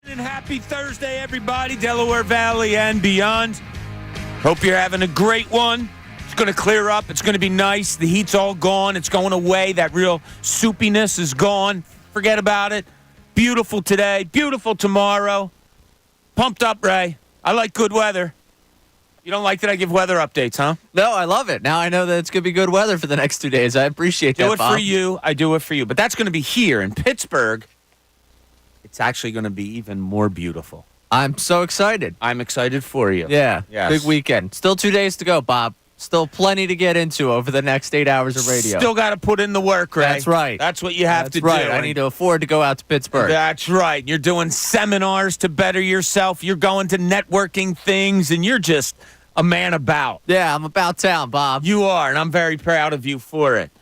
And happy Thursday, everybody, Delaware Valley and beyond. Hope you're having a great one. It's going to clear up. It's going to be nice. The heat's all gone. It's going away. That real soupiness is gone. Forget about it. Beautiful today. Beautiful tomorrow. Pumped up, Ray. I like good weather. You don't like that I give weather updates, huh? No, I love it. Now I know that it's going to be good weather for the next 2 days. I appreciate that, Do it Bob. for you. I do it for you. But that's going to be here in Pittsburgh. It's actually going to be even more beautiful. I'm so excited. I'm excited for you. Yeah, Yes. Big weekend. Still 2 days to go, Bob. Still plenty to get into over the next 8 hours of radio. Still got to put in the work, Ray. That's right. That's what you have to do. I need to afford to go out to Pittsburgh. That's right. You're doing seminars to better yourself. You're going to networking things, and you're just a man about. Yeah, I'm about town, Bob. You are, and I'm very proud of you for it.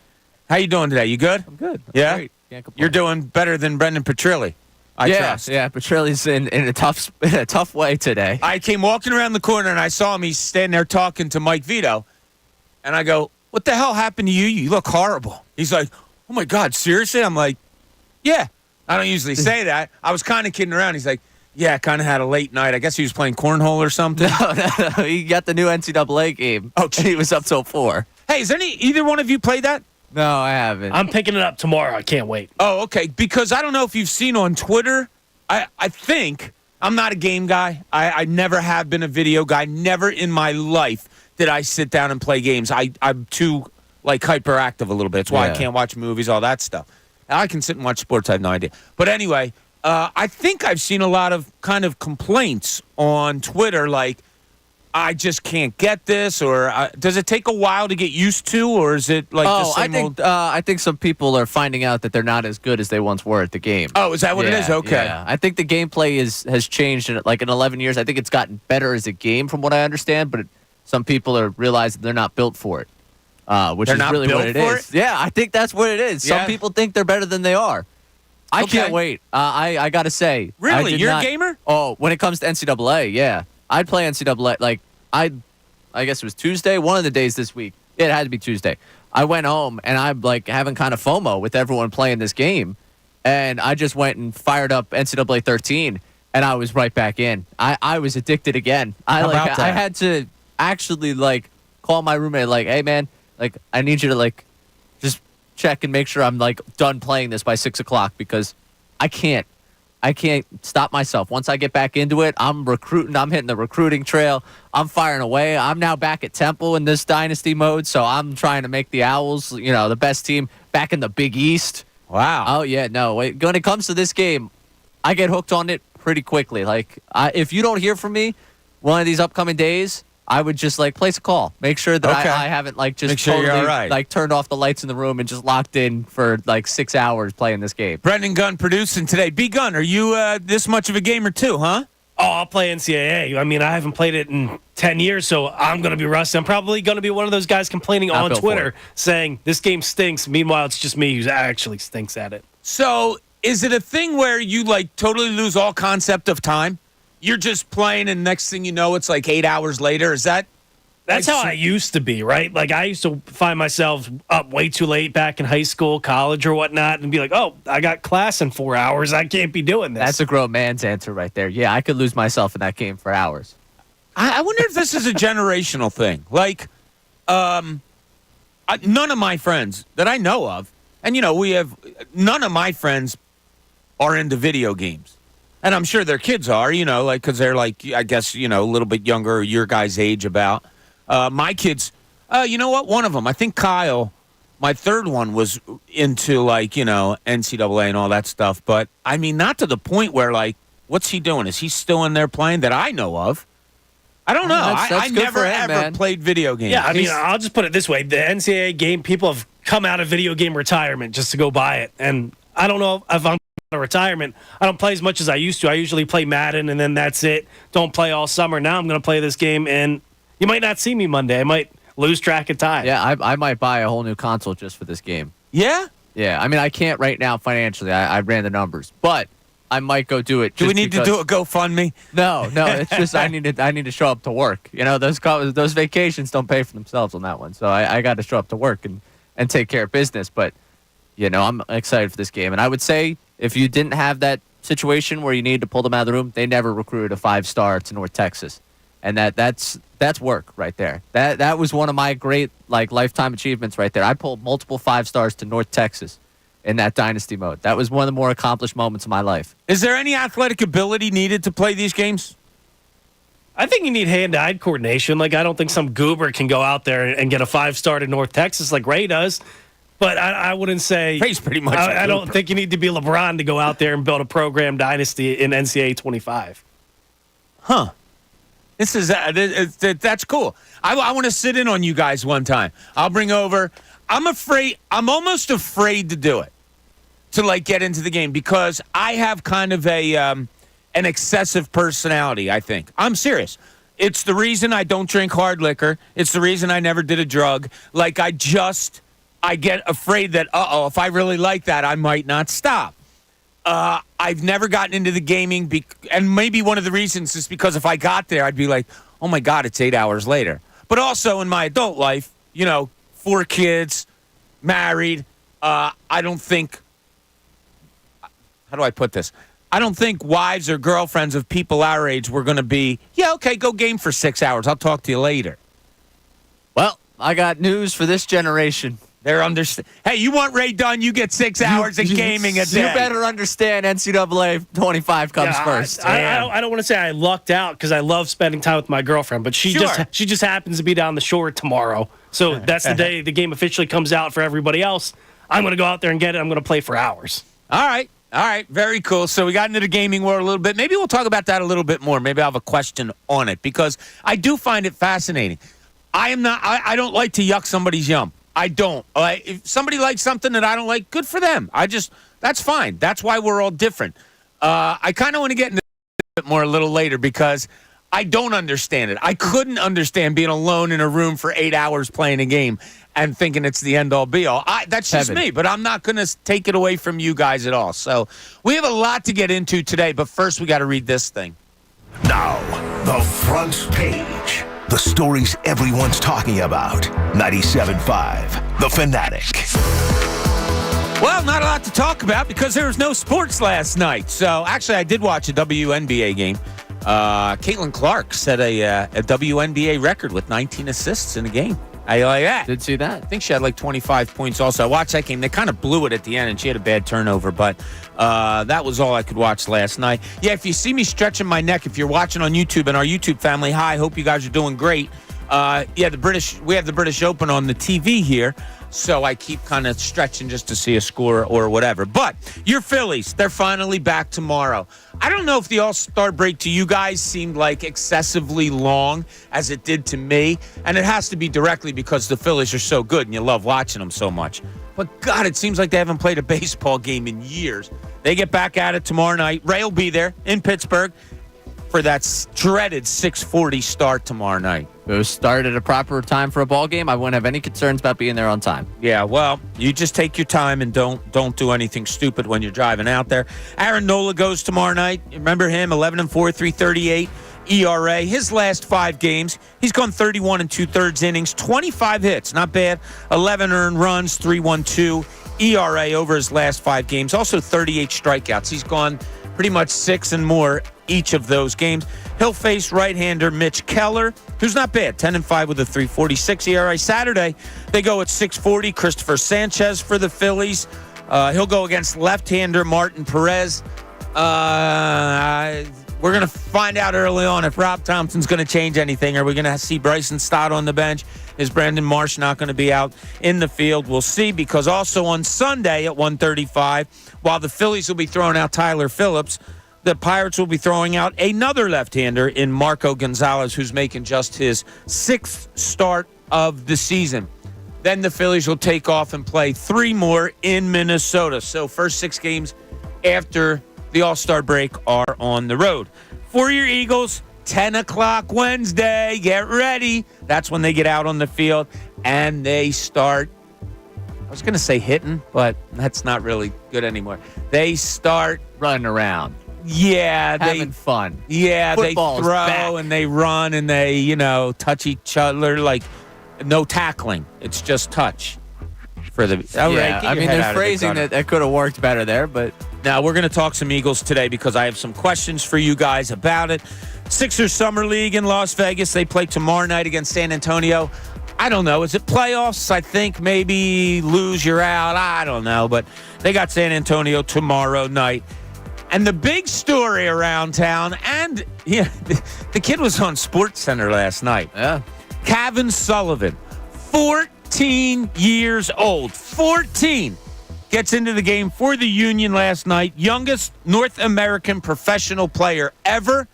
How you doing today? You good? I'm good. Yeah? Great. Can't complain. You're doing better than Brendan Petrilli. I trust. Yeah, Petrilli's in a tough way today. I came walking around the corner, and I saw him. He's standing there talking to Mike Vito. And I go, what the hell happened to you? You look horrible. He's like, oh, my God, seriously? I'm like, yeah. I don't usually say that. I was kind of kidding around. He's like, yeah, kind of had a late night. I guess he was playing cornhole or something. No. He got the new NCAA game. Oh, he was up till 4. Hey, is either one of you played that? No, I haven't. I'm picking it up tomorrow. I can't wait. Oh, okay. Because I don't know if you've seen on Twitter. I think I'm not a game guy. I never have been a video guy. Never in my life did I sit down and play games. I'm too hyperactive a little bit. It's why I can't watch movies, all that stuff. I can sit and watch sports. I have no idea. But anyway, I think I've seen a lot of kind of complaints on Twitter like, I just can't get this, or does it take a while to get used to, or is it like the same old? I think some people are finding out that they're not as good as they once were at the game. Oh, is that what it is? Okay. Yeah. I think the gameplay has changed in 11 years. I think it's gotten better as a game from what I understand, but some people are realizing they're not built for it, which they're is not really built what it for is. Yeah, I think that's what it is. Yeah. Some people think they're better than they are. I can't wait. I got to say. Really? You're a gamer? Oh, when it comes to NCAA, yeah. I'd play NCAA. I guess it was Tuesday, one of the days this week. Yeah, it had to be Tuesday. I went home, and I'm having kind of FOMO with everyone playing this game. And I just went and fired up NCAA 13, and I was right back in. I was addicted again. I had to actually call my roommate hey man, I need you to just check and make sure I'm done playing this by 6 o'clock because I can't stop myself. Once I get back into it, I'm recruiting. I'm hitting the recruiting trail. I'm firing away. I'm now back at Temple in this dynasty mode, so I'm trying to make the Owls, the best team back in the Big East. Wow. Oh yeah, no. When it comes to this game, I get hooked on it pretty quickly. If you don't hear from me one of these upcoming days, I would just place a call. Make sure that I haven't just Make sure totally you're all right. turned off the lights in the room and just locked in for 6 hours playing this game. Brendan Gunn producing today. B. Gunn, are you this much of a gamer too, huh? Oh, I'll play NCAA. I mean, I haven't played it in 10 years, so I'm going to be rusty. I'm probably going to be one of those guys complaining on Twitter saying, this game stinks. Meanwhile, it's just me who actually stinks at it. So is it a thing where you totally lose all concept of time? You're just playing, and next thing you know, it's 8 hours later. Is that? That's how I used to be, right? I used to find myself up way too late back in high school, college, or whatnot, and be like, oh, I got class in 4 hours. I can't be doing this. That's a grown man's answer right there. Yeah, I could lose myself in that game for hours. I wonder if this is a generational thing. None of my friends that I know of, and, none of my friends are into video games. And I'm sure their kids are, because they're I guess, a little bit younger or your guys' age about. My kids, you know what? One of them, I think Kyle, my third one was into NCAA and all that stuff. But I mean, not to the point where what's he doing? Is he still in there playing that I know of? I don't know. I never ever played video games. Yeah, I mean, I'll just put it this way. The NCAA game, people have come out of video game retirement just to go buy it. And I don't know if I'm out of retirement. I don't play as much as I used to. I usually play Madden, and then that's it. Don't play all summer. Now I'm going to play this game, and you might not see me Monday. I might lose track of time. Yeah, I might buy a whole new console just for this game. Yeah? Yeah, I mean, I can't right now financially. I ran the numbers, but I might go do it. Do we need to do a GoFundMe? No, it's just I need to show up to work. Those vacations don't pay for themselves on that one, so I got to show up to work and take care of business. But I'm excited for this game, and I would say if you didn't have that situation where you need to pull them out of the room, they never recruited a 5-star to North Texas. And that's work right there. That was one of my great lifetime achievements right there. I pulled multiple 5-stars to North Texas in that dynasty mode. That was one of the more accomplished moments of my life. Is there any athletic ability needed to play these games? I think you need hand-to-eye coordination. I don't think some goober can go out there and get a 5-star to North Texas like Ray does. But I wouldn't say Ray's pretty much. I don't think you need to be LeBron to go out there and build a program dynasty in NCAA 25. Huh. This is that's cool. I want to sit in on you guys one time. I'll bring over. I'm almost afraid to do it, to get into the game, because I have kind of an excessive personality. I think I'm serious. It's the reason I don't drink hard liquor. It's the reason I never did a drug. I get afraid that if I really like that, I might not stop. I've never gotten into the gaming, and maybe one of the reasons is because if I got there, I'd be like, oh, my God, it's 8 hours later. But also in my adult life, 4 kids, married, I don't think – how do I put this? I don't think wives or girlfriends of people our age were going to be, yeah, okay, go game for 6 hours. I'll talk to you later. Well, I got news for this generation. They're Hey, you want Ray done? You get 6 hours of gaming a day. You better understand NCAA 25 comes first. I don't want to say I lucked out because I love spending time with my girlfriend, but she just happens to be down the shore tomorrow. So that's the day the game officially comes out for everybody else. I'm going to go out there and get it. I'm going to play for hours. All right. Very cool. So we got into the gaming world a little bit. Maybe we'll talk about that a little bit more. Maybe I'll have a question on it, because I do find it fascinating. I don't like to yuck somebody's yum. I don't. If somebody likes something that I don't like, good for them. That's fine. That's why we're all different. I kind of want to get into it more a little later, because I don't understand it. I couldn't understand being alone in a room for 8 hours playing a game and thinking it's the end-all, be-all. That's just me, but I'm not going to take it away from you guys at all. So we have a lot to get into today, but first we got to read this thing. Now, the front page. The stories everyone's talking about. 97.5, The Fanatic. Well, not a lot to talk about because there was no sports last night. So, actually, I did watch a WNBA game. Caitlin Clark set a WNBA record with 19 assists in a game. I like that. Did see that. I think she had 25 points also. I watched that game. They kind of blew it at the end, and she had a bad turnover, but that was all I could watch last night. Yeah, if you see me stretching my neck, if you're watching on YouTube and our YouTube family, hi, hope you guys are doing great. We have the British Open on the TV here, so I keep kind of stretching just to see a score or whatever. But your Phillies, they're finally back tomorrow. I don't know if the All-Star break to you guys seemed like excessively long as it did to me, and it has to be directly because the Phillies are so good and you love watching them so much. But, God, it seems like they haven't played a baseball game in years. They get back at it tomorrow night. Ray will be there in Pittsburgh for that dreaded 6:40 start tomorrow night. If it was start at a proper time for a ball game, I wouldn't have any concerns about being there on time. Yeah, well, you just take your time and don't do anything stupid when you're driving out there. Aaron Nola goes tomorrow night. Remember him, 11-4, 3.38 ERA. His last 5 games, he's gone 31 2/3 innings, 25 hits, not bad. 11 earned runs, 3.12 ERA over his last 5 games. Also 38 strikeouts. He's gone pretty much 6 and more each of those games. He'll face right-hander Mitch Keller, who's not bad, 10-5 with a 3.46 ERA. Saturday, they go at 6:40. Christopher Sanchez for the Phillies. He'll go against left-hander Martin Perez. We're going to find out early on if Rob Thompson's going to change anything. Are we going to see Bryson Stott on the bench? Is Brandon Marsh not going to be out in the field? We'll see, because also on Sunday at 1:35, while the Phillies will be throwing out Tyler Phillips, the Pirates will be throwing out another left-hander in Marco Gonzalez, who's making just his 6th start of the season. Then the Phillies will take off and play 3 more in Minnesota. So first 6 games after the All-Star break are on the road. For your Eagles, 10 o'clock Wednesday. Get ready. That's when they get out on the field and they start, I was going to say hitting, but that's not really good anymore. They start running around. Yeah, having fun. Yeah, Football's they throw back. And they run and they, touch each other, like no tackling. It's just touch for the. Yeah, I mean, there's phrasing that could have worked better there, but Now, we're going to talk some Eagles today because I have some questions for you guys about it. Sixers Summer League in Las Vegas. They play tomorrow night against San Antonio. I don't know. Is it playoffs? I think maybe lose, you're out. I don't know. But they got San Antonio tomorrow night. And the big story around town, and yeah, the kid was on SportsCenter last night. Yeah. Cav Sullivan, 14 years old. 14. Gets into the game for the Union last night. Youngest North American professional player ever.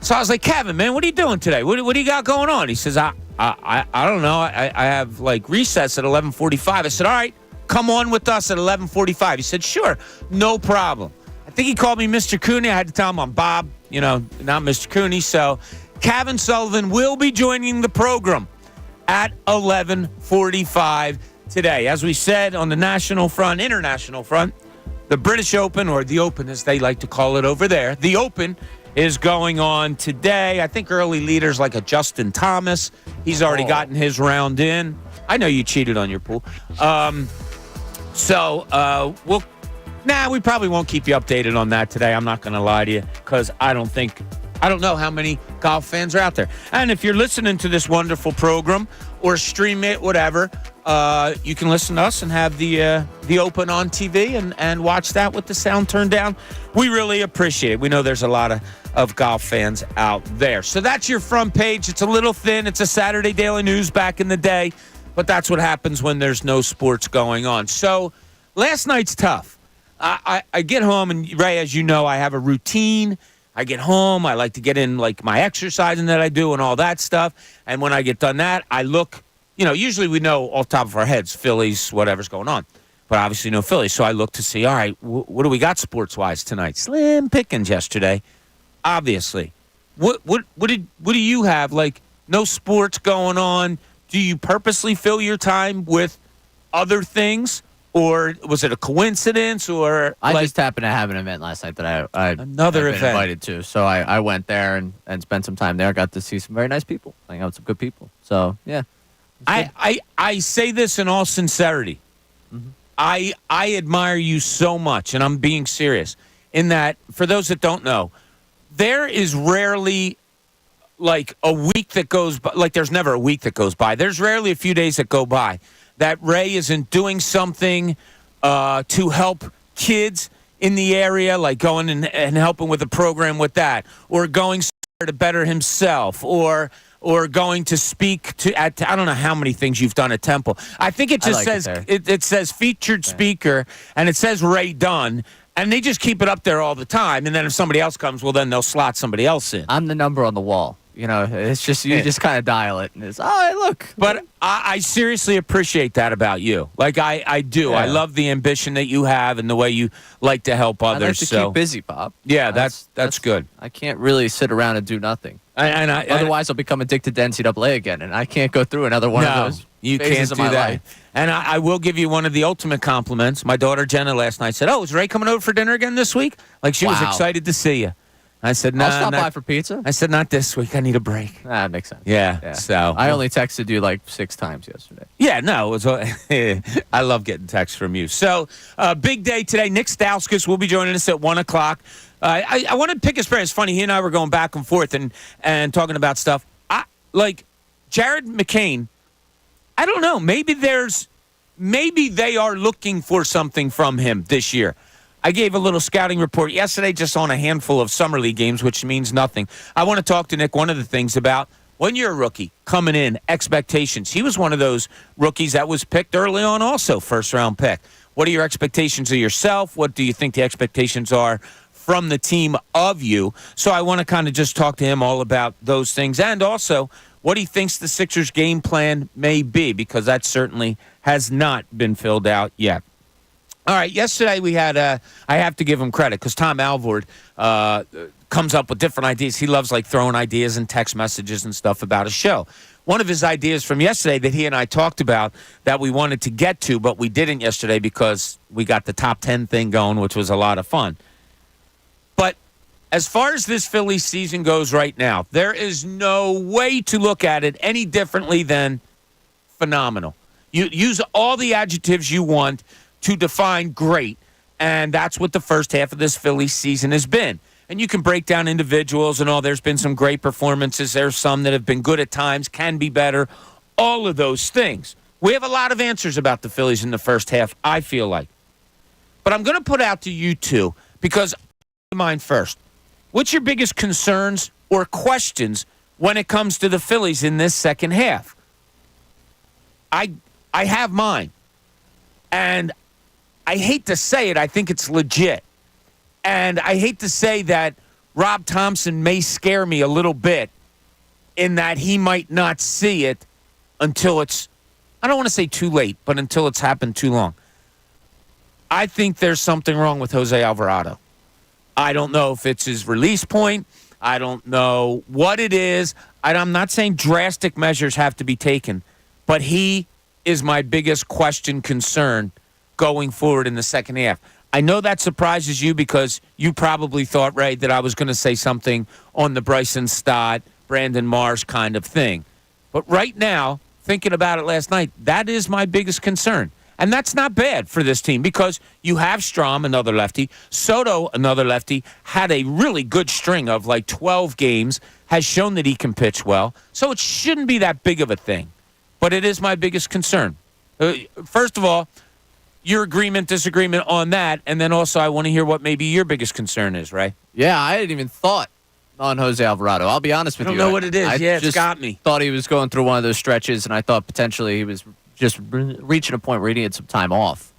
So I was like, Kevin, man, what are you doing today? What do you got going on? He says, I don't know. I have like recess at 11:45. I said, all right, come on with us at 11:45. He said, sure, no problem. I think he called me Mr. Cooney. I had to tell him I'm Bob, not Mr. Cooney. So Cav Sullivan will be joining the program at 11:45 today. As we said, on the international front, the British Open, or the Open as they like to call it over there, the Open is going on today. I think early leaders like a Justin Thomas, he's already gotten his round in. I know you cheated on your pool. We probably won't keep you updated on that today. I'm not going to lie to you because I don't know how many golf fans are out there. And if you're listening to this wonderful program or stream it, whatever, you can listen to us and have the Open on TV and watch that with the sound turned down. We really appreciate it. We know there's a lot of golf fans out there. So that's your front page. It's a little thin. It's a Saturday Daily News back in the day, but that's what happens when there's no sports going on. So last night's tough. I get home, and Ray, as you know, I have a routine. I get home, I like to get in like my exercising that I do and all that stuff. And when I get done that, I look, usually we know off the top of our heads, Phillies, whatever's going on. But obviously no Phillies. So I look to see, all right, what do we got sports-wise tonight? Slim pickings yesterday, obviously. What do you have? Like, no sports going on. Do you purposely fill your time with other things? Or was it a coincidence? Or I just happened to have an event last night that I another had been event invited to. So I went there and spent some time there. Got to see some very nice people. Hang out with some good people. So yeah. I say this in all sincerity. Mm-hmm. I admire you so much, and I'm being serious, in that, for those that don't know, there is rarely like a week that goes by, like there's never a week that goes by. There's rarely a few days that go by that Ray isn't doing something to help kids in the area, like going and helping with a program with that, or going to better himself, or going to speak to I don't know how many things you've done at Temple. I think it just says it says featured speaker, and it says Ray Dunn, and they just keep it up there all the time. And then if somebody else comes, well, then they'll slot somebody else in. I'm the number on the wall. It's just you just kind of dial it, and it's hey, look. But I seriously appreciate that about you. Like I do. Yeah. I love the ambition that you have and the way you like to help others. I like to keep busy, Bob. Yeah, that's good. I can't really sit around and do nothing. Otherwise, I'll become addicted to NCAA again, and I can't go through another one of those. You can't do that. Life. And I will give you one of the ultimate compliments. My daughter Jenna last night said, "Oh, is Ray coming over for dinner again this week?" Like she was excited to see you. I said, "No, I'll stop by for pizza." I said, "Not this week. I need a break." That makes sense. Yeah. So I only texted you like 6 times yesterday. Yeah, no, it was. I love getting texts from you. So big day today. Nick Stauskas will be joining us at 1:00. I want to pick his brain. It's funny. He and I were going back and forth and talking about stuff. Like Jared McCain. I don't know. Maybe they are looking for something from him this year. I gave a little scouting report yesterday just on a handful of summer league games, which means nothing. I want to talk to Nick one of the things about when you're a rookie coming in, expectations. He was one of those rookies that was picked early on also, first-round pick. What are your expectations of yourself? What do you think the expectations are from the team of you? So I want to kind of just talk to him all about those things, and also what he thinks the Sixers' game plan may be, because that certainly has not been filled out yet. All right, yesterday we had, I have to give him credit, because Tom Alvord comes up with different ideas. He loves, like, throwing ideas and text messages and stuff about a show. One of his ideas from yesterday that he and I talked about that we wanted to get to, but we didn't yesterday because we got the top 10 thing going, which was a lot of fun. But as far as this Phillies season goes right now, there is no way to look at it any differently than phenomenal. You use all the adjectives you want to define great. And that's what the first half of this Phillies season has been. And you can break down individuals and all. There's been some great performances. There's some that have been good at times, can be better. All of those things. We have a lot of answers about the Phillies in the first half, I feel like. But I'm going to put out to you two, because mine first. What's your biggest concerns or questions when it comes to the Phillies in this second half? I have mine. And I hate to say it, I think it's legit. And I hate to say that Rob Thompson may scare me a little bit in that he might not see it until it's, I don't want to say too late, but until it's happened too long. I think there's something wrong with Jose Alvarado. I don't know if it's his release point. I don't know what it is. I'm not saying drastic measures have to be taken, but he is my biggest concern going forward in the second half. I know that surprises you because you probably thought, Ray, that I was going to say something on the Bryson Stott, Brandon Marsh kind of thing. But right now, thinking about it last night, that is my biggest concern. And that's not bad for this team because you have Strom, another lefty. Soto, another lefty, had a really good string of like 12 games, has shown that he can pitch well. So it shouldn't be that big of a thing. But it is my biggest concern. First of all, your agreement, disagreement on that, and then also I want to hear what maybe your biggest concern is, right? Yeah, I hadn't even thought on Jose Alvarado. I'll be honest with you. I don't know what it is. I It's got me. Thought he was going through one of those stretches, and I thought potentially he was just reaching a point where he needed some time off.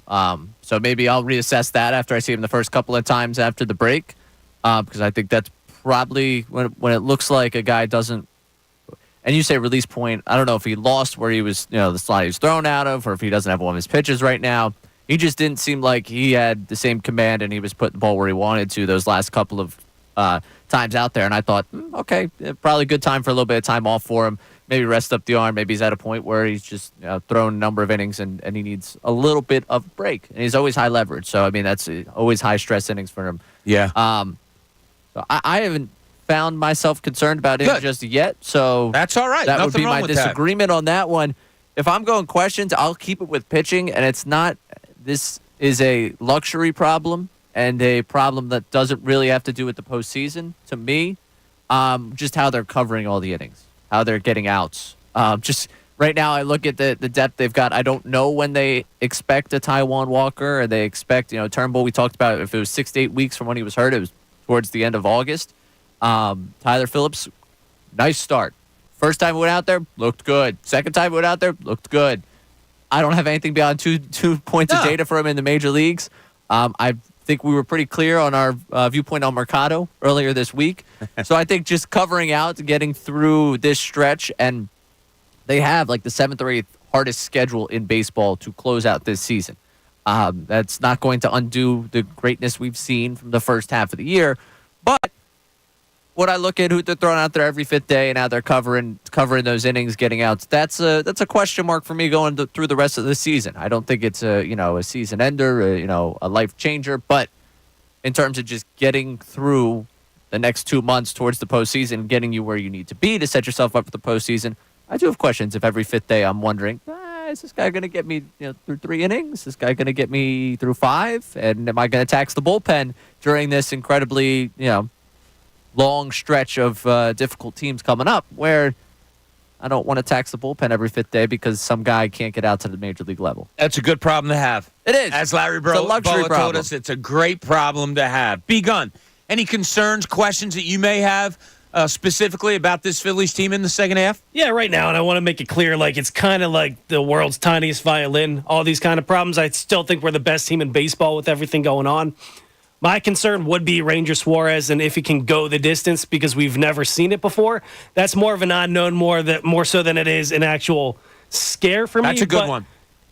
So maybe I'll reassess that after I see him the first couple of times after the break, because I think that's probably when it looks like a guy doesn't. And you say release point. I don't know if he lost where he was, the slot he was thrown out of, or if he doesn't have one of his pitches right now. He just didn't seem like he had the same command, and he was putting the ball where he wanted to those last couple of times out there. And I thought, okay, probably a good time for a little bit of time off for him. Maybe rest up the arm. Maybe he's at a point where he's just thrown a number of innings and he needs a little bit of break. And he's always high leverage. So, I mean, that's always high-stress innings for him. Yeah. So I haven't found myself concerned about him just yet. So that's all right. That Nothing would be wrong my with disagreement on that one. If I'm going questions, I'll keep it with pitching, and it's not – this is a luxury problem and a problem that doesn't really have to do with the postseason, to me. Just how they're covering all the innings, how they're getting outs. Just right now, I look at the depth they've got. I don't know when they expect a Taijuan Walker, or they expect, Turnbull. We talked about if it was 6 to 8 weeks from when he was hurt, it was towards the end of August. Tyler Phillips, nice start. First time he went out there, looked good. Second time he went out there, looked good. I don't have anything beyond two points of data for him in the major leagues. I think we were pretty clear on our viewpoint on Mercado earlier this week. So I think just covering out, getting through this stretch, and they have like the 7th or 8th hardest schedule in baseball to close out this season. That's not going to undo the greatness we've seen from the first half of the year. But when I look at who they're throwing out there every fifth day and how they're covering those innings, getting outs, that's a question mark for me going through the rest of the season. I don't think it's a season ender, a life changer, but in terms of just getting through the next 2 months towards the postseason, getting you where you need to be to set yourself up for the postseason, I do have questions. If every fifth day I'm wondering, is this guy going to get me through 3 innings? Is this guy going to get me through 5? And am I going to tax the bullpen during this incredibly long stretch of difficult teams coming up, where I don't want to tax the bullpen every fifth day because some guy can't get out to the major league level? That's a good problem to have. It is. As Larry It's a luxury Boa told problem. us, it's a great problem to have. B. Gunn, any concerns, questions that you may have specifically about this Phillies team in the second half? Yeah, right now, and I want to make it clear, like it's kind of like the world's tiniest violin, all these kind of problems. I still think we're the best team in baseball with everything going on. My concern would be Ranger Suarez and if he can go the distance, because we've never seen it before. That's more of an unknown, more so than it is an actual scare for me. That's a good one.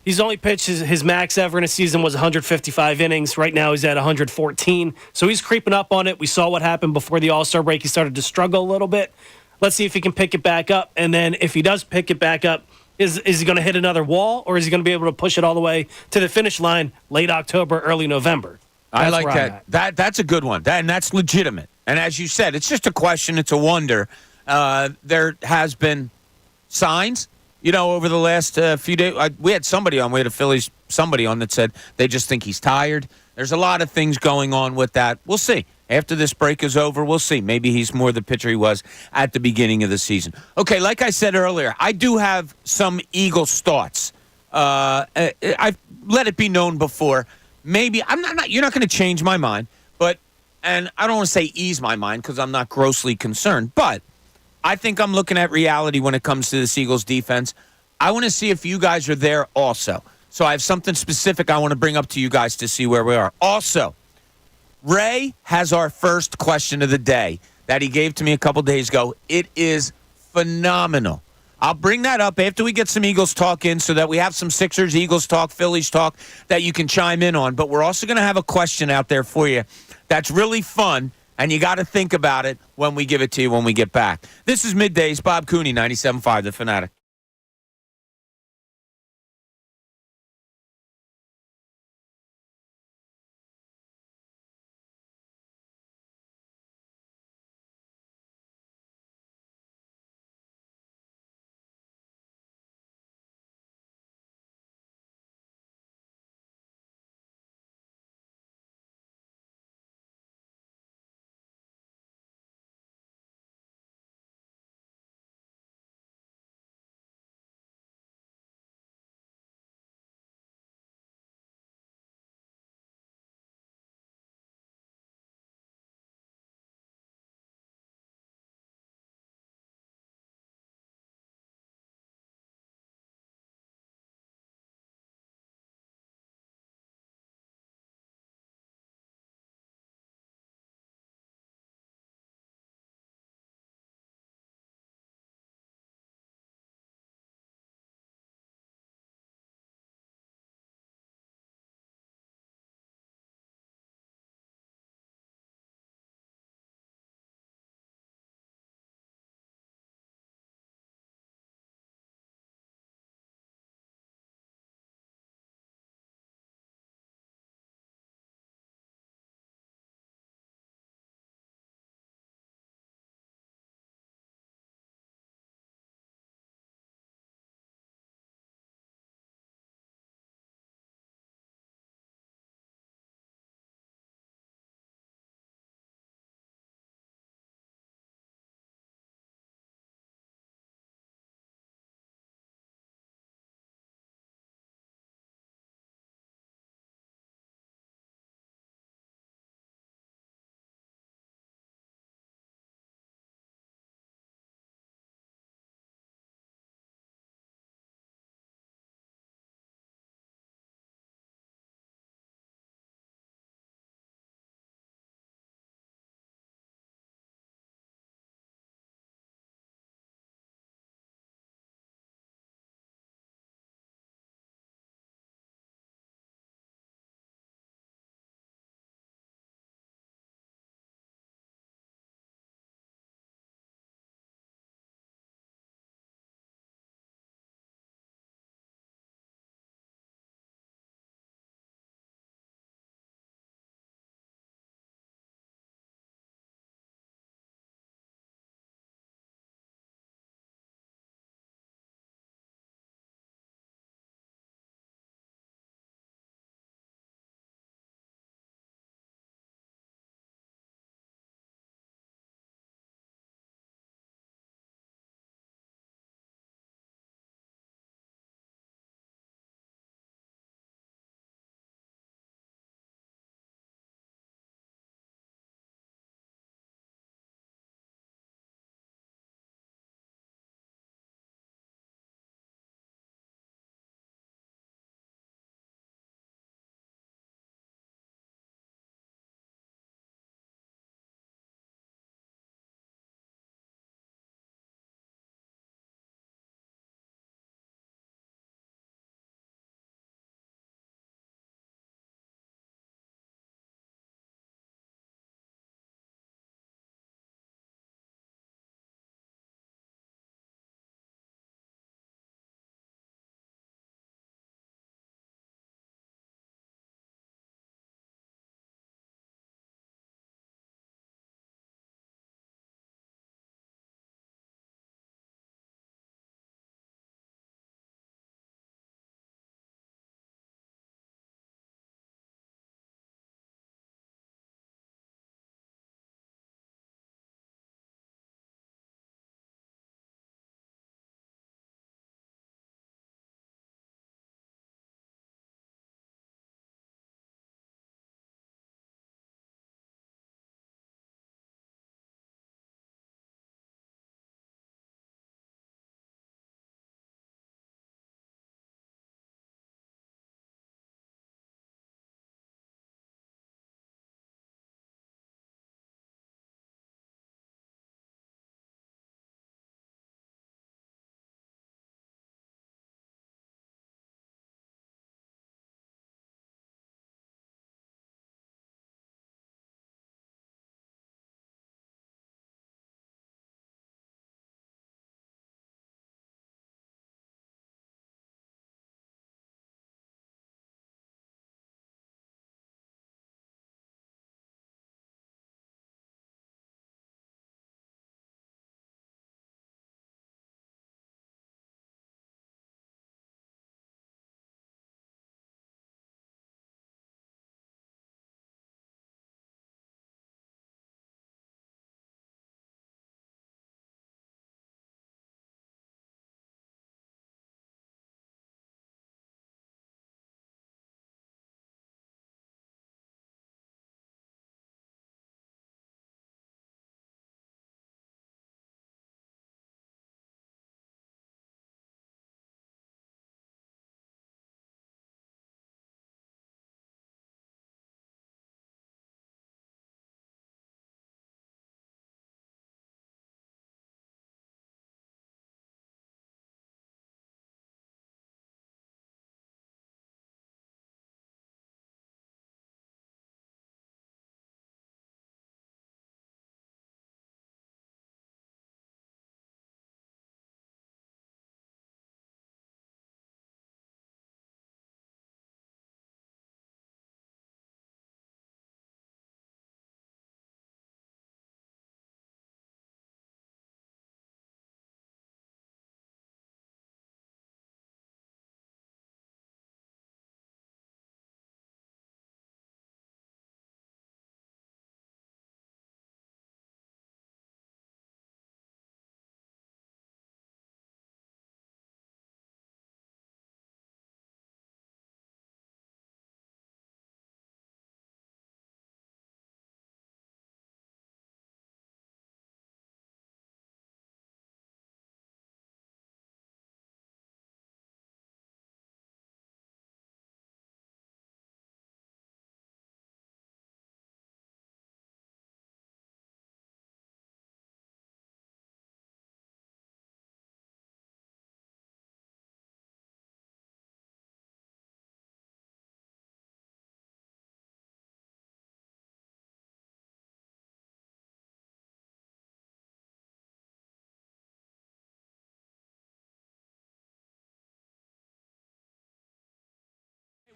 He's only pitched his max ever in a season was 155 innings. Right now he's at 114. So he's creeping up on it. We saw what happened before the All-Star break. He started to struggle a little bit. Let's see if he can pick it back up. And then if he does pick it back up, is he going to hit another wall, or is he going to be able to push it all the way to the finish line late October, early November? I like that. That's a good one. And that's legitimate. And as you said, it's just a question. It's a wonder. There has been signs, over the last few days. We had somebody on. We had a Phillies somebody on that said they just think he's tired. There's a lot of things going on with that. We'll see. After this break is over, we'll see. Maybe he's more the pitcher he was at the beginning of the season. Okay, like I said earlier, I do have some Eagles thoughts. I've let it be known before. Maybe you're not going to change my mind, and I don't want to say ease my mind because I'm not grossly concerned, but I think I'm looking at reality when it comes to this Eagles defense. I want to see if you guys are there also. So I have something specific I want to bring up to you guys to see where we are. Also, Ray has our first question of the day that he gave to me a couple days ago. It is phenomenal. I'll bring that up after we get some Eagles talk in so that we have some Sixers, Eagles talk, Phillies talk that you can chime in on. But we're also going to have a question out there for you that's really fun, and you got to think about it when we give it to you when we get back. This is Middays. Bob Cooney, 97.5, The Fanatic.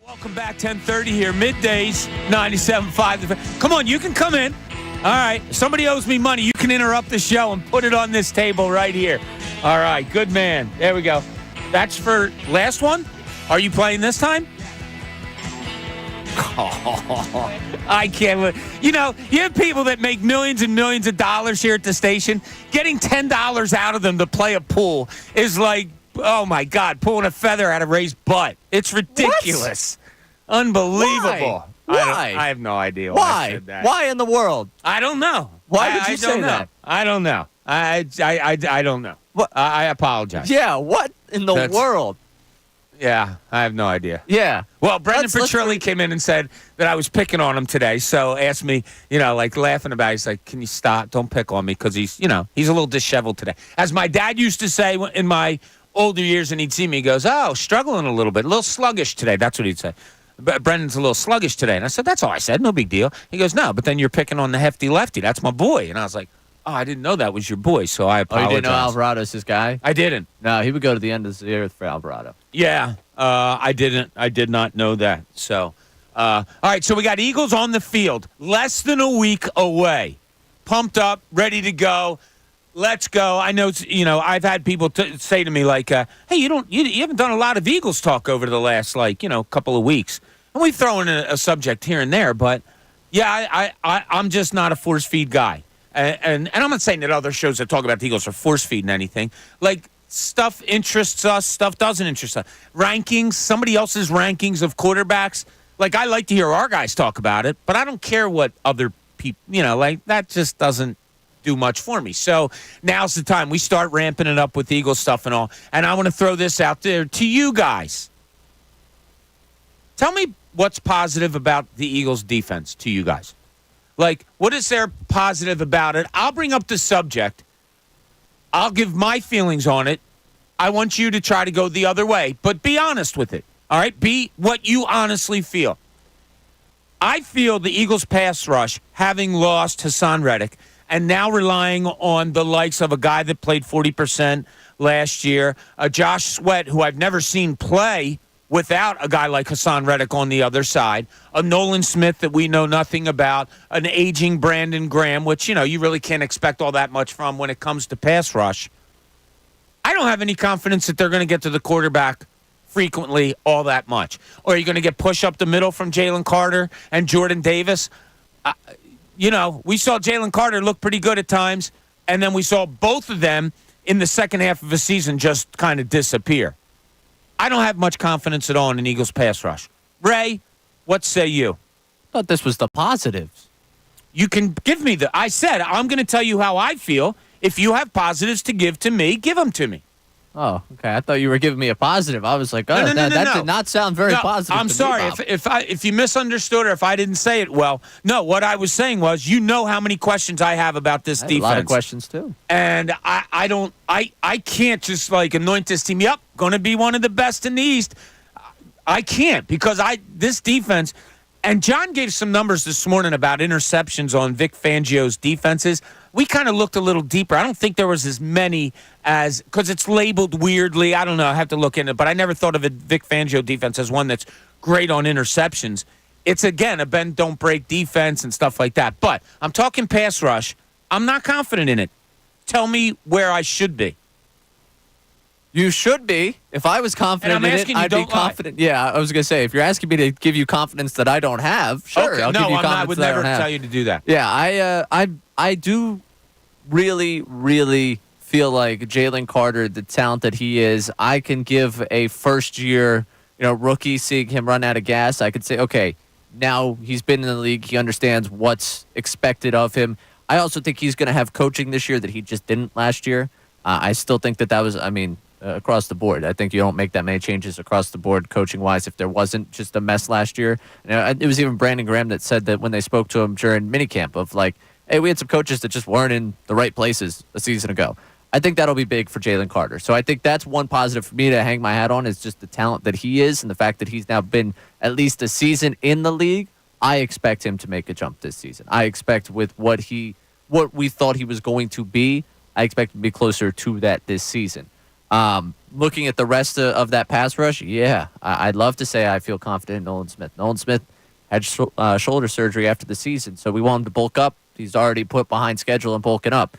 Welcome back, 10:30 here, middays, 97.5. Come on, you can come in. All right, somebody owes me money. You can interrupt the show and put it on this table right here. All right, good man. There we go. That's for last one? Are you playing this time? Oh, I can't. You know, you have people that make millions and millions of dollars here at the station. Getting $10 out of them to play a pool is like, oh, my God, pulling a feather out of Ray's butt. It's ridiculous. What? Unbelievable. Why? I have no idea why I said that. Why in the world? I don't know. Why would you say know. that? I don't know. I don't know. What? I apologize. Yeah, what in the world? Yeah, I have no idea. Yeah. Well, Brendan Petrilli came in and said that I was picking on him today. So asked me, you know, like laughing about it. He's like, can you stop? Don't pick on me because he's, you know, he's a little disheveled today. As my dad used to say in my older years, and he'd see me, he goes, oh, struggling a little bit, a little sluggish today. That's what he'd say. Brendan's a little sluggish today. And I said, that's all I said. No big deal. He goes, no, but then you're picking on the hefty lefty. That's my boy. And I was like, oh, I didn't know that was your boy, so I apologize. Oh, you didn't know Alvarado's his guy? I didn't. No, he would go to the end of the earth for Alvarado. Yeah, I didn't. I did not know that. So, all right, so we got Eagles on the field, less than a week away. Pumped up, ready to go. Let's go. I know, you know, I've had people say to me like, hey, you haven't done a lot of Eagles talk over the last, like, you know, couple of weeks. And we throw in a subject here and there, but, yeah, I'm just not a force-feed guy. And I'm not saying that other shows that talk about the Eagles are force-feeding anything. Like, stuff interests us, stuff doesn't interest us. Rankings, somebody else's rankings of quarterbacks. Like, I like to hear our guys talk about it, but I don't care what other people, you know, like, that just doesn't do much for me. So now's the time. We start ramping it up with Eagles stuff and all. And I want to throw this out there to you guys. Tell me what's positive about the Eagles defense to you guys. Like, what is there positive about it? I'll bring up the subject. I'll give my feelings on it. I want you to try to go the other way, but be honest with it. All right? Be what you honestly feel. I feel the Eagles pass rush, having lost Hassan Reddick, and now relying on the likes of a guy that played 40% last year, a Josh Sweat, who I've never seen play without a guy like Hassan Reddick on the other side, a Nolan Smith that we know nothing about, an aging Brandon Graham, which, you know, you really can't expect all that much from when it comes to pass rush. I don't have any confidence that they're going to get to the quarterback frequently all that much. Or are you going to get push up the middle from Jalen Carter and Jordan Davis? You know, we saw Jalen Carter look pretty good at times, and then we saw both of them in the second half of the season just kind of disappear. I don't have much confidence at all in an Eagles pass rush. Ray, what say you? I thought this was the positives. You can give me I said I'm going to tell you how I feel. If you have positives to give to me, give them to me. Oh, okay. I thought you were giving me a positive. I was like, oh, No. that did not sound very positive. I'm sorry if you misunderstood or if I didn't say it well. No, what I was saying was, you know how many questions I have about this defense. A lot of questions too. And I can't just like anoint this team. Yep, going to be one of the best in the East. I can't because this defense. And John gave some numbers this morning about interceptions on Vic Fangio's defenses. We kind of looked a little deeper. I don't think there was as many as, because it's labeled weirdly. I don't know. I have to look into it. But I never thought of a Vic Fangio defense as one that's great on interceptions. It's, again, a bend, don't break defense and stuff like that. But I'm talking pass rush. I'm not confident in it. Tell me where I should be. You should be. If I was confident in it, I'd be confident. Yeah, I was going to say, if you're asking me to give you confidence that I don't have, sure, okay, I'll give you confidence I would that never I don't have. tell you to do that. Yeah, I do really, really feel like Jalen Carter, the talent that he is, I can give a first-year, rookie, seeing him run out of gas, I could say, okay, now he's been in the league, he understands what's expected of him. I also think he's going to have coaching this year that he just didn't last year. I still think that was, across the board. I think you don't make that many changes across the board coaching-wise if there wasn't just a mess last year. It was even Brandon Graham that said that when they spoke to him during minicamp of like, hey, we had some coaches that just weren't in the right places a season ago. I think that'll be big for Jalen Carter. So I think that's one positive for me to hang my hat on is just the talent that he is and the fact that he's now been at least a season in the league. I expect him to make a jump this season. I expect with what we thought he was going to be, I expect him to be closer to that this season. looking at the rest of that pass rush, yeah, I'd love to say I feel confident in Nolan Smith. Nolan Smith had shoulder surgery after the season, so we want him to bulk up. He's already put behind schedule and bulking up.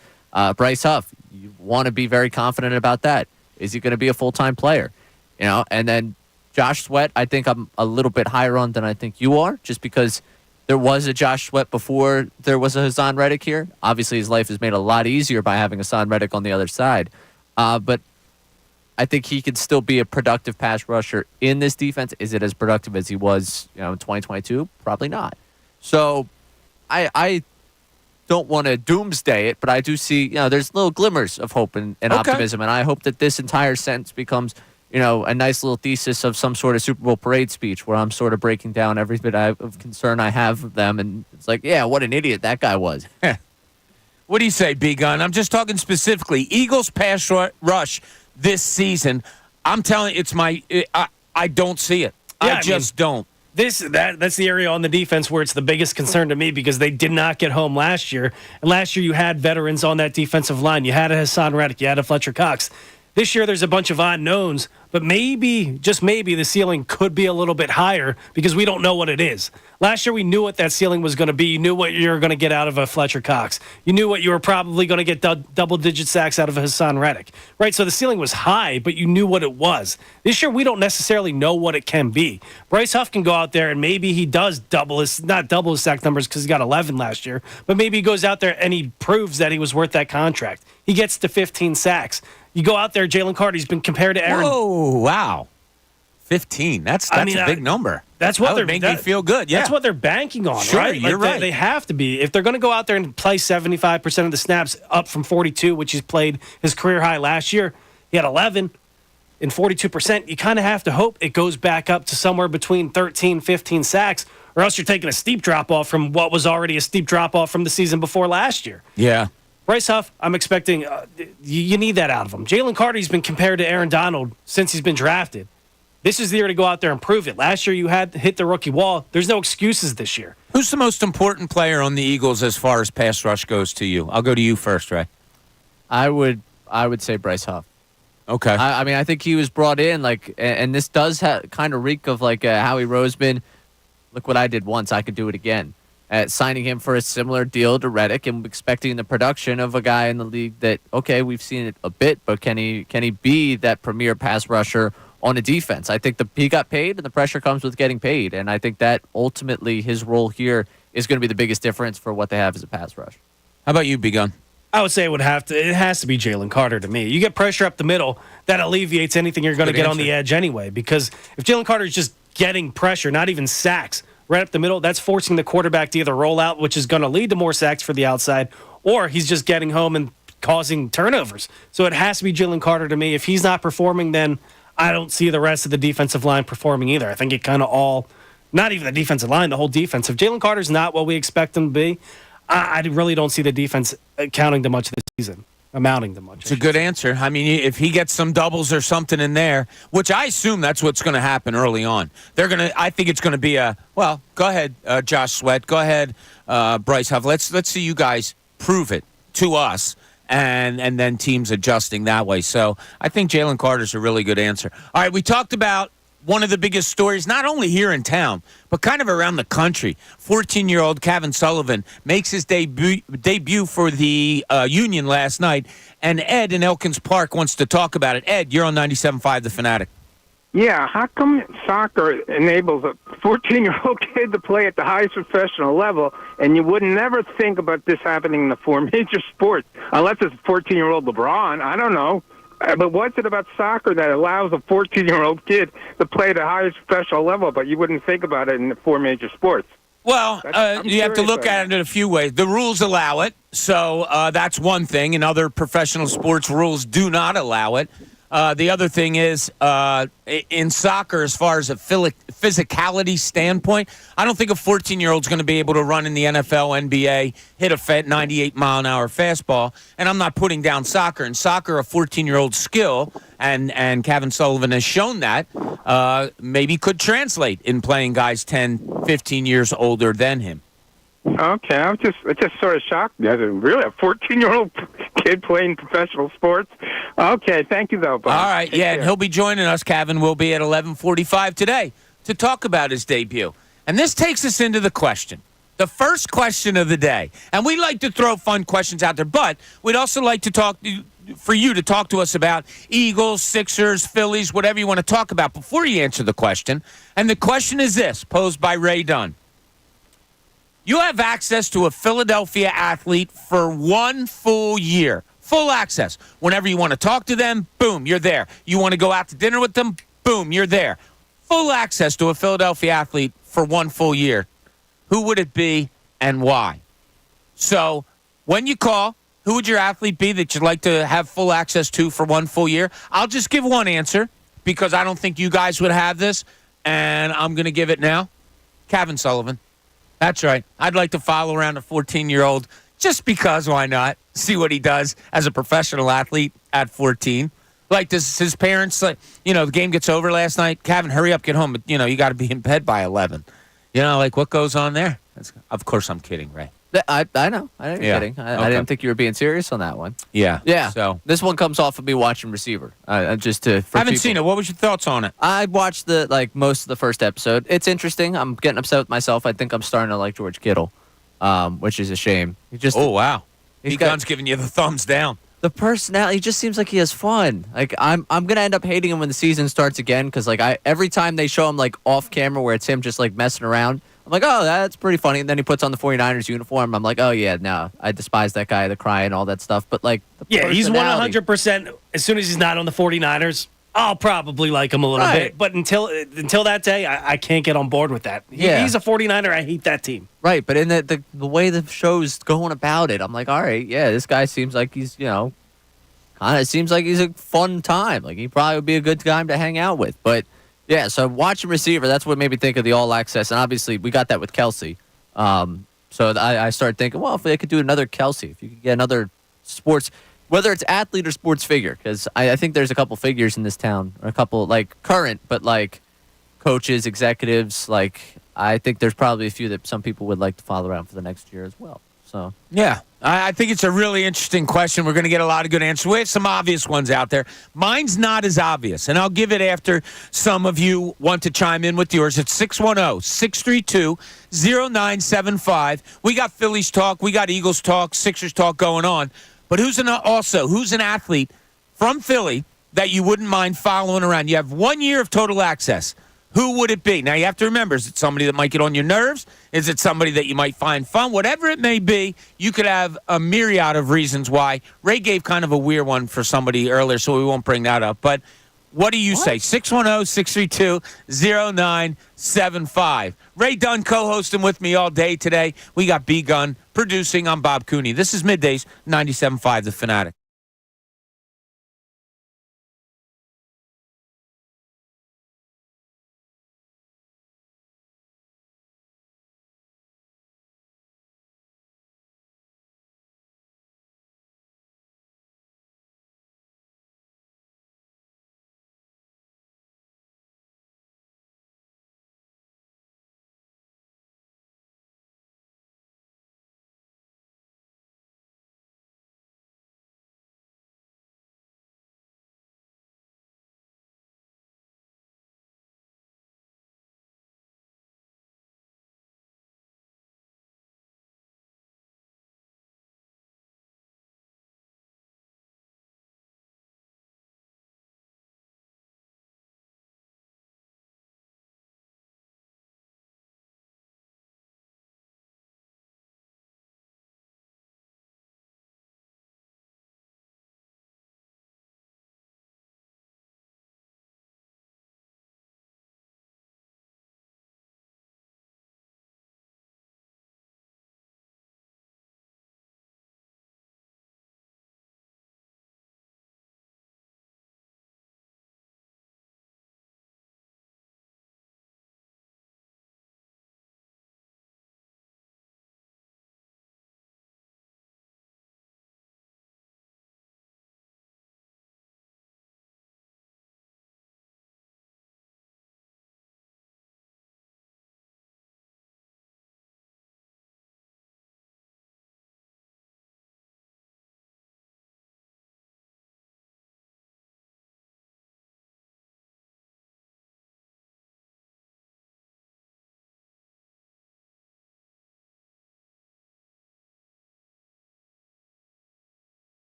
Bryce Huff, you want to be very confident about that. Is he going to be a full-time player? And then Josh Sweat, I think I'm a little bit higher on than I think you are, just because there was a Josh Sweat before there was a Hassan Reddick here. Obviously, his life is made a lot easier by having Hassan Reddick on the other side. But I think he could still be a productive pass rusher in this defense. Is it as productive as he was, in 2022? Probably not. So I don't want to doomsday it, but I do see, there's little glimmers of hope and optimism. And I hope that this entire sentence becomes, a nice little thesis of some sort of Super Bowl parade speech where I'm sort of breaking down every bit of concern I have of them. And it's like, yeah, what an idiot that guy was. What do you say, B-Gun? I'm just talking specifically. Eagles pass rush this season. I'm telling you, I don't see it. Yeah, I just don't. That's the area on the defense where it's the biggest concern to me because they did not get home last year. And last year you had veterans on that defensive line. You had a Hassan Reddick. You had a Fletcher Cox. This year there's a bunch of unknowns, but maybe, just maybe, the ceiling could be a little bit higher because we don't know what it is. Last year we knew what that ceiling was going to be. You knew what you were going to get out of a Fletcher Cox. You knew what you were probably going to get double-digit sacks out of a Hassan Reddick. Right, so the ceiling was high, but you knew what it was. This year we don't necessarily know what it can be. Bryce Huff can go out there and maybe he does not double his sack numbers because he got 11 last year, but maybe he goes out there and he proves that he was worth that contract. He gets to 15 sacks. You go out there, Jalen Carter's been compared to Aaron. Oh, wow. 15. That's a big number. That's what that would make me feel good. Yeah. That's what they're banking on, sure, right? You're right. They have to be. If they're going to go out there and play 75% of the snaps up from 42, which he's played his career high last year, he had 11 and 42%. You kind of have to hope it goes back up to somewhere between 13, 15 sacks, or else you're taking a steep drop-off from what was already a steep drop-off from the season before last year. Yeah. Bryce Huff, I'm expecting you need that out of him. Jalen Carter's been compared to Aaron Donald since he's been drafted. This is the year to go out there and prove it. Last year you had hit the rookie wall. There's no excuses this year. Who's the most important player on the Eagles as far as pass rush goes to you? I'll go to you first, Ray. I would say Bryce Huff. Okay. I think he was brought in, and this does kind of reek of Howie Roseman. Look what I did once. I could do it again. Signing him for a similar deal to Reddick and expecting the production of a guy in the league that, okay, we've seen it a bit, but can he be that premier pass rusher on a defense? I think he got paid, and the pressure comes with getting paid, and I think that ultimately his role here is going to be the biggest difference for what they have as a pass rush. How about you, B-Gun? I would say it has to be Jalen Carter to me. You get pressure up the middle, that alleviates anything you're going to get on the edge anyway, because if Jalen Carter is just getting pressure, not even sacks, right up the middle, that's forcing the quarterback to either roll out, which is going to lead to more sacks for the outside, or he's just getting home and causing turnovers. So it has to be Jalen Carter to me. If he's not performing, then I don't see the rest of the defensive line performing either. I think it kind of not even the defensive line, the whole defense. If Jalen Carter's not what we expect him to be, I really don't see the defense amounting to much this season. It's a good answer. I mean, if he gets some doubles or something in there, which I assume that's what's going to happen early on. I think it's going to be go ahead, Josh Sweat. Go ahead, Bryce Huff. Let's see you guys prove it to us, and then teams adjusting that way. So I think Jalen Carter's a really good answer. All right, we talked about one of the biggest stories, not only here in town, but kind of around the country. 14-year-old Cav Sullivan makes his debut for the Union last night, and Ed in Elkins Park wants to talk about it. Ed, you're on 97.5 The Fanatic. Yeah, how come soccer enables a 14-year-old kid to play at the highest professional level, and you would never think about this happening in the four major sports, unless it's 14-year-old LeBron? I don't know. But what's it about soccer that allows a 14-year-old kid to play at the highest professional level, but you wouldn't think about it in the four major sports? Well, you have to look at it in a few ways. The rules allow it, so that's one thing. In other professional sports, rules do not allow it. The other thing is, in soccer, as far as a physicality standpoint, I don't think a 14-year-old's going to be able to run in the NFL, NBA, hit a 98-mile-an-hour fastball. And I'm not putting down soccer. In soccer, a 14-year-old's skill, and Cav Sullivan has shown that, maybe could translate in playing guys 10, 15 years older than him. Okay, it just sort of shocked me. I said, really, a 14-year-old kid playing professional sports? Okay, thank you, though, Bob. All right, Take yeah, care. and he'll be joining us. Kevin will be at 11:45 today to talk about his debut. And this takes us into the question, the first question of the day. And we like to throw fun questions out there, but we'd also like to talk for you to talk to us about Eagles, Sixers, Phillies, whatever you want to talk about before you answer the question. And the question is this, posed by Ray Dunn. You have access to a Philadelphia athlete for 1 full year. Full access. Whenever you want to talk to them, boom, you're there. You want to go out to dinner with them, boom, you're there. Full access to a Philadelphia athlete for 1 full year. Who would it be and why? So when you call, who would your athlete be that you'd like to have full access to for 1 full year? I'll just give one answer because I don't think you guys would have this, and I'm going to give it now. Cav Sullivan. That's right. I'd like to follow around a 14-year-old just because, why not? See what he does as a professional athlete at 14. Like, does his parents, like, the game gets over last night. Kevin, hurry up, get home. But, you got to be in bed by 11. Like, what goes on there? Of course, I'm kidding, Ray. I know. I know you're kidding. I didn't think you were being serious on that one. Yeah. Yeah. So this one comes off of me watching Receiver. Just to. I haven't seen it. What was your thoughts on it? I watched most of the first episode. It's interesting. I'm getting upset with myself. I think I'm starting to like George Kittle, which is a shame. Oh wow. He's Gun's giving you the thumbs down. The personality, he just seems like he has fun. Like I'm gonna end up hating him when the season starts again because every time they show him like off camera where it's him just like messing around, I'm like, oh, that's pretty funny. And then he puts on the 49ers uniform. I'm like, oh yeah, no, I despise that guy, the cry and all that stuff. But like, he's 100%. As soon as he's not on the 49ers, I'll probably like him a little bit. But until that day, I can't get on board with that. He's a 49er. I hate that team. Right, but in the way the show's going about it, I'm like, all right, yeah, this guy seems like he's, kind of seems like he's a fun time. Like, he probably would be a good guy to hang out with. But, yeah, so watching Receiver, that's what made me think of the All Access. And obviously, we got that with Kelsey. So I started thinking, well, if they could do another Kelsey, if you could get another sports, whether it's athlete or sports figure, because I think there's a couple figures in this town, or a couple, like, current, but, like, coaches, executives, like, I think there's probably a few that some people would like to follow around for the next year as well. So yeah, I think it's a really interesting question. We're going to get a lot of good answers. We have some obvious ones out there. Mine's not as obvious, and I'll give it after some of you want to chime in with yours. It's 610-632-0975. We got Phillies talk, we got Eagles talk, Sixers talk going on. But who's an athlete from Philly that you wouldn't mind following around? You have 1 year of total access. Who would it be? Now, you have to remember, is it somebody that might get on your nerves? Is it somebody that you might find fun? Whatever it may be, you could have a myriad of reasons why. Ray gave kind of a weird one for somebody earlier, so we won't bring that up. But what do you say? 610-632-0975. Ray Dunn co-hosting with me all day today. We got B. Gunn producing. I'm Bob Cooney. This is Middays, 97.5 The Fanatic.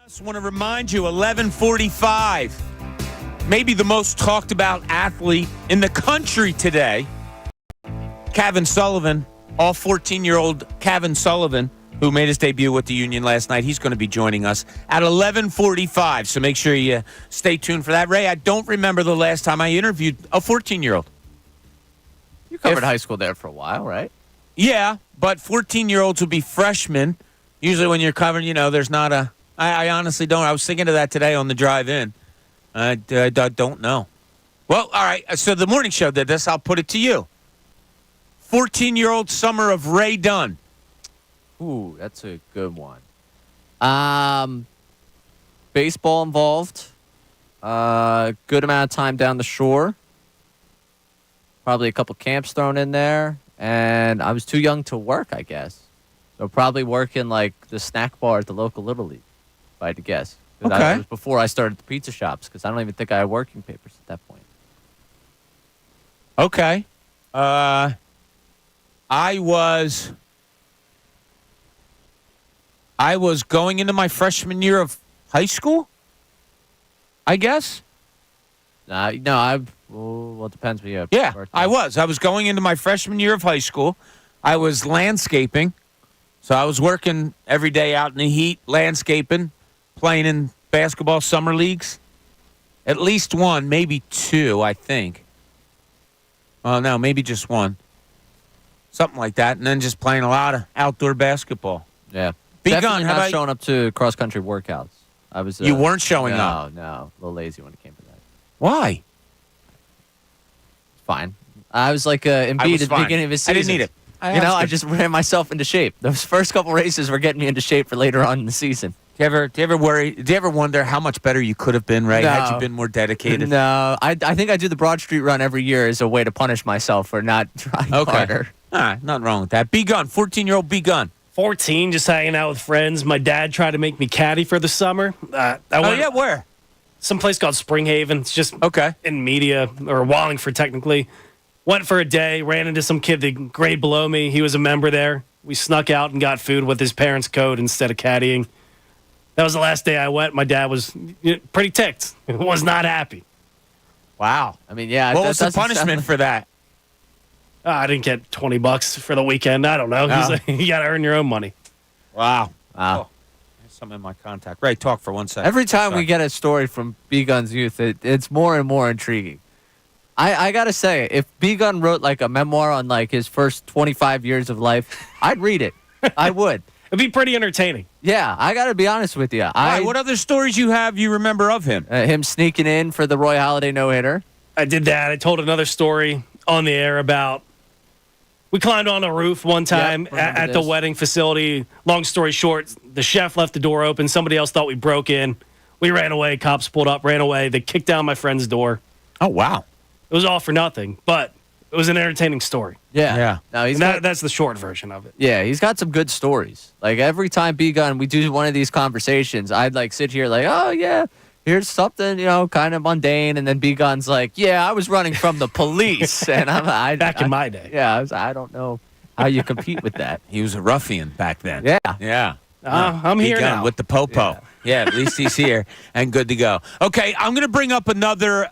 Just want to remind you, 11:45, maybe the most talked about athlete in the country today, Cav Sullivan, all 14-year-old Cav Sullivan, who made his debut with the Union last night. He's going to be joining us at 11:45, so make sure you stay tuned for that. Ray, I don't remember the last time I interviewed a 14-year-old. You covered high school there for a while, right? Yeah, but 14-year-olds will be freshmen. Usually when you're covering, there's not a... I honestly don't. I was thinking of that today on the drive in. I don't know. Well, all right. So the morning show did this. I'll put it to you. 14-year-old summer of Ray Dunn. Ooh, that's a good one. Baseball involved. Good amount of time down the shore. Probably a couple camps thrown in there. And I was too young to work, I guess. So probably working like the snack bar at the local Little League, if I had to guess. Okay. That was before I started the pizza shops, because I don't even think I had working papers at that point. Okay. I was going into my freshman year of high school, I guess. Well, it depends. Yeah, I was. I was going into my freshman year of high school. I was landscaping. So I was working every day out in the heat, landscaping, playing in basketball summer leagues. At least one, maybe two, I think. Oh, no, maybe just one. Something like that. And then just playing a lot of outdoor basketball. Yeah. Definitely not showing up to cross-country workouts. I was. You weren't showing up? No, a little lazy when it came to that. Why? Fine. I was like Embiid at the beginning of his season. I didn't need it. I just ran myself into shape. Those first couple races were getting me into shape for later on in the season. Do you ever wonder how much better you could have been, Ray, had you been more dedicated? No. I think I do the Broad Street run every year as a way to punish myself for not trying harder. All right, nothing wrong with that. B Gun, 14-year-old B Gun. 14, just hanging out with friends. My dad tried to make me caddy for the summer. Where? Some place called Springhaven. It's just okay in Media, or Wallingford, technically. Went for a day, ran into some kid the grade below me. He was a member there. We snuck out and got food with his parents' code instead of caddying. That was the last day I went. My dad was pretty ticked. Was not happy. Wow. I mean, yeah. What was the punishment for that? I didn't get $20 for the weekend. I don't know. No. He's like, you got to earn your own money. Wow. Oh, there's some in my contact. Ray, talk for 1 second. Every time we get a story from B Gun's youth, it's more and more intriguing. I gotta say, if B Gun wrote like a memoir on like his first 25 years of life, I'd read it. I would. It'd be pretty entertaining. Yeah, I gotta be honest with you. What other stories you remember of him? Him sneaking in for the Roy Halladay no-hitter. I did that. I told another story on the air about we climbed on a roof one time at the wedding facility. Long story short, the chef left the door open. Somebody else thought we broke in. We ran away. Cops pulled up, ran away. They kicked down my friend's door. Oh, wow. It was all for nothing, but it was an entertaining story. Yeah. No, that's the short version of it. Yeah, he's got some good stories. Like every time B Gun, we do one of these conversations, I'd like sit here like, oh yeah, here's something, kind of mundane, and then B Gun's like, yeah, I was running from the police, and back in my day. Yeah, I don't know how you compete with that. He was a ruffian back then. Yeah. I'm here now with the popo. Yeah, at least he's here and good to go. Okay, I'm going to bring up another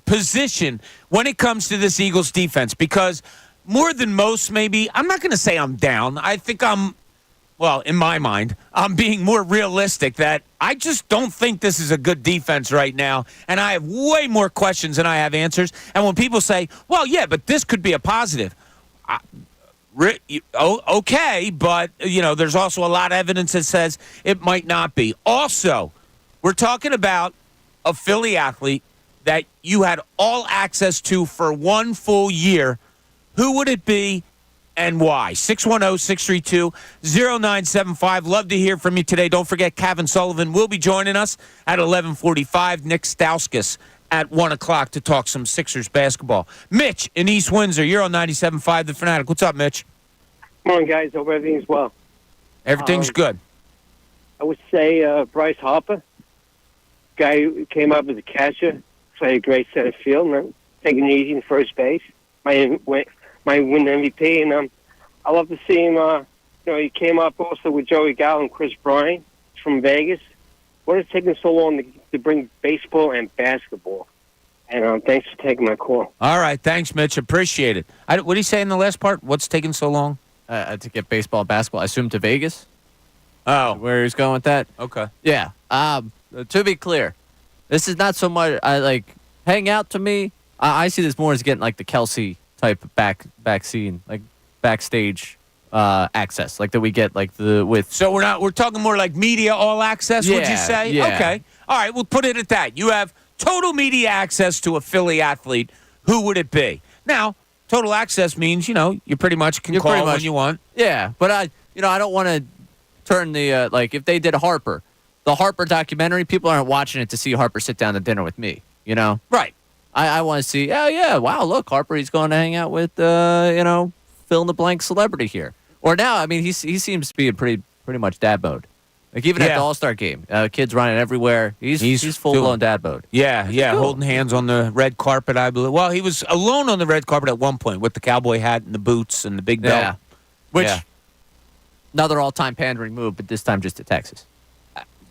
position when it comes to this Eagles defense because more than most, maybe, I'm not going to say I'm down. I think in my mind, I'm being more realistic that I just don't think this is a good defense right now, and I have way more questions than I have answers. And when people say, well, yeah, but this could be a positive, okay, but, there's also a lot of evidence that says it might not be. Also, we're talking about a Philly athlete that you had all access to for 1 full year. Who would it be and why? 610-632-0975. Love to hear from you today. Don't forget, Cav Sullivan will be joining us at 11:45. Nick Stauskas at 1 o'clock to talk some Sixers basketball. Mitch in East Windsor, you're on 97.5 The Fanatic. What's up, Mitch? Come on, guys. Hope everything's well. Everything's good. I would say Bryce Harper, guy who came up as a catcher, played a great center field, and taking it easy in first base. Might win MVP, and I love to see him. He came up also with Joey Gallo and Chris Bryant from Vegas. what is taking so long to bring baseball and basketball? And thanks for taking my call. All right. Thanks, Mitch. Appreciate it. What did he say in the last part? What's taking so long? To get baseball and basketball, I assume to Vegas. Oh, Where he's going with that? okay. Yeah. To be clear, this is not so much. I like hang out to me. I see this more as getting like the Kelsey type back scene, like backstage access, like that we get like with. So we're talking more like media all access. Would you Yeah, say? yeah. Okay. All right. We'll put it at that. You have total media access to a Philly athlete. Who would it be? Now, total access means you pretty much can call when you want. Yeah, but I don't want to turn the like if they did the Harper documentary, people aren't watching it to see Harper sit down to dinner with me. Right. I want to see. Oh yeah, wow! Look, Harper, he's going to hang out with fill in the blank celebrity here. Or now, I mean, he seems to be in pretty much dad mode. Like even at the All-Star game, kids running everywhere. He's full blown dad mode. Yeah, cool. Holding hands on the red carpet, I believe. Well, he was alone on the red carpet at one point with the cowboy hat and the boots and the big belt. Yeah, which another all-time pandering move, but this time just to Texas.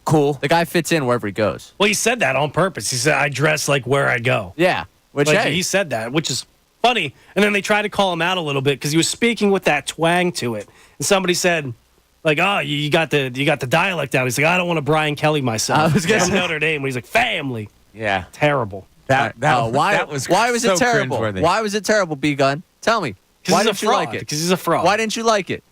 Cool. The guy fits in wherever he goes. Well, he said that on purpose. He said, I dress like where I go. Yeah, which He said that, which is funny. And then they tried to call him out a little bit because he was speaking with that twang to it. And somebody said, like, oh, you got the dialect out. He's like, I don't want to Brian Kelly myself. I was from Notre Dame. But he's like, family. Yeah. Terrible. Why was so it terrible? cringeworthy. Why was it terrible, B-Gun? Tell me. Why didn't you like it? Because he's a fraud. Why didn't you like it?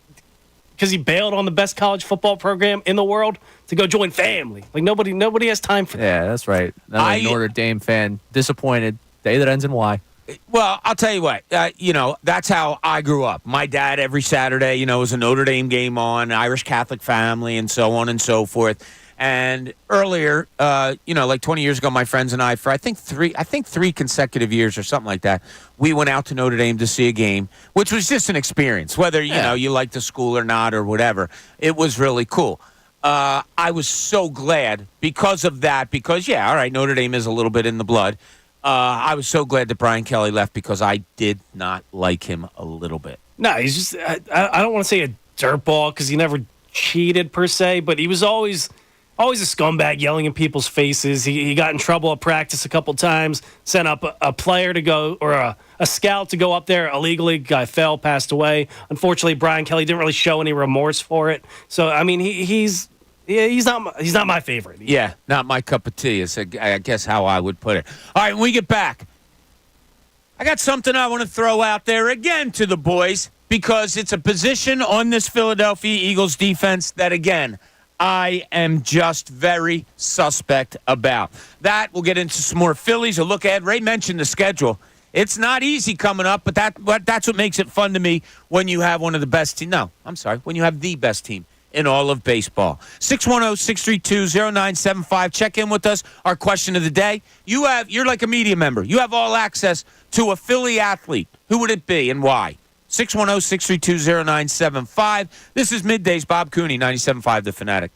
Because he bailed on the best college football program in the world to go join family. Like nobody has time for that. Yeah, that's right. Another Notre Dame fan disappointed. Day that ends in Y. Well, I'll tell you what. That's how I grew up. My dad every Saturday, was a Notre Dame game on, Irish Catholic family, and so on and so forth. And earlier, like 20 years ago, my friends and I, for I think three consecutive years or something like that, we went out to Notre Dame to see a game, which was just an experience, whether you like the school or not or whatever. It was really cool. I was so glad because of that. Because all right, Notre Dame is a little bit in the blood. I was so glad that Brian Kelly left because I did not like him a little bit. No, he's just I don't want to say a dirtball because he never cheated per se, but he was always a scumbag yelling in people's faces. He got in trouble at practice a couple times, sent up a player to go, or a scout to go up there illegally. Guy fell, passed away. Unfortunately, Brian Kelly didn't really show any remorse for it. So, I mean, he's not my favorite. Yeah, not my cup of tea is, I guess, how I would put it. All right, when we get back, I got something I want to throw out there again to the boys because it's a position on this Philadelphia Eagles defense that, again, I am just very suspect about. That, we'll get into some more Phillies. A look ahead. Ray mentioned the schedule. It's not easy coming up, but that's what makes it fun to me when you have one of the best teams. No, I'm sorry, when you have the best team in all of baseball. 610-632-0975. Check in with us. Our question of the day. You're like a media member. You have all access to a Philly athlete. Who would it be and why? 610-632-0975. This is Middays. Bob Cooney, 97.5 The Fanatic.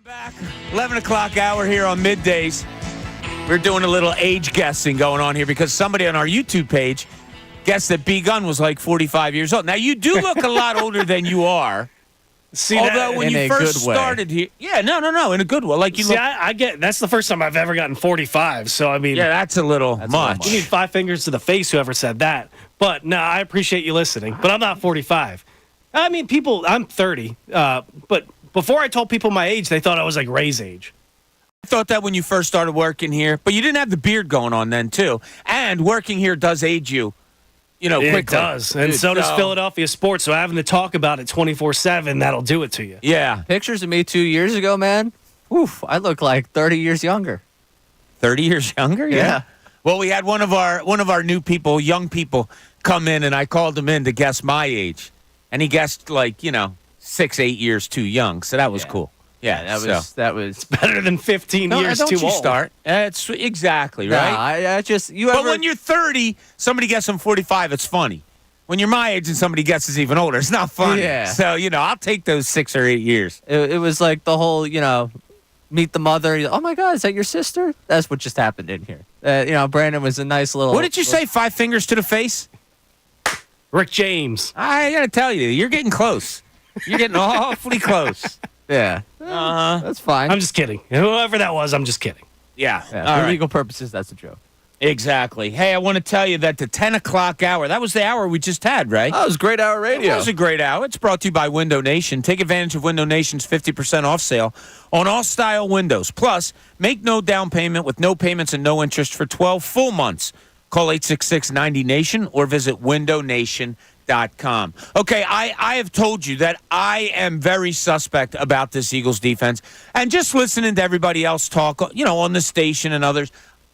Back, 11 o'clock hour here on Middays. We're doing a little age guessing going on here because somebody on our YouTube page guessed that B. Gunn was like 45 years old. Now, you do look a lot older than you are. See, although when you first started here, no, in a good way. Like you look, I get that's the first time I've ever gotten 45. So I mean, that's a little much. You need 5 fingers to the face. Whoever said that, but no, I appreciate you listening. But I'm not 45. I mean, I'm 30. But before I told people my age, they thought I was like Ray's age. I thought that when you first started working here, but you didn't have the beard going on then too. And working here does age you. Quickly. It does. And so does Philadelphia sports. So having to talk about it 24/7, that'll do it to you. Yeah. Pictures of me 2 years ago, man. Oof, I look like 30 years younger. 30 years younger? Yeah. Well, we had one of our new people, young people, come in, and I called him in to guess my age. And he guessed 6, 8 years too young. So that was cool. Yeah, that was better than 15 years don't too you old. Start. It's exactly right. But when you're 30, somebody guesses 45, it's funny. When you're my age and somebody guesses even older, it's not funny. Yeah. So I'll take those 6 or 8 years. It was like the whole meet the mother. Oh my God, is that your sister? That's what just happened in here. Brandon was a nice little. What did you say? 5 fingers to the face? Rick James. I gotta tell you, you're getting close. You're getting awfully close. Yeah. That's fine. I'm just kidding. Whoever that was, I'm just kidding. Yeah. For legal purposes, that's a joke. Exactly. Hey, I want to tell you that the 10 o'clock hour, that was the hour we just had, right? That was great hour radio. It was a great hour. It's brought to you by Window Nation. Take advantage of Window Nation's 50% off sale on all style windows. Plus, make no down payment with no payments and no interest for 12 full months. Call 866-90-NATION or visit windownation.com. Okay, I have told you that I am very suspect about this Eagles defense. And just listening to everybody else talk, on the station and others,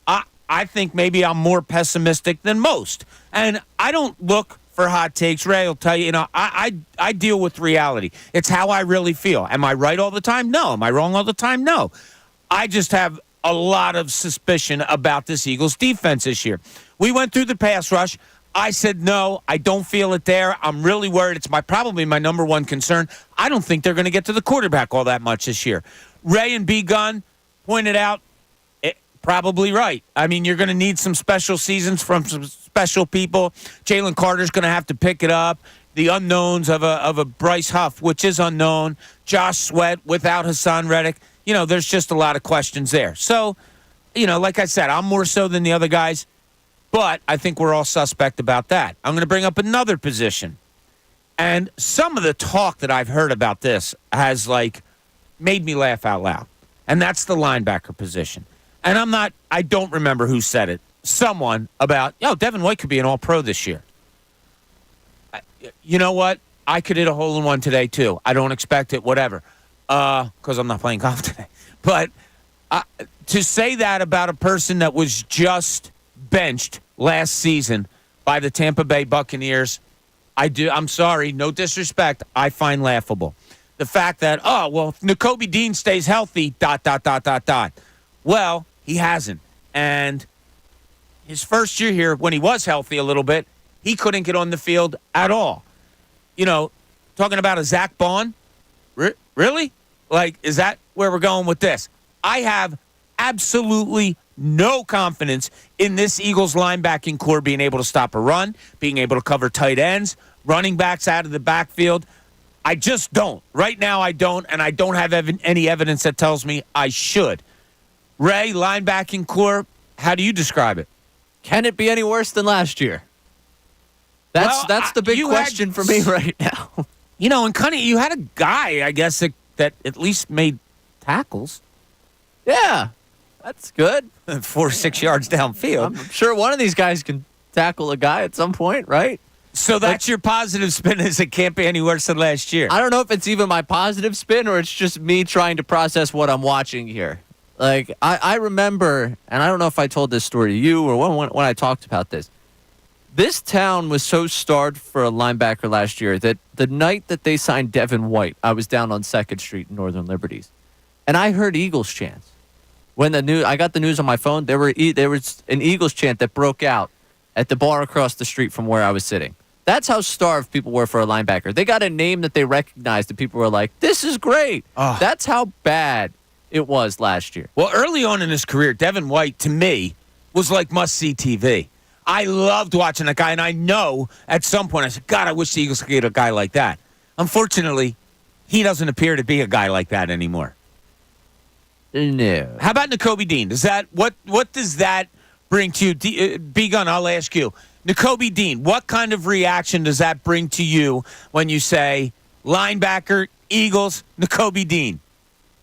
I think maybe I'm more pessimistic than most. And I don't look for hot takes. Ray will tell you, I deal with reality. It's how I really feel. Am I right all the time? No. Am I wrong all the time? No. I just have a lot of suspicion about this Eagles defense this year. We went through the pass rush. I said, no, I don't feel it there. I'm really worried. It's probably my number one concern. I don't think they're going to get to the quarterback all that much this year. Ray and B. Gunn pointed out, probably right. I mean, you're going to need some special seasons from some special people. Jalen Carter's going to have to pick it up. The unknowns of a Bryce Huff, which is unknown. Josh Sweat without Hassan Reddick. There's just a lot of questions there. So, like I said, I'm more so than the other guys. But I think we're all suspect about that. I'm going to bring up another position. And some of the talk that I've heard about this has, made me laugh out loud. And that's the linebacker position. And I don't remember who said it. Someone about, Devin White could be an all-pro this year. You know what? I could hit a hole-in-one today, too. I don't expect it, whatever, because I'm not playing golf today. But to say that about a person that was just benched last season by the Tampa Bay Buccaneers, I'm sorry, no disrespect, I find laughable. The fact that, if Nakobe Dean stays healthy, ... Well, he hasn't. And his first year here, when he was healthy a little bit, he couldn't get on the field at all. Talking about a Zach Bond? Really? Is that where we're going with this? I have absolutely no confidence in this Eagles linebacking core being able to stop a run, being able to cover tight ends, running backs out of the backfield. I just don't. Right now, I don't, and I don't have any evidence that tells me I should. Ray, linebacking core, how do you describe it? Can it be any worse than last year? That's the big question for me right now. And kind of you had a guy, I guess, that at least made tackles. Yeah, that's good. 4-6 yards downfield. I'm sure one of these guys can tackle a guy at some point, right? So that's your positive spin, is it can't be any worse than last year. I don't know if it's even my positive spin or it's just me trying to process what I'm watching here. I remember, and I don't know if I told this story to you or when I talked about this. This town was so starved for a linebacker last year that the night that they signed Devin White, I was down on 2nd Street in Northern Liberties, and I heard Eagles chants. When I got the news on my phone, there was an Eagles chant that broke out at the bar across the street from where I was sitting. That's how starved people were for a linebacker. They got a name that they recognized, and people were like, "This is great." Oh. That's how bad it was last year. Well, early on in his career, Devin White, to me, was like must-see TV. I loved watching that guy, and I know at some point I said, God, I wish the Eagles could get a guy like that. Unfortunately, he doesn't appear to be a guy like that anymore. No. How about Nakobe Dean? What does that bring to you? B-Gun, I'll ask you. Nakobe Dean, what kind of reaction does that bring to you when you say linebacker, Eagles, Nakobe Dean?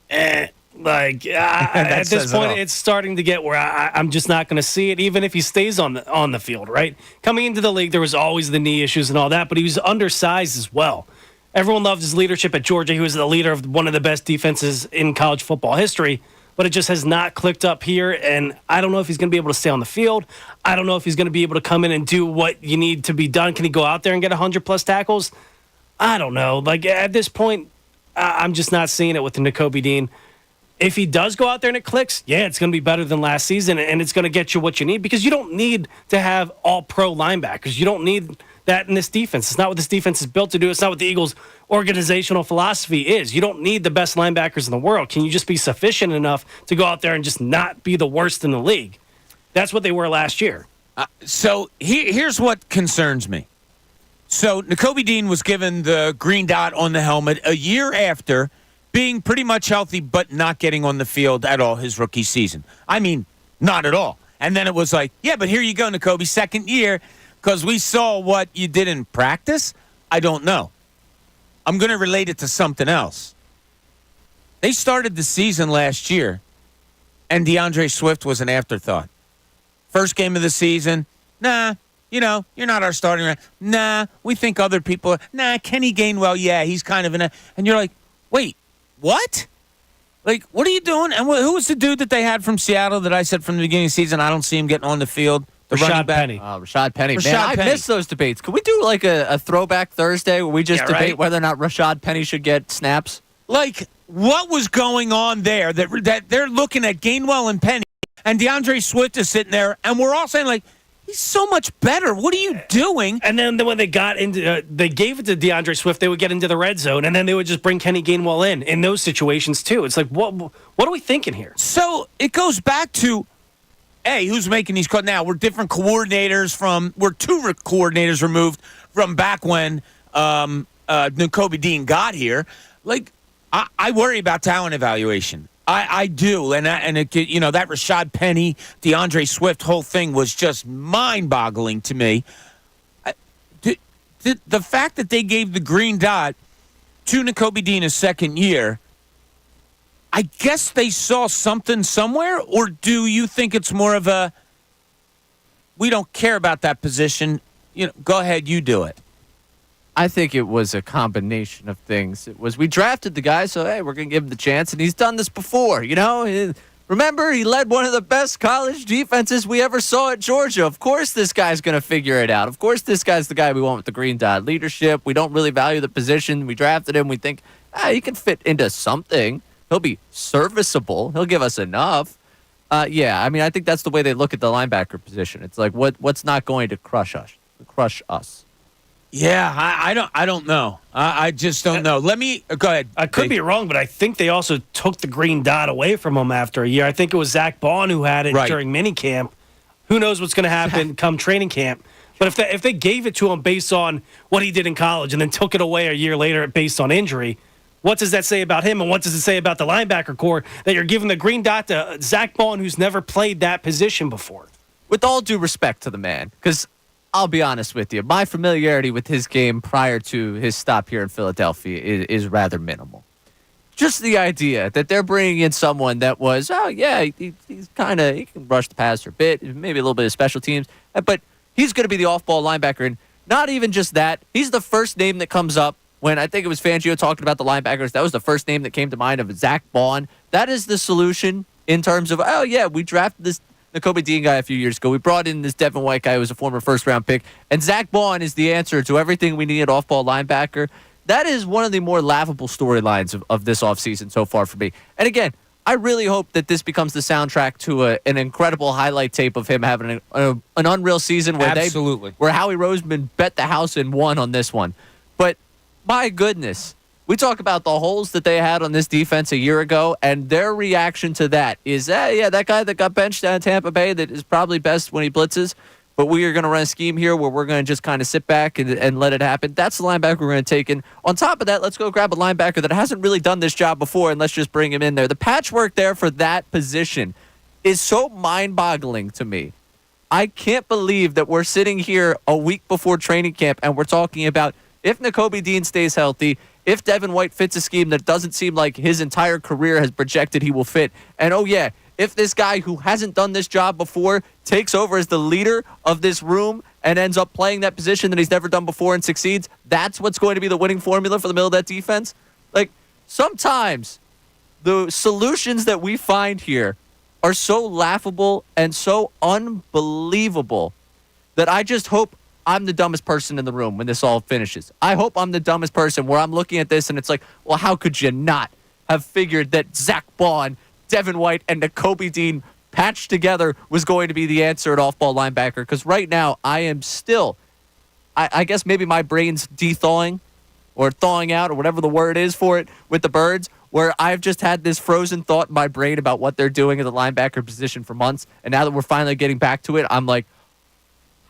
At this point, it's starting to get where I'm just not going to see it, even if he stays on the field, right? Coming into the league, there was always the knee issues and all that, but he was undersized as well. Everyone loved his leadership at Georgia. He was the leader of one of the best defenses in college football history, but it just has not clicked up here, and I don't know if he's going to be able to stay on the field. I don't know if he's going to be able to come in and do what you need to be done. Can he go out there and get 100-plus tackles? I don't know. Like, at this point, I'm just not seeing it with the Nakobe Dean. If he does go out there and it clicks, yeah, it's going to be better than last season, and it's going to get you what you need, because you don't need to have all-pro linebackers. You don't need that in this defense. It's not what this defense is built to do. It's not what the Eagles' organizational philosophy is. You don't need the best linebackers in the world. Can you just be sufficient enough to go out there and just not be the worst in the league? That's what they were last year. So here's what concerns me. So Nakobe Dean was given the green dot on the helmet a year after being pretty much healthy but not getting on the field at all his rookie season. I mean, not at all. And then it was like, yeah, but here you go, Nakobe, second year, because we saw what you did in practice. I don't know. I'm going to relate it to something else. They started the season last year, and DeAndre Swift was an afterthought. First game of the season, nah, you're not our starting. Nah, we think other people are. Nah, Kenny Gainwell, yeah, he's kind of in a. And you're like, wait, what? Like, what are you doing? And who was the dude that they had from Seattle that I said from the beginning of the season, I don't see him getting on the field? Rashad Penny. Rashad Penny. Rashad Man, I Penny. miss those debates. Could we do like a throwback Thursday where we just debate whether or not Rashad Penny should get snaps? Like, what was going on there that they're looking at Gainwell and Penny, and DeAndre Swift is sitting there, and we're all saying, like, he's so much better. What are you doing? And then when they got into, they gave it to DeAndre Swift, they would get into the red zone, and then they would just bring Kenny Gainwell in those situations too. It's like, what are we thinking here? So it goes back to, hey, who's making these calls now? We're different coordinators we're two coordinators removed from back when Nakobe Dean got here. Like, I worry about talent evaluation. I do, and that Rashad Penny, DeAndre Swift whole thing was just mind-boggling to me. The fact that they gave the green dot to Nakobe Dean his second year, I guess they saw something somewhere, or do you think it's more of a, we don't care about that position, go ahead, you do it? I think it was a combination of things. It was, we drafted the guy, so, hey, we're going to give him the chance, and he's done this before, Remember, he led one of the best college defenses we ever saw at Georgia. Of course this guy's going to figure it out. Of course this guy's the guy we want with the green dot. Leadership, we don't really value the position. We drafted him. We think, he can fit into something. He'll be serviceable. He'll give us enough. I think that's the way they look at the linebacker position. It's like, what's not going to crush us? Yeah, I don't know. I just don't know. Let me go ahead. I could be wrong, but I think they also took the green dot away from him after a year. I think it was Zach Bond who had it during minicamp. Who knows what's going to happen come training camp? But if they gave it to him based on what he did in college and then took it away a year later based on injury, what does that say about him, and what does it say about the linebacker core that you're giving the green dot to Zach Bond, who's never played that position before? With all due respect to the man, because I'll be honest with you, my familiarity with his game prior to his stop here in Philadelphia is rather minimal. Just the idea that they're bringing in someone that was, he's kind of, he can rush the passer a bit, maybe a little bit of special teams, but he's going to be the off-ball linebacker. And not even just that, he's the first name that comes up when I think it was Fangio talking about the linebackers. That was the first name that came to mind of Zach Bond. That is the solution in terms of, we drafted this Nakobe Dean guy a few years ago. We brought in this Devin White guy who was a former first-round pick. And Zach Bond is the answer to everything we need at off-ball linebacker. That is one of the more laughable storylines of this offseason so far for me. And again, I really hope that this becomes the soundtrack to an incredible highlight tape of him having an unreal season where Absolutely. where Howie Roseman bet the house and won on this one. But my goodness, We talk about the holes that they had on this defense a year ago, and their reaction to that is, that guy that got benched down in Tampa Bay that is probably best when he blitzes, but we are going to run a scheme here where we're going to just kind of sit back and let it happen. That's the linebacker we're going to take in. On top of that, let's go grab a linebacker that hasn't really done this job before, and let's just bring him in there. The patchwork there for that position is so mind-boggling to me. I can't believe that we're sitting here a week before training camp, and we're talking about if Nakobe Dean stays healthy, if Devin White fits a scheme that doesn't seem like his entire career has projected he will fit, and if this guy who hasn't done this job before takes over as the leader of this room and ends up playing that position that he's never done before and succeeds, that's what's going to be the winning formula for the middle of that defense. Like, sometimes the solutions that we find here are so laughable and so unbelievable that I just hope I'm the dumbest person in the room when this all finishes. I hope I'm the dumbest person where I'm looking at this and it's like, well, how could you not have figured that Zach Bond, Devin White, and Nakobe Dean patched together was going to be the answer at off-ball linebacker? Because right now I am still, I guess maybe my brain's de-thawing or thawing out or whatever the word is for it with the birds, where I've just had this frozen thought in my brain about what they're doing at the linebacker position for months. And now that we're finally getting back to it, I'm like,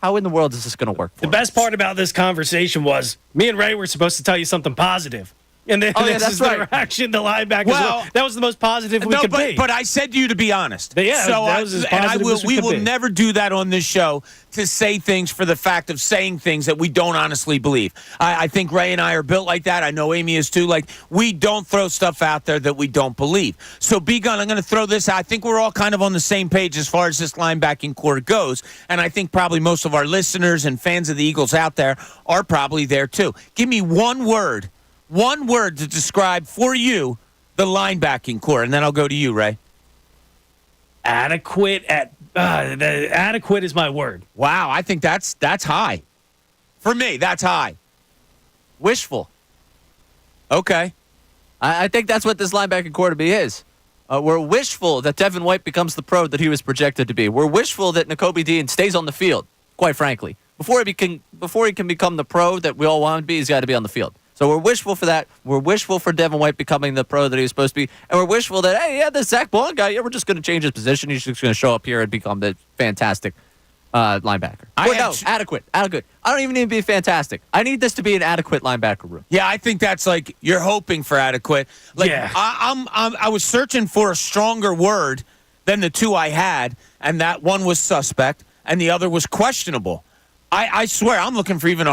how in the world is this going to work for The best part about this conversation was me and Ray were supposed to tell you something positive. And then this is the reaction the linebackers. Well, that was the most positive we could be. But I said to you to be honest. Yeah, so that was as positive as we we could will be. never do that on this show to say things for the fact of saying things that we don't honestly believe. I think Ray and I are built like that. I know Amy is too. Like, we don't throw stuff out there that we don't believe. So, B-Gun, I'm going to throw this out. I think we're all kind of on the same page as far as this linebacking core goes. And I think probably most of our listeners and fans of the Eagles out there are probably there too. Give me one word to describe for you the linebacking core, and then I'll go to you, Ray. Adequate adequate is my word. Wow, I think that's high. For me, that's high. Wishful. Okay. I think that's what this linebacking core to be is. We're wishful that Devin White becomes the pro that he was projected to be. We're wishful that Nakobe Dean stays on the field, quite frankly. Before he can become the pro that we all want him to be, he's got to be on the field. So we're wishful for that. We're wishful for Devin White becoming the pro that he was supposed to be. And we're wishful that, this Zach Bond guy, we're just going to change his position. He's just going to show up here and become the fantastic linebacker. Adequate. I don't even need to be fantastic. I need this to be an adequate linebacker room. Yeah, I think that's like you're hoping for adequate. Like, yeah. I was searching for a stronger word than the two I had, and that one was suspect, and the other was questionable. I swear, I'm looking for even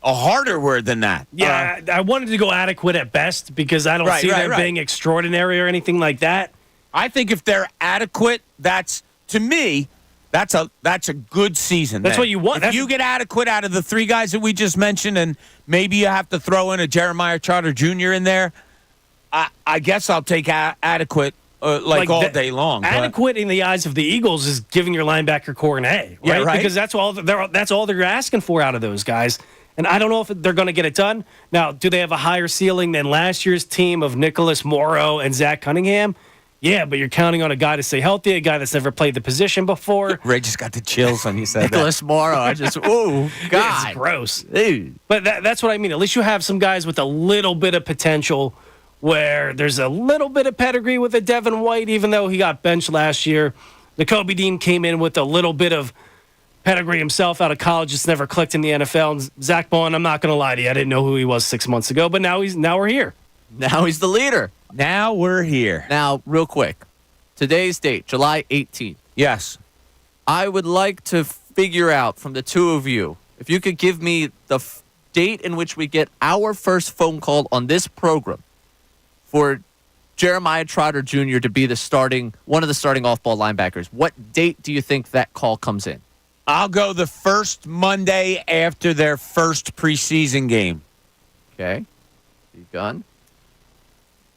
a harder word than that. Yeah, I wanted to go adequate at best because I don't see them being extraordinary or anything like that. I think if they're adequate, to me, that's a good season. That's what you want. If you get adequate out of the three guys that we just mentioned, and maybe you have to throw in a Jeremiah Trotter Jr. in there, I guess I'll take adequate all day long. Adequate in the eyes of the Eagles is giving your linebacker core an A, right? Yeah, right. Because that's all they're asking for out of those guys. And I don't know if they're going to get it done. Now, do they have a higher ceiling than last year's team of Nicholas Morrow and Zach Cunningham? Yeah, but you're counting on a guy to stay healthy, a guy that's never played the position before. Ray just got the chills when you said Nicholas Morrow, God. It's gross. Dude. But that's what I mean. At least you have some guys with a little bit of potential where there's a little bit of pedigree with a Devin White, even though he got benched last year. Nakobe Dean came in with a little bit of pedigree himself out of college, just never clicked in the NFL. And Zach Bond, I'm not going to lie to you, I didn't know who he was 6 months ago, but now we're here. Now he's the leader. Now we're here. Now, real quick, today's date, July 18th. Yes. I would like to figure out from the two of you, if you could give me the date in which we get our first phone call on this program for Jeremiah Trotter Jr. to be one of the starting off-ball linebackers. What date do you think that call comes in? I'll go the first Monday after their first preseason game. Okay. You done?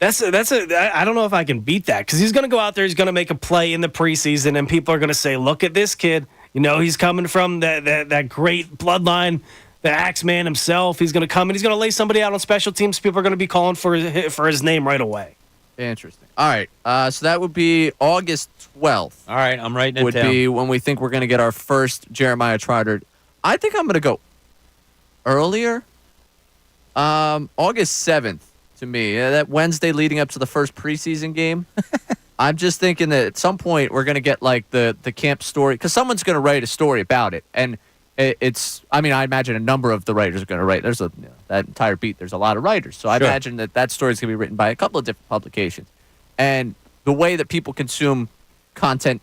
I don't know if I can beat that because he's going to go out there, he's going to make a play in the preseason, and people are going to say, look at this kid. You know, he's coming from that great bloodline, the Axeman himself. He's going to come and he's going to lay somebody out on special teams. People are going to be calling for his name right away. Interesting. All right. So that would be August 12th. All right, I'm writing it down. Would be when we think we're going to get our first Jeremiah Trotter. I think I'm going to go earlier. August 7th to me. That Wednesday leading up to the first preseason game. I'm just thinking that at some point we're going to get like the camp story because someone's going to write a story about it. And it's, I mean, I imagine a number of the writers are going to write. There's that entire beat. There's a lot of writers. So I imagine that story is going to be written by a couple of different publications. And the way that people consume content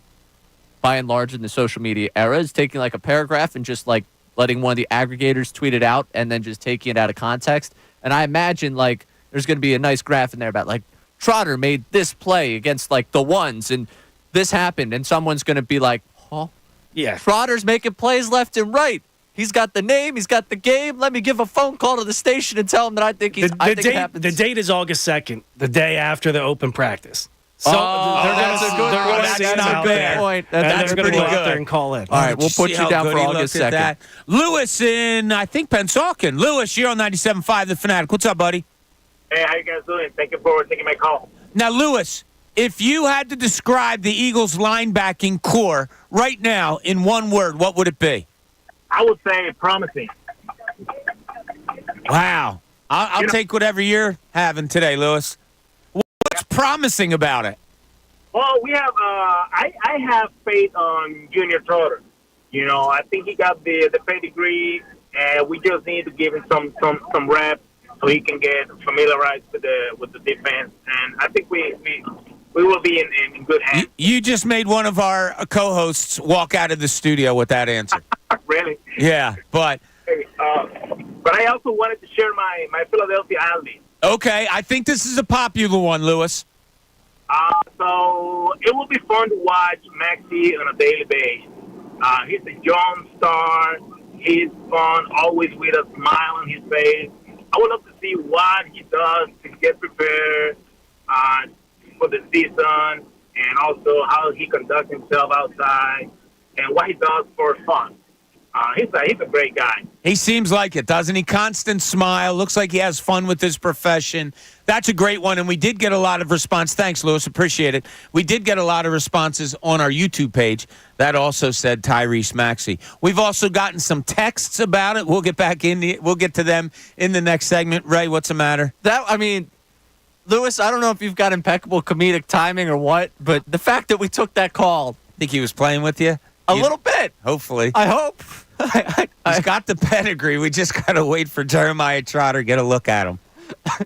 by and large in the social media era is taking like a paragraph and just like letting one of the aggregators tweet it out and then just taking it out of context. And I imagine like there's going to be a nice graph in there about like Trotter made this play against like the ones and this happened. And someone's going to be like, huh? Yeah. Trotter's making plays left and right. He's got the name. He's got the game. Let me give a phone call to the station and tell him that I think it happens. The date is August 2nd, the day after the open practice. So that's a good point. That's pretty good. Go out there and call in. All right, we'll put you down for August 2nd. Lewis in, I think, Pennsauken. Lewis, you're on 97.5 The Fanatic. What's up, buddy? Hey, how you guys doing? Thank you for taking my call. Now, Lewis, if you had to describe the Eagles' linebacking core right now in one word, what would it be? I would say promising. Wow. I'll take whatever you're having today, Lewis. What's promising about it? Well, we have. I have faith on Junior Trotter. You know, I think he got the pedigree, and we just need to give him some reps so he can get familiarized with the defense. And I think we will be in good hands. You just made one of our co-hosts walk out of the studio with that answer. Really? Yeah, but. Hey, but I also wanted to share my Philadelphia athlete. Okay, I think this is a popular one, Lewis. So it will be fun to watch Maxie on a daily basis. He's a young star. He's fun, always with a smile on his face. I would love to see what he does to get prepared for the season and also how he conducts himself outside and what he does for fun. He's a great guy. He seems like it, doesn't he? Constant smile. Looks like he has fun with his profession. That's a great one, and we did get a lot of response. Thanks, Lewis. Appreciate it. We did get a lot of responses on our YouTube page. That also said Tyrese Maxey. We've also gotten some texts about it. We'll get to them in the next segment. Ray, what's the matter? Lewis, I don't know if you've got impeccable comedic timing or what, but the fact that we took that call. Think he was playing with you? A little bit. Hopefully. I hope. He's got the pedigree. We just got to wait for Jeremiah Trotter to get a look at him.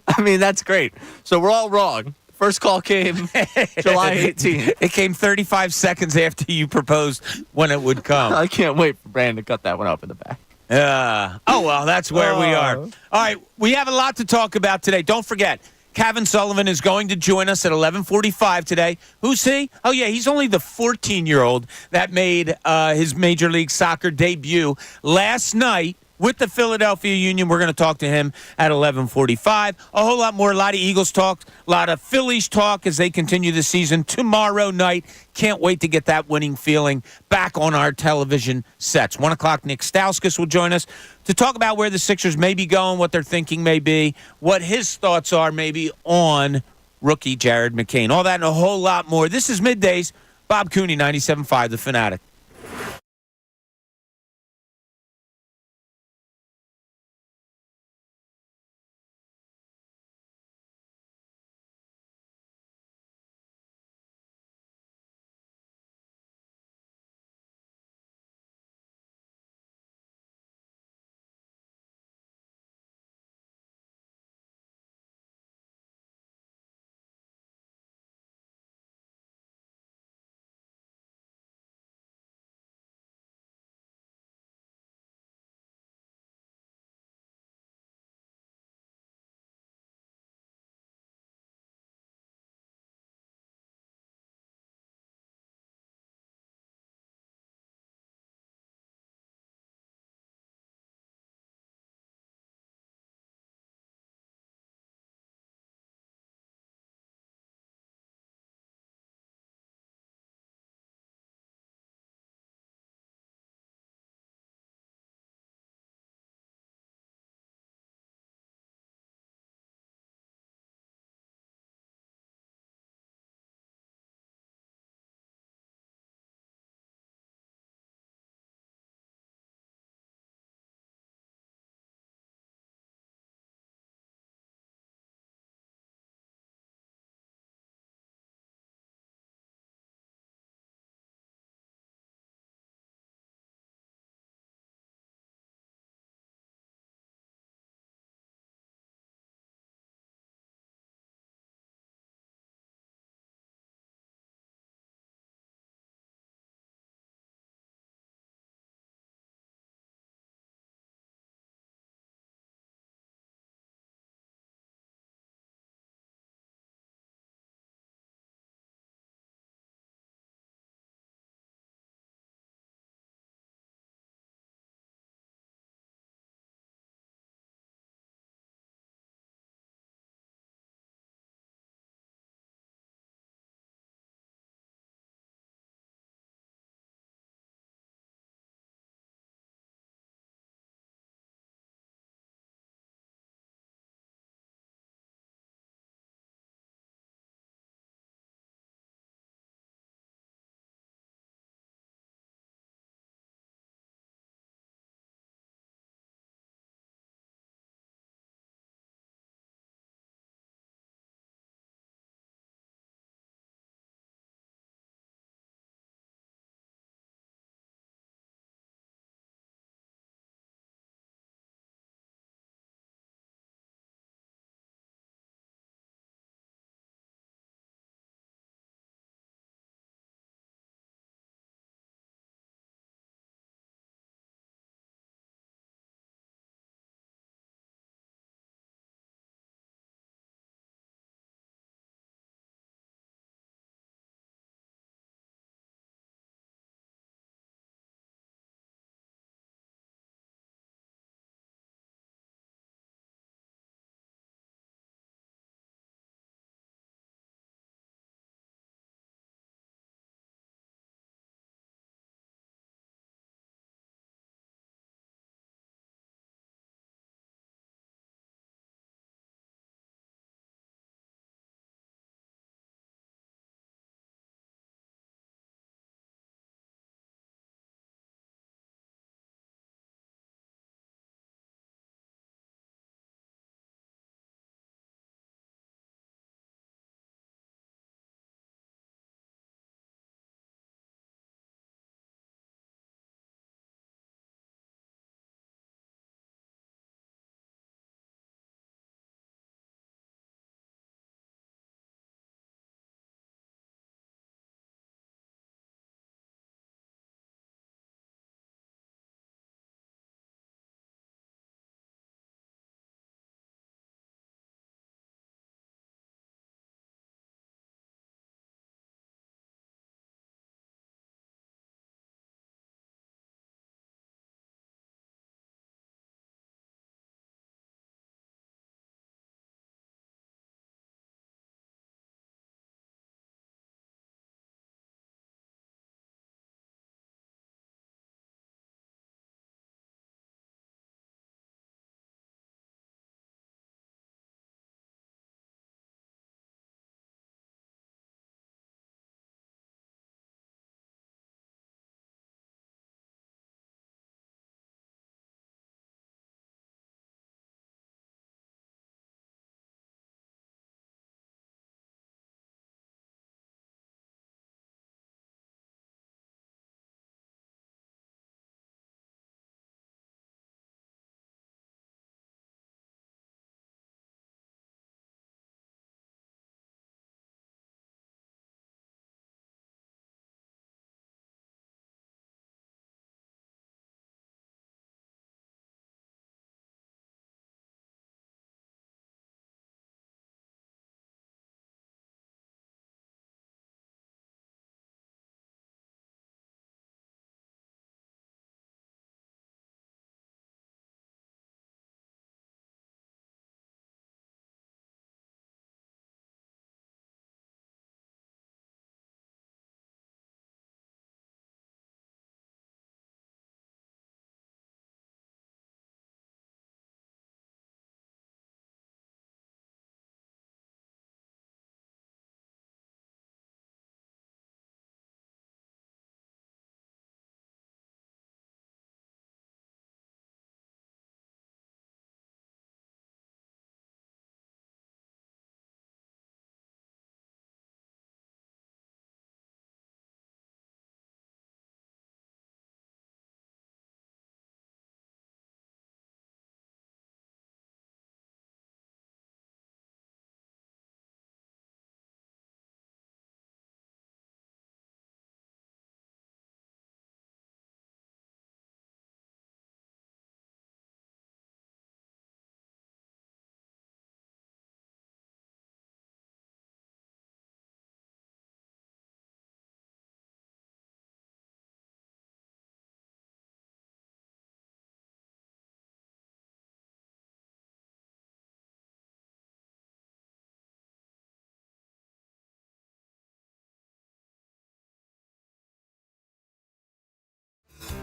I mean, that's great. So we're all wrong. First call came July 18th. It came 35 seconds after you proposed when it would come. I can't wait for Brandon to cut that one up in the back. Oh, well, that's where we are. All right, we have a lot to talk about today. Don't forget, Cav Sullivan is going to join us at 11:45 today. Who's he? Oh, yeah, he's only the 14-year-old that made his Major League Soccer debut last night with the Philadelphia Union. We're going to talk to him at 11:45. A whole lot more, a lot of Eagles talk, a lot of Phillies talk as they continue the season tomorrow night. Can't wait to get that winning feeling back on our television sets. 1 o'clock, Nick Stauskas will join us to talk about where the Sixers may be going, what their thinking may be, what his thoughts are maybe on rookie Jared McCain. All that and a whole lot more. This is Middays. Bob Cooney, 97.5 The Fanatic.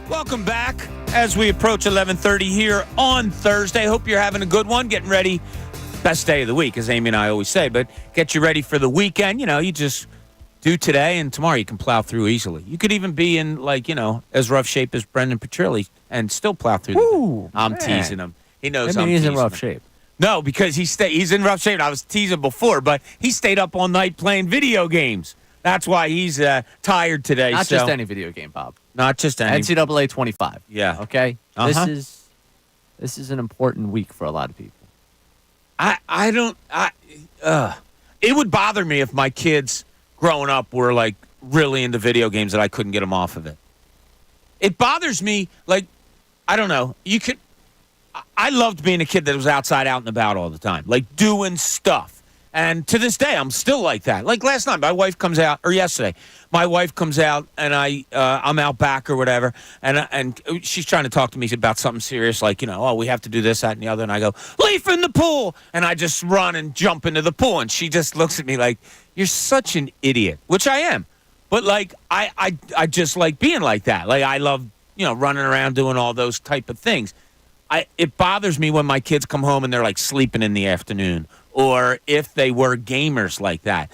Welcome back as we approach 11:30 here on Thursday. Hope you're having a good one, getting ready. Best day of the week, as Amy and I always say, but get you ready for the weekend. You know, you just do today and tomorrow you can plow through easily. You could even be in, like, you know, as rough shape as Brendan Petrilli and still plow through the day. I'm teasing him. He knows I'm he's teasing in rough him. shape. No, because he's in rough shape. I was teasing before, but he stayed up all night playing video games. That's why he's tired today. Not just any video game, Bob. Not just any. NCAA 25. Yeah. Okay? Uh-huh. This is an important week for a lot of people. It would bother me if my kids growing up were like really into video games that I couldn't get them off of it. It bothers me, like, I don't know. I loved being a kid that was outside, out and about all the time, like doing stuff. And to this day, I'm still like that. Like last night, my wife comes out, or yesterday, my wife comes out, and I'm out back or whatever, and she's trying to talk to me about something serious, like, you know, oh, we have to do this, that, and the other, and I go, Leaf in the pool, and I just run and jump into the pool, and she just looks at me like, you're such an idiot, which I am. But, like, I just like being like that. Like, I love, you know, running around doing all those type of things. It bothers me when my kids come home and they're, like, sleeping in the afternoon, or if they were gamers like that.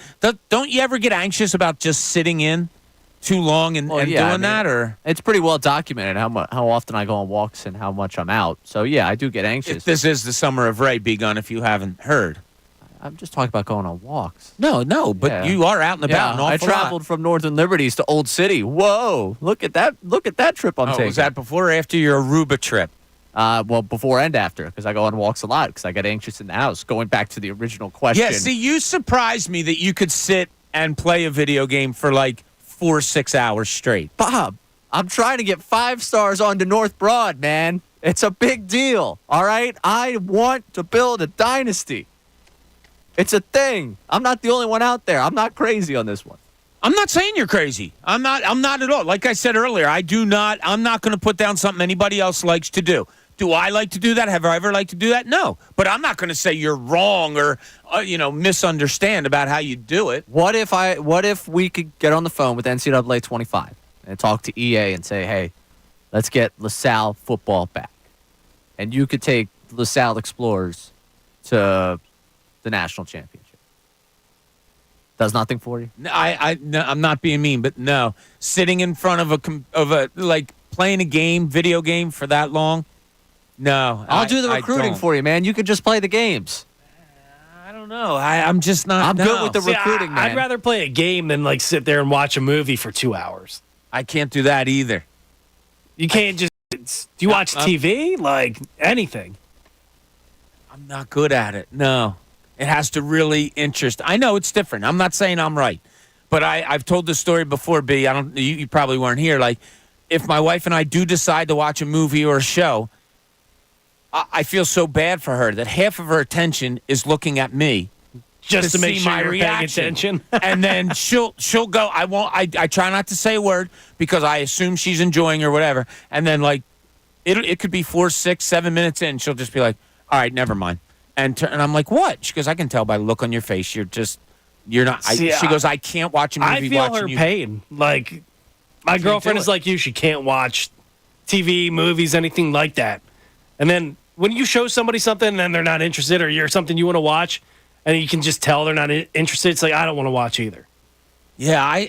Don't you ever get anxious about just sitting in too long and doing that? Or it's pretty well documented how often I go on walks and how much I'm out. So, yeah, I do get anxious. This is the summer of Ray begun, if you haven't heard. I'm just talking about going on walks. No, but you are out and about an awful lot. I traveled from Northern Liberties to Old City. Whoa, look at that trip I'm taking. Was that before or after your Aruba trip? Well, before and after, because I go on walks a lot because I get anxious in the house. Going back to the original question. Yeah, see, you surprised me that you could sit and play a video game for like 4 or 6 hours straight. Bob, I'm trying to get 5 stars onto North Broad, man. It's a big deal, all right? I want to build a dynasty. It's a thing. I'm not the only one out there. I'm not crazy on this one. I'm not saying you're crazy. I'm not at all. Like I said earlier, I'm not going to put down something anybody else likes to do. Do I like to do that? Have I ever liked to do that? No. But I'm not going to say you're wrong or, misunderstand about how you do it. What if we could get on the phone with NCAA 25 and talk to EA and say, hey, let's get LaSalle football back. And you could take LaSalle Explorers to the national championship. Does nothing for you? No, I'm not being mean, but no. Sitting in front of a playing a game, video game for that long. No, I'll do the recruiting for you, man. You could just play the games. I don't know. I'm just not. I'm good with the recruiting, man. I'd rather play a game than like sit there and watch a movie for 2 hours. I can't do that either. You can't just. Do you watch TV? Like anything? I'm not good at it. No, it has to really interest. I know it's different. I'm not saying I'm right, but I've told this story before. B. I don't. You probably weren't here. Like, if my wife and I do decide to watch a movie or a show, I feel so bad for her that half of her attention is looking at me just to make see sure my you're reaction. paying attention. And then she'll go. I try not to say a word because I assume she's enjoying or whatever. And then it could be 4, 6, 7 minutes in. She'll just be like, "All right, never mind." And I'm like, "What?" She goes, "I can tell by the look on your face. You're not." She goes, "I can't watch a movie." I feel her pain. Like my girlfriend is like you. She can't watch TV, movies, anything like that. And then when you show somebody something and they're not interested, or you're something you want to watch, and you can just tell they're not interested, it's like I don't want to watch either. Yeah,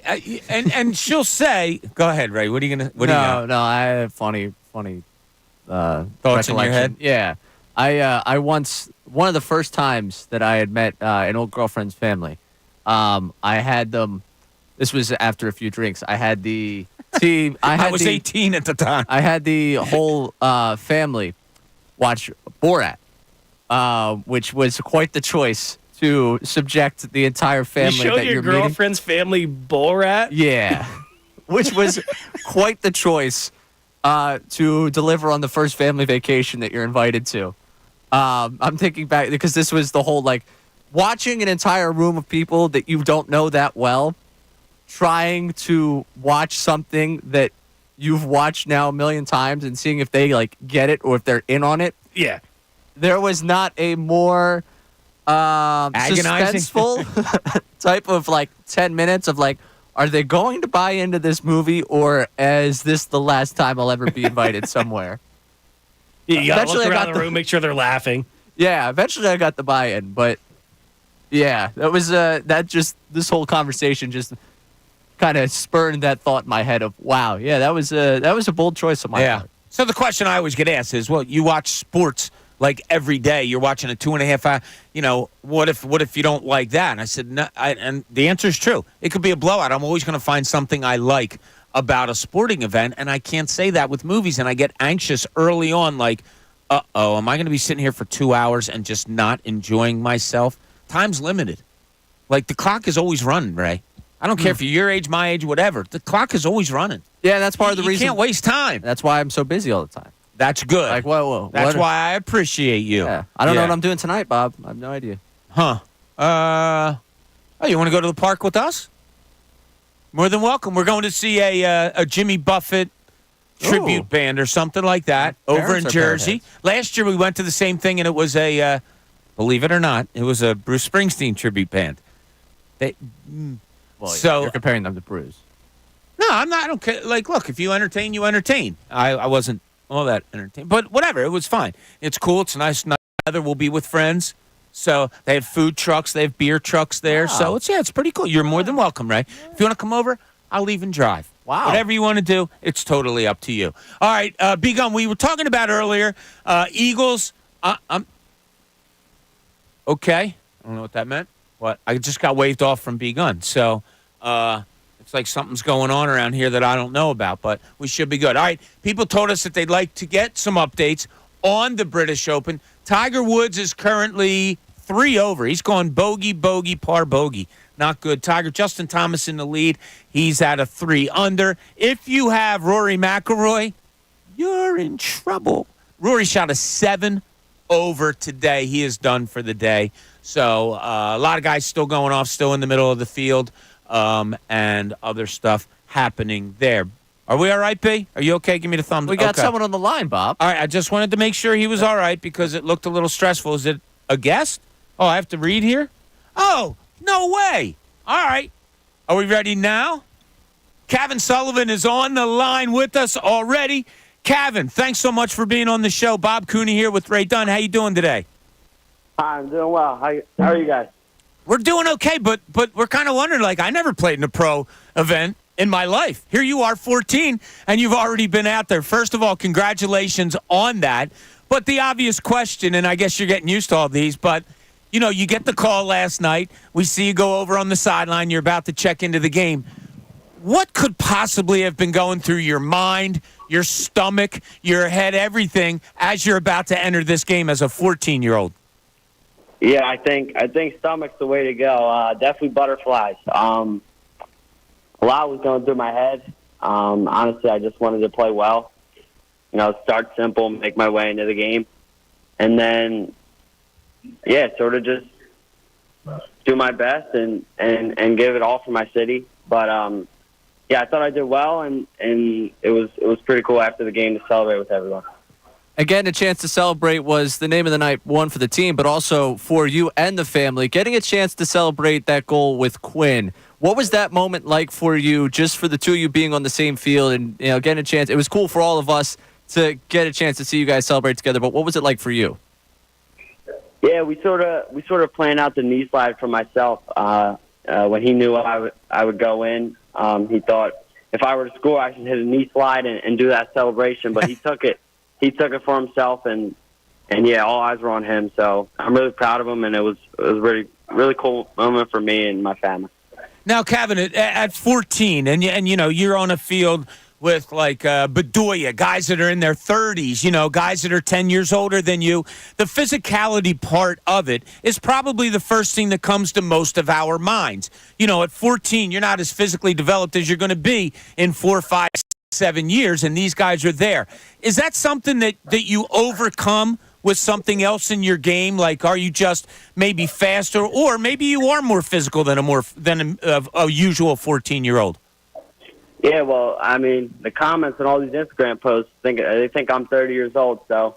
and she'll say, "Go ahead, Ray. What are you gonna? What do you got?" No, I have funny Thoughts in your head. Yeah, I once, one of the first times that I had met an old girlfriend's family, I had them. This was after a few drinks. I had the team. I was 18 at the time. I had the whole family watch Borat, which was quite the choice to subject the entire family. You showed that your you're girlfriend's family Borat? Yeah, which was quite the choice to deliver on the first family vacation that you're invited to. I'm thinking back because this was the whole watching an entire room of people that you don't know that well, trying to watch something that you've watched now a million times and seeing if they get it or if they're in on it. Yeah. There was not a more agonizing suspenseful type of 10 minutes of Are they going to buy into this movie, or is this the last time I'll ever be invited somewhere? You got to look Eventually, I around got the the- room, make sure they're laughing. Yeah, eventually I got the buy-in, but yeah, that was this whole conversation just kind of spurred that thought in my head of, wow, yeah, that was a bold choice on my part. So the question I always get asked is, well, you watch sports like every day. You're watching a 2.5 hour. You know, what if you don't like that? And I said, no. And the answer is true. It could be a blowout. I'm always going to find something I like about a sporting event, and I can't say that with movies. And I get anxious early on, like, uh-oh, am I going to be sitting here for 2 hours and just not enjoying myself? Time's limited. Like, the clock is always running, Ray. I don't care if you're your age, my age, whatever. The clock is always running. Yeah, that's part of the reason. You can't waste time. That's why I'm so busy all the time. That's good. Like, whoa. That's why I appreciate you. Yeah. I don't know what I'm doing tonight, Bob. I have no idea. Huh. Oh, you want to go to the park with us? More than welcome. We're going to see a Jimmy Buffett tribute band or something like that over in Jersey. Last year we went to the same thing, and it was a, believe it or not, it was a Bruce Springsteen tribute band. You're comparing them to Bruce. No, I'm not. I don't care. Like, look, if you entertain, you entertain. I wasn't all that entertained, but whatever. It was fine. It's cool. It's nice weather. We'll be with friends. So they have food trucks. They have beer trucks there. Wow. So it's pretty cool. You're more than welcome, Ray. If you want to come over, I'll leave and drive. Wow. Whatever you want to do, it's totally up to you. All right, B-Gun, we were talking about earlier, Eagles. Okay. I don't know what that meant. What? I just got waved off from B-Gun. So it's like something's going on around here that I don't know about, but we should be good. All right, people told us that they'd like to get some updates on the British Open. Tiger Woods is currently 3 over. He's gone bogey, par bogey. Not good. Justin Thomas in the lead. He's at a 3 under. If you have Rory McIlroy, you're in trouble. Rory shot a 7 over today. He is done for the day. So a lot of guys still going off, still in the middle of the field, and other stuff happening there. Are we all right, B? Are you okay? Give me the thumbs up. We got someone on the line, Bob. All right, I just wanted to make sure he was all right because it looked a little stressful. Is it a guest? Oh, I have to read here? Oh, no way. All right. Are we ready now? Cav Sullivan is on the line with us already. Cav, thanks so much for being on the show. Bob Cooney here with Ray Dunn. How you doing today? Hi, I'm doing well. How are you guys? We're doing okay, but we're kind of wondering, like, I never played in a pro event in my life. Here you are, 14, and you've already been out there. First of all, congratulations on that. But the obvious question, and I guess you're getting used to all these, but, you know, you get the call last night. We see you go over on the sideline. You're about to check into the game. What could possibly have been going through your mind, your stomach, your head, everything, as you're about to enter this game as a 14-year-old? Yeah, I think stomach's the way to go. Definitely butterflies. A lot was going through my head. Honestly, I just wanted to play well. You know, start simple, make my way into the game. And then, yeah, sort of just do my best and give it all for my city. But, yeah, I thought I did well, and it was pretty cool after the game to celebrate with everyone. Again, a chance to celebrate was the name of the night, one for the team, but also for you and the family. Getting a chance to celebrate that goal with Quinn. What was that moment like for you, just for the two of you being on the same field and, you know, getting a chance? It was cool for all of us to get a chance to see you guys celebrate together, but what was it like for you? Yeah, we sort of planned out the knee slide for myself. When he knew I would go in, he thought if I were to score, I should hit a knee slide and do that celebration. But he took it. He took it for himself, and yeah, all eyes were on him. So I'm really proud of him, and it was really really cool moment for me and my family. Now, Kevin, at 14, and you know you're on a field with like Bedoya, guys that are in their 30s, you know, guys that are 10 years older than you. The physicality part of it is probably the first thing that comes to most of our minds. You know, at 14, you're not as physically developed as you're going to be in 4, 5, 7 years, and these guys are there. Is that something that you overcome with something else in your game? Like, are you just maybe faster, or maybe you are more physical than a usual 14-year-old? Yeah, well, I mean, the comments on all these Instagram posts they think I'm 30 years old, so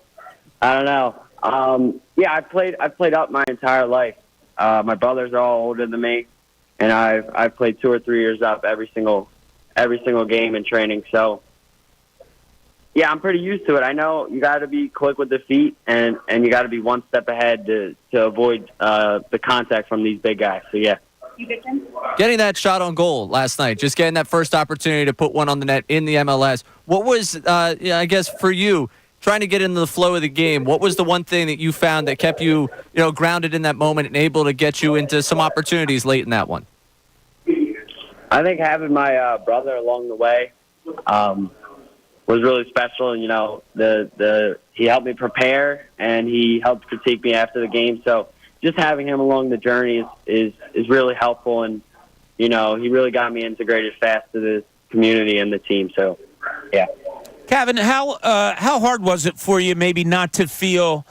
I don't know. Yeah, I played up my entire life. My brothers are all older than me. and I've played 2 or 3 years up every single game in training. So yeah, I'm pretty used to it. I know you got to be quick with the feet, and you got to be one step ahead to avoid the contact from these big guys. So yeah. Getting that shot on goal last night, just getting that first opportunity to put one on the net in the MLS. What was, I guess, for you, trying to get into the flow of the game, what was the one thing that you found that kept you, grounded in that moment and able to get you into some opportunities late in that one? I think having my brother along the way was really special, and he helped me prepare, and he helped critique me after the game. So just having him along the journey is really helpful, and he really got me integrated fast to this community and the team. So yeah. Kevin, how hard was it for you maybe not to feel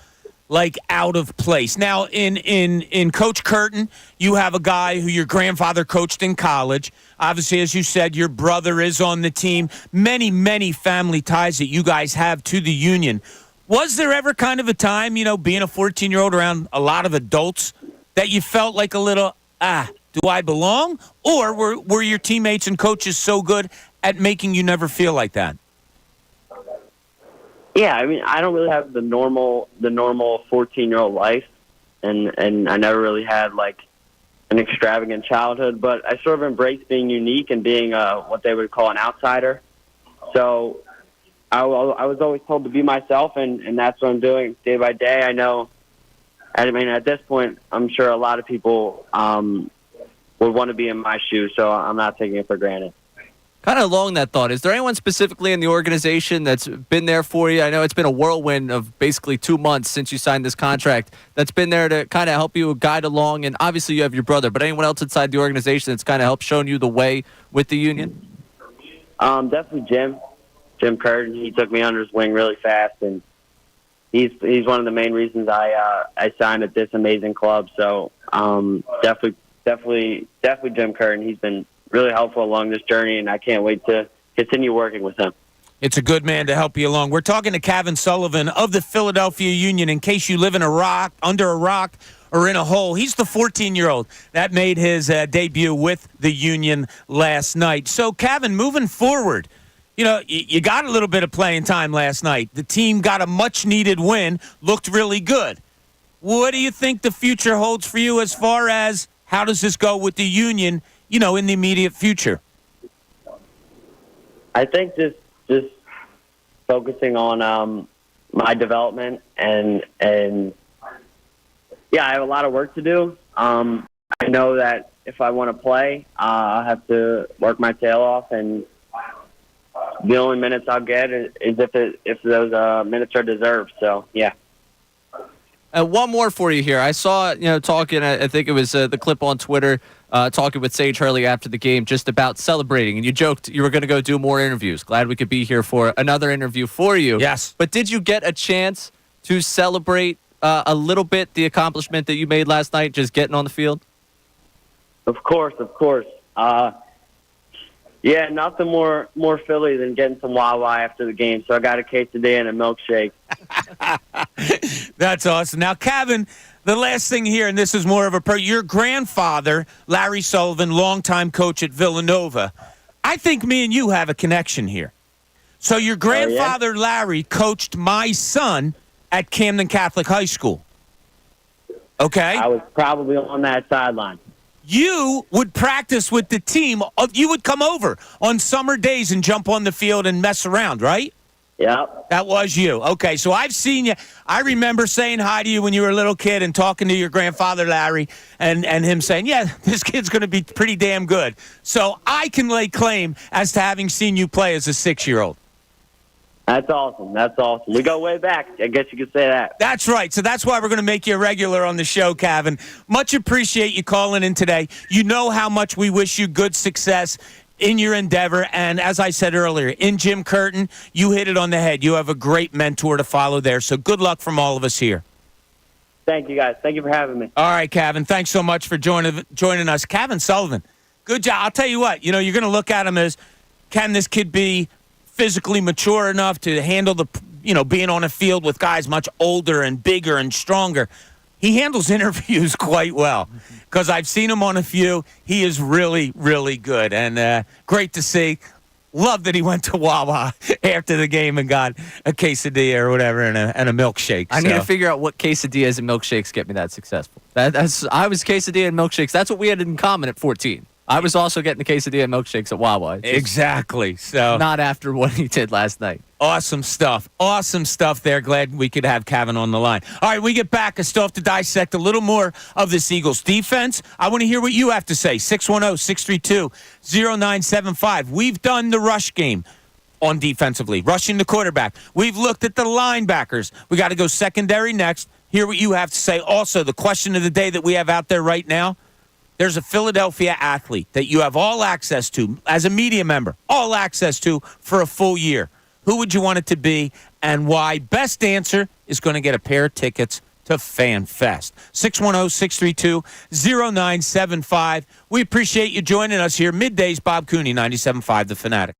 like out of place? Now, in Coach Curtin, you have a guy who your grandfather coached in college. Obviously, as you said, your brother is on the team. Many, many family ties that you guys have to the Union. Was there ever kind of a time, being a 14-year-old around a lot of adults, that you felt like a little, do I belong? Or were your teammates and coaches so good at making you never feel like that? Yeah, I mean, I don't really have the normal 14-year-old life, and I never really had like an extravagant childhood, but I sort of embraced being unique and being what they would call an outsider. So I was always told to be myself, and that's what I'm doing day by day. I mean, at this point, I'm sure a lot of people would want to be in my shoes, so I'm not taking it for granted. Kind of along that thought, is there anyone specifically in the organization that's been there for you? I know it's been a whirlwind of basically 2 months since you signed this contract that's been there to kind of help you guide along, and obviously you have your brother, but anyone else inside the organization that's kind of helped shown you the way with the Union? Definitely Jim Curtin. He took me under his wing really fast, and he's one of the main reasons I signed at this amazing club. So definitely Jim Curtin. He's been really helpful along this journey, and I can't wait to continue working with him. It's a good man to help you along. We're talking to Cav Sullivan of the Philadelphia Union. In case you live in under a rock, or in a hole, he's the 14-year-old that made his debut with the Union last night. So, Kevin, moving forward, you got a little bit of playing time last night. The team got a much-needed win, looked really good. What do you think the future holds for you as far as how does this go with the Union, in the immediate future? I think just focusing on my development and yeah, I have a lot of work to do. I know that if I want to play, I'll have to work my tail off, and the only minutes I'll get is if those minutes are deserved. So yeah. One more for you here. I saw, talking, I think it was the clip on Twitter, talking with Sage Hurley after the game just about celebrating. And you joked you were going to go do more interviews. Glad we could be here for another interview for you. Yes. But did you get a chance to celebrate a little bit the accomplishment that you made last night, just getting on the field? Of course. Yeah, nothing more Philly than getting some Wawa after the game. So I got a quesadilla and a milkshake. That's awesome. Now, Kevin, the last thing here, and this is more of your grandfather, Larry Sullivan, longtime coach at Villanova. I think me and you have a connection here. So your grandfather, Larry, coached my son at Camden Catholic High School. Okay? I was probably on that sideline. You would practice with the team. You would come over on summer days and jump on the field and mess around, right? Yep. That was you. Okay, so I've seen you. I remember saying hi to you when you were a little kid and talking to your grandfather, Larry, and him saying, yeah, this kid's going to be pretty damn good. So I can lay claim as to having seen you play as a 6-year-old. That's awesome. We go way back. I guess you could say that. That's right. So that's why we're going to make you a regular on the show, Kevin. Much appreciate you calling in today. You know how much we wish you good success in your endeavor. And as I said earlier, in Jim Curtin, you hit it on the head. You have a great mentor to follow there. So good luck from all of us here. Thank you, guys. Thank you for having me. All right, Kevin. Thanks so much for joining us. Cav Sullivan, good job. I'll tell you what, you're going to look at him as, can this kid be physically mature enough to handle the, being on a field with guys much older and bigger and stronger? he handles interviews quite well because I've seen him on a few. He is really, really good and great to see. Love that he went to Wawa after the game and got a quesadilla or whatever and a milkshake. I need to figure out what quesadillas and milkshakes get me that successful. I was quesadilla and milkshakes. That's what we had in common at 14. I was also getting the quesadilla and milkshakes at Wawa. Exactly. So not after what he did last night. Awesome stuff. Awesome stuff there. Glad we could have Kevin on the line. All right, we get back. I still have to dissect a little more of this Eagles defense. I want to hear what you have to say. 610-632-0975. We've done the rush game on defensively, rushing the quarterback. We've looked at the linebackers. We got to go secondary next. Hear what you have to say. Also, the question of the day that we have out there right now, there's a Philadelphia athlete that you have all access to as a media member, all access to for a full year. Who would you want it to be and why? Best answer is going to get a pair of tickets to Fan Fest. 610-632-0975. We appreciate you joining us here. Middays, Bob Cooney, 97.5 The Fanatic.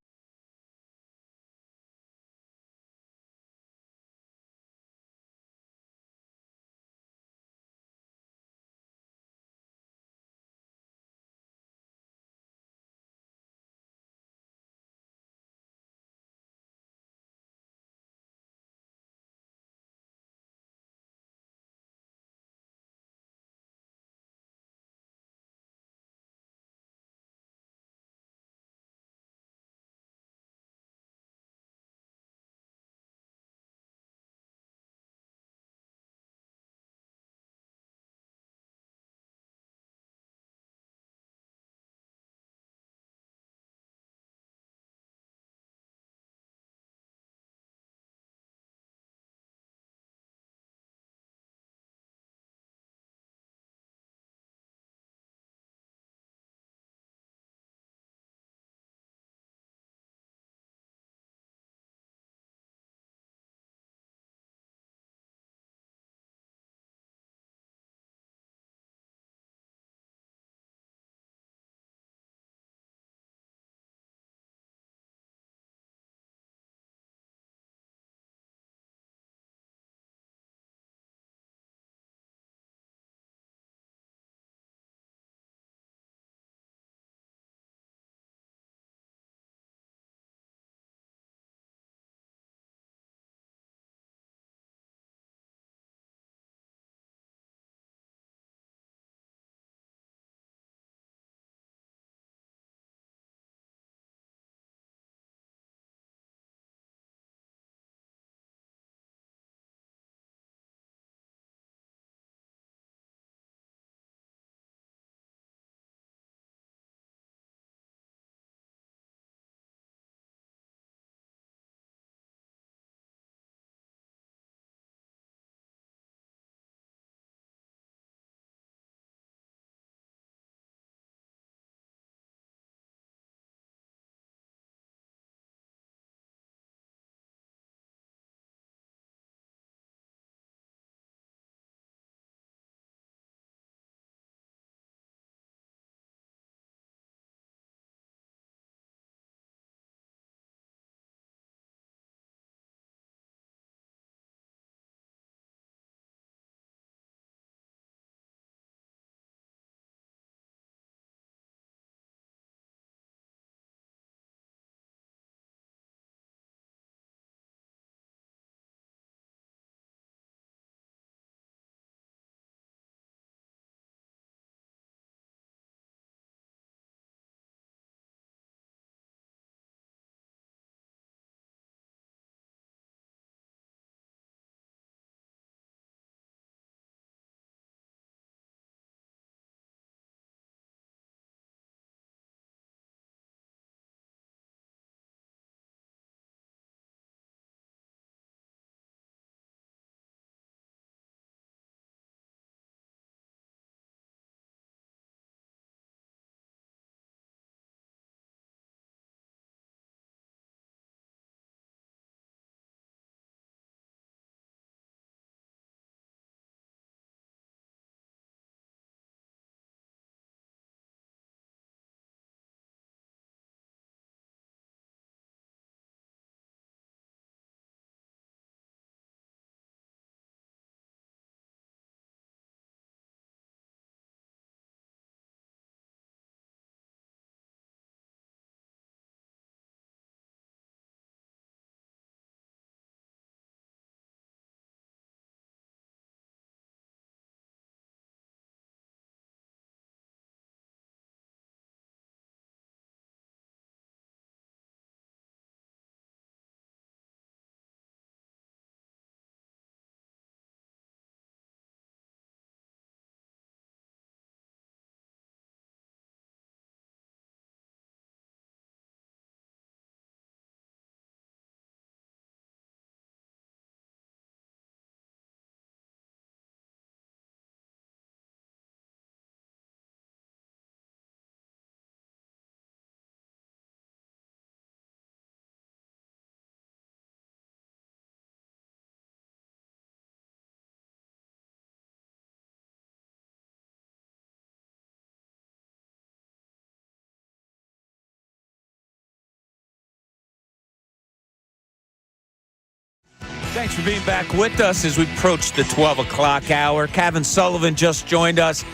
Thanks for being back with us as we approach the 12 o'clock hour. Cav Sullivan just joined us.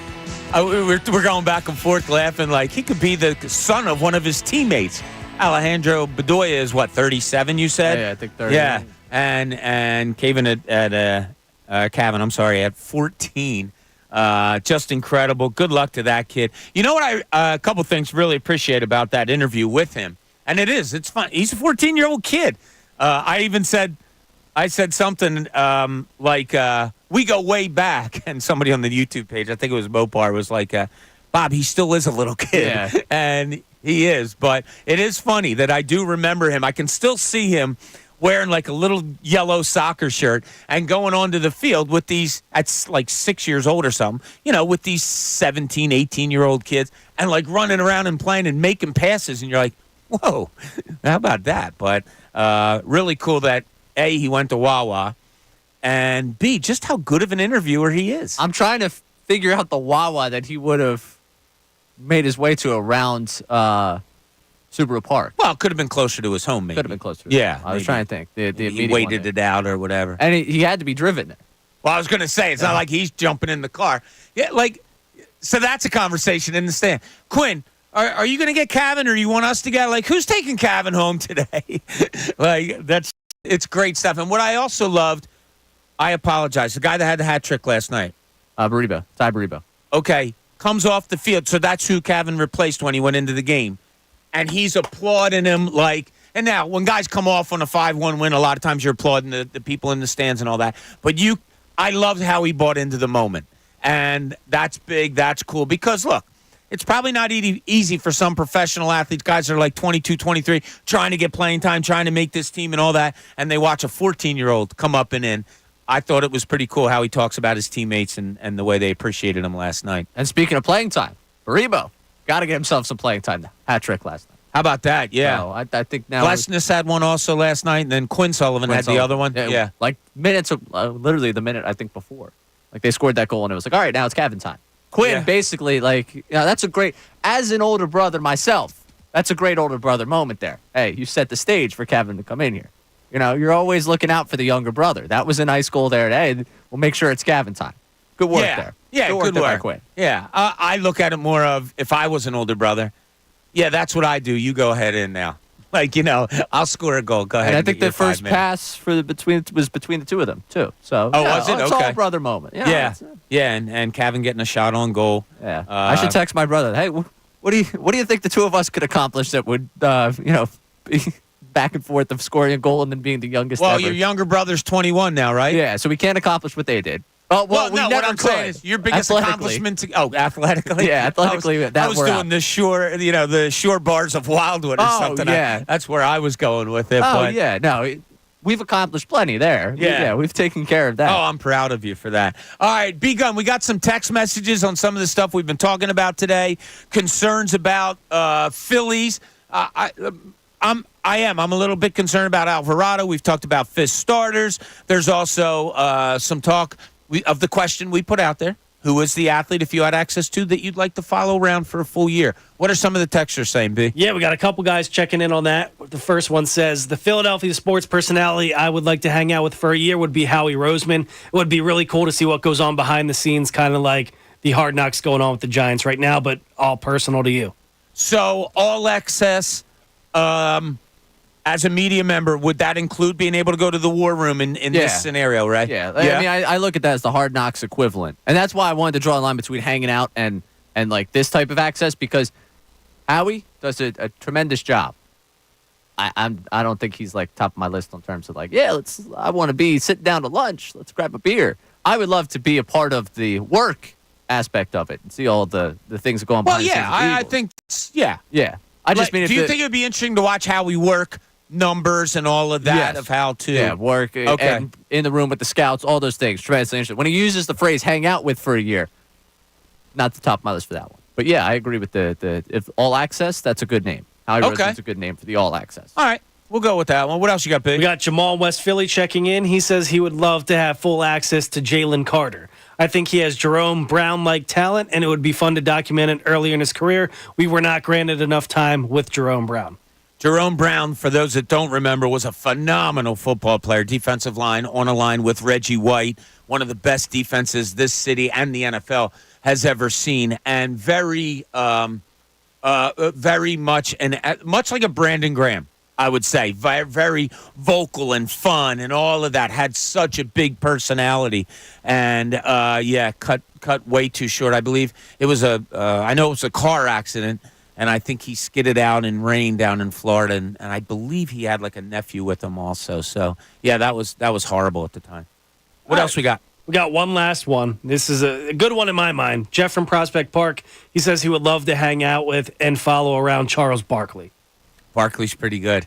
We're going back and forth laughing like he could be the son of one of his teammates. Alejandro Bedoya is, 37, you said? Yeah, I think 30. Yeah, and Kevin at 14. Just incredible. Good luck to that kid. You know what a couple things really appreciate about that interview with him, and it's fun. He's a 14-year-old kid. I said something like, we go way back. And somebody on the YouTube page, I think it was Mopar, was like, Bob, he still is a little kid. Yeah. And he is. But it is funny that I do remember him. I can still see him wearing like a little yellow soccer shirt and going onto the field with these, at like 6 years old or something, with these 17, 18-year-old kids and like running around and playing and making passes. And you're like, whoa, how about that? But really cool that, A, he went to Wawa, and B, just how good of an interviewer he is. I'm trying to figure out the Wawa that he would have made his way to around Subaru Park. Well, it could have been closer to his home, maybe. Could have been closer. Yeah. I was trying to think. The he immediate waited one it out or whatever. And he had to be driven there. Well, I was going to say, it's not like he's jumping in the car. Yeah, so that's a conversation in the stand. Quinn, are you going to get Kevin, or you want us to get, who's taking Kevin home today? It's great stuff. And what I also loved, I apologize, the guy that had the hat trick last night. Ty Baribo. Okay, comes off the field. So that's who Kevin replaced when he went into the game. And he's applauding him and now when guys come off on a 5-1 win, a lot of times you're applauding the people in the stands and all that. But I loved how he bought into the moment. And that's big, that's cool. Because, look, it's probably not easy for some professional athletes. Guys are like 22, 23, trying to get playing time, trying to make this team and all that, and they watch a 14-year-old come up and in. I thought it was pretty cool how he talks about his teammates and the way they appreciated him last night. And speaking of playing time, Baribo got to get himself some playing time. Hat trick last night. How about that? Yeah. So I think now. Blessness had one also last night, and then Quinn Sullivan had the other one. Yeah. Like minutes, literally the minute I think before. Like they scored that goal, and it was like, all right, now it's Kevin time. Quinn basically, that's a great, as an older brother myself, that's a great older brother moment there. Hey, you set the stage for Kevin to come in here. You're always looking out for the younger brother. That was a nice goal there. Hey, we'll make sure it's Kevin time. Good work there. Yeah, good work. Quinn. Yeah, I look at it more of, if I was an older brother, that's what I do. You go ahead in now. I'll score a goal. Go ahead. And I think the first pass was between the two of them too. So was it? It's okay. all brother moment. Yeah. And Kevin getting a shot on goal. Yeah. I should text my brother. Hey, what do you think the two of us could accomplish that would be back and forth of scoring a goal and then being the youngest? Well, ever? your younger brother's 21 now, right? Yeah. So we can't accomplish what they did. Well, we never what I'm could. saying is your biggest accomplishment. Athletically. Yeah, athletically. I was doing the shore bars of Wildwood or something. Yeah, that's where I was going with it. Yeah, no, we've accomplished plenty there. Yeah, we've taken care of that. Oh, I'm proud of you for that. All right, B-Gun, we got some text messages on some of the stuff we've been talking about today. Concerns about Phillies. I'm a little bit concerned about Alvarado. We've talked about fifth starters. There's also some talk of the question we put out there. Who is the athlete, if you had access to, that you'd like to follow around for a full year? What are some of the texters saying, B? Yeah, we got a couple guys checking in on that. The first one says, the Philadelphia sports personality I would like to hang out with for a year would be Howie Roseman. It would be really cool to see what goes on behind the scenes, kind of like the hard knocks going on with the Giants right now, but all personal to you. So all access, as a media member, would that include being able to go to the war room in this scenario, right? Yeah. I mean, I look at that as the Hard Knocks equivalent. And that's why I wanted to draw a line between hanging out and like this type of access, because Howie does a tremendous job. I don't think he's like top of my list in terms of I want to be sitting down to lunch. Let's grab a beer. I would love to be a part of the work aspect of it and see all the things that go on behind the scenes. I think, Yeah. I just mean, do you think it would be interesting to watch how we work numbers and all of that of how to work and in the room with the scouts, all those things? Tremendously interesting. When he uses the phrase "hang out with" for a year, not the top of my list for that one. But yeah, I agree with the if all access. That's a good name. Howie Roseman's a good name for the all access. All right, we'll go with that one. What else you got, Big? We got Jamal in West Philly checking in. He says he would love to have full access to Jalen Carter. I think he has Jerome Brown-like talent, and it would be fun to document it earlier in his career. We were not granted enough time with Jerome Brown. Jerome Brown, for those that don't remember, was a phenomenal football player, defensive line, on a line with Reggie White, one of the best defenses this city and the NFL has ever seen, and very much much like a Brandon Graham, I would say, very vocal and fun and all of that. Had such a big personality, and cut way too short. I believe it was I know it was a car accident. And I think he skidded out in rain down in Florida, and I believe he had like a nephew with him also. So yeah, that was horrible at the time. What else we got? We got one last one. This is a good one in my mind. Jeff from Prospect Park. He says he would love to hang out with and follow around Charles Barkley. Barkley's pretty good.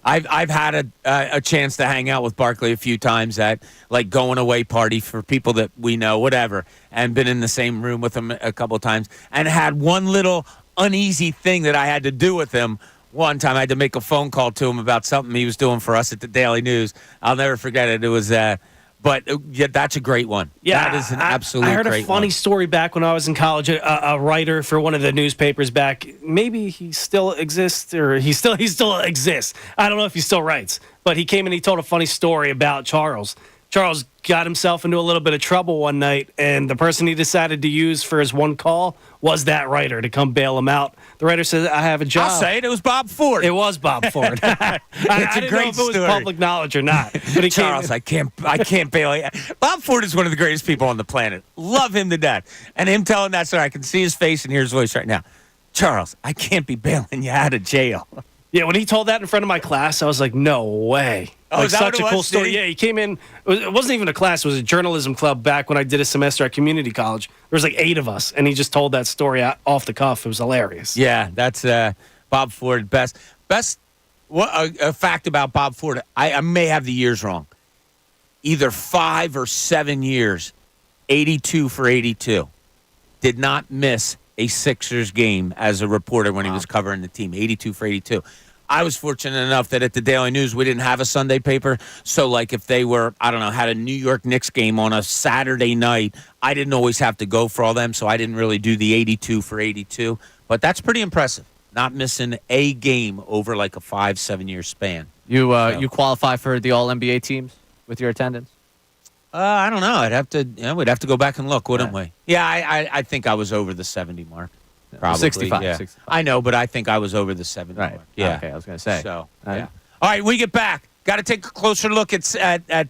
I've had a chance to hang out with Barkley a few times at like going away party for people that we know, whatever, and been in the same room with him a couple of times, and had one little uneasy thing that I had to do with him. One time I had to make a phone call to him about something he was doing for us at the Daily News. I'll never forget it. It was that's a great one. Yeah, that is an absolute great one. I heard a funny story back when I was in college. A writer for one of the newspapers back, maybe he still exists, or he still exists. I don't know if he still writes, but he came and he told a funny story about Charles. Charles got himself into a little bit of trouble one night, and the person he decided to use for his one call was that writer to come bail him out. The writer said, "I have a job." I'll say it. It was Bob Ford. It was Bob Ford. I didn't know if it was public knowledge or not. But Charles, I can't bail you. Bob Ford is one of the greatest people on the planet. Love him to death. And him telling that story, I can see his face and hear his voice right now. Charles, I can't be bailing you out of jail. Yeah, when he told that in front of my class, I was like, no way. Oh, is that such what a cool was? story. Yeah, he came in. It wasn't even a class. It was a journalism club back when I did a semester at community college. There was like 8 of us, and he just told that story off the cuff. It was hilarious. Yeah, that's Bob Ford. Best. A fact about Bob Ford, I may have the years wrong. Either 5 or 7 years, 82 for 82. Did not miss a Sixers game as a reporter when he was covering the team. 82 for 82. I was fortunate enough that at the Daily News we didn't have a Sunday paper. So, like, if they were, I don't know, had a New York Knicks game on a Saturday night, I didn't always have to go for all them. So I didn't really do the 82 for 82. But that's pretty impressive. Not missing a game over like a 5-7 year span. You qualify for the All NBA teams with your attendance? I don't know. We'd have to go back and look, wouldn't we? Yeah, I think I was over the 70 mark. Probably 65, yeah. 65. I know, but I think I was over the 70 mark. Yeah. Okay, I was going to say. So, yeah. All right, we get back. Got to take a closer look at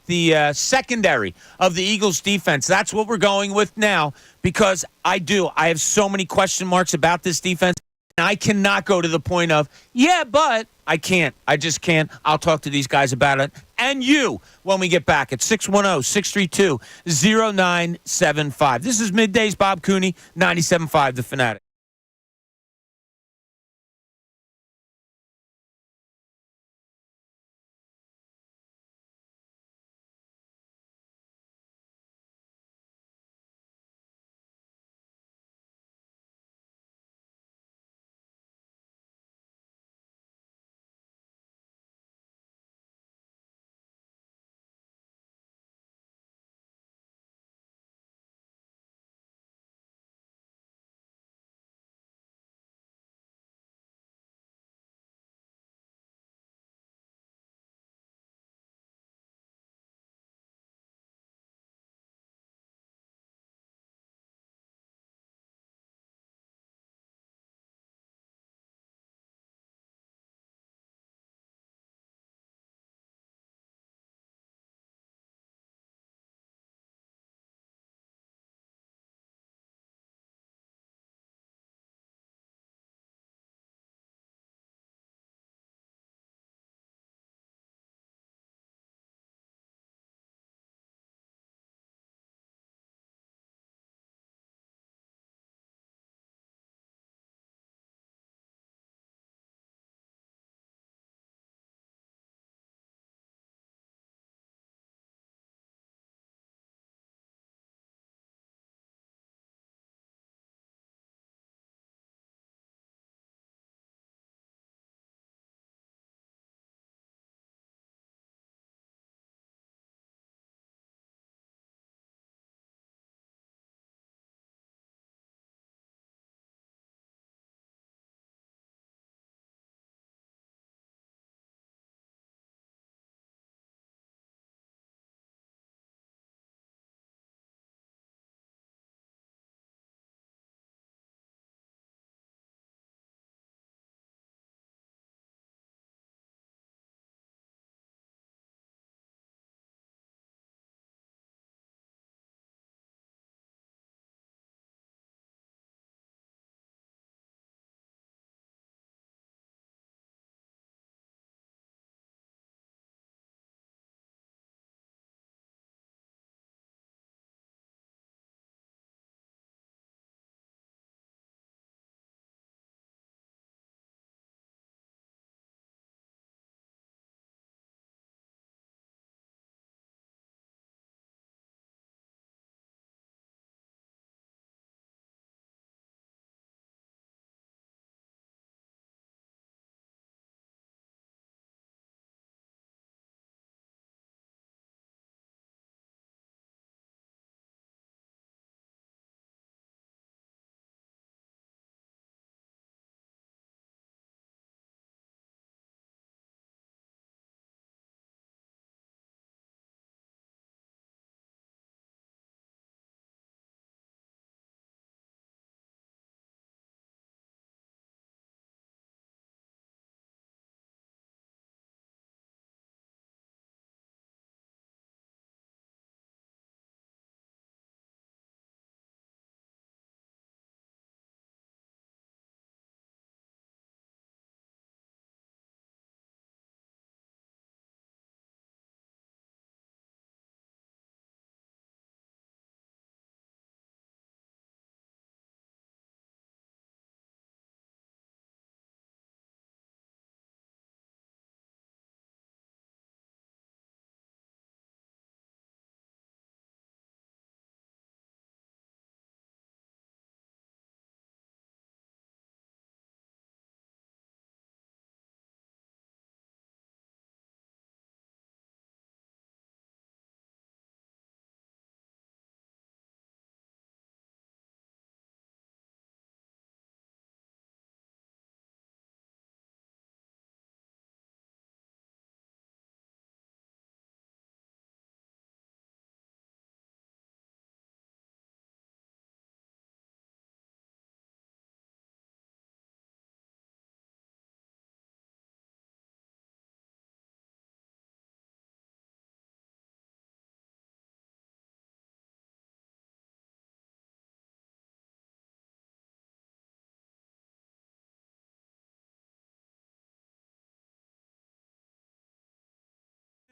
the secondary of the Eagles' defense. That's what we're going with now because I have so many question marks about this defense. And I cannot go to the point of, yeah, but I can't. I just can't. I'll talk to these guys about it. And you, when we get back at 610-632-0975. This is Middays, Bob Cooney, 97.5 The Fanatic.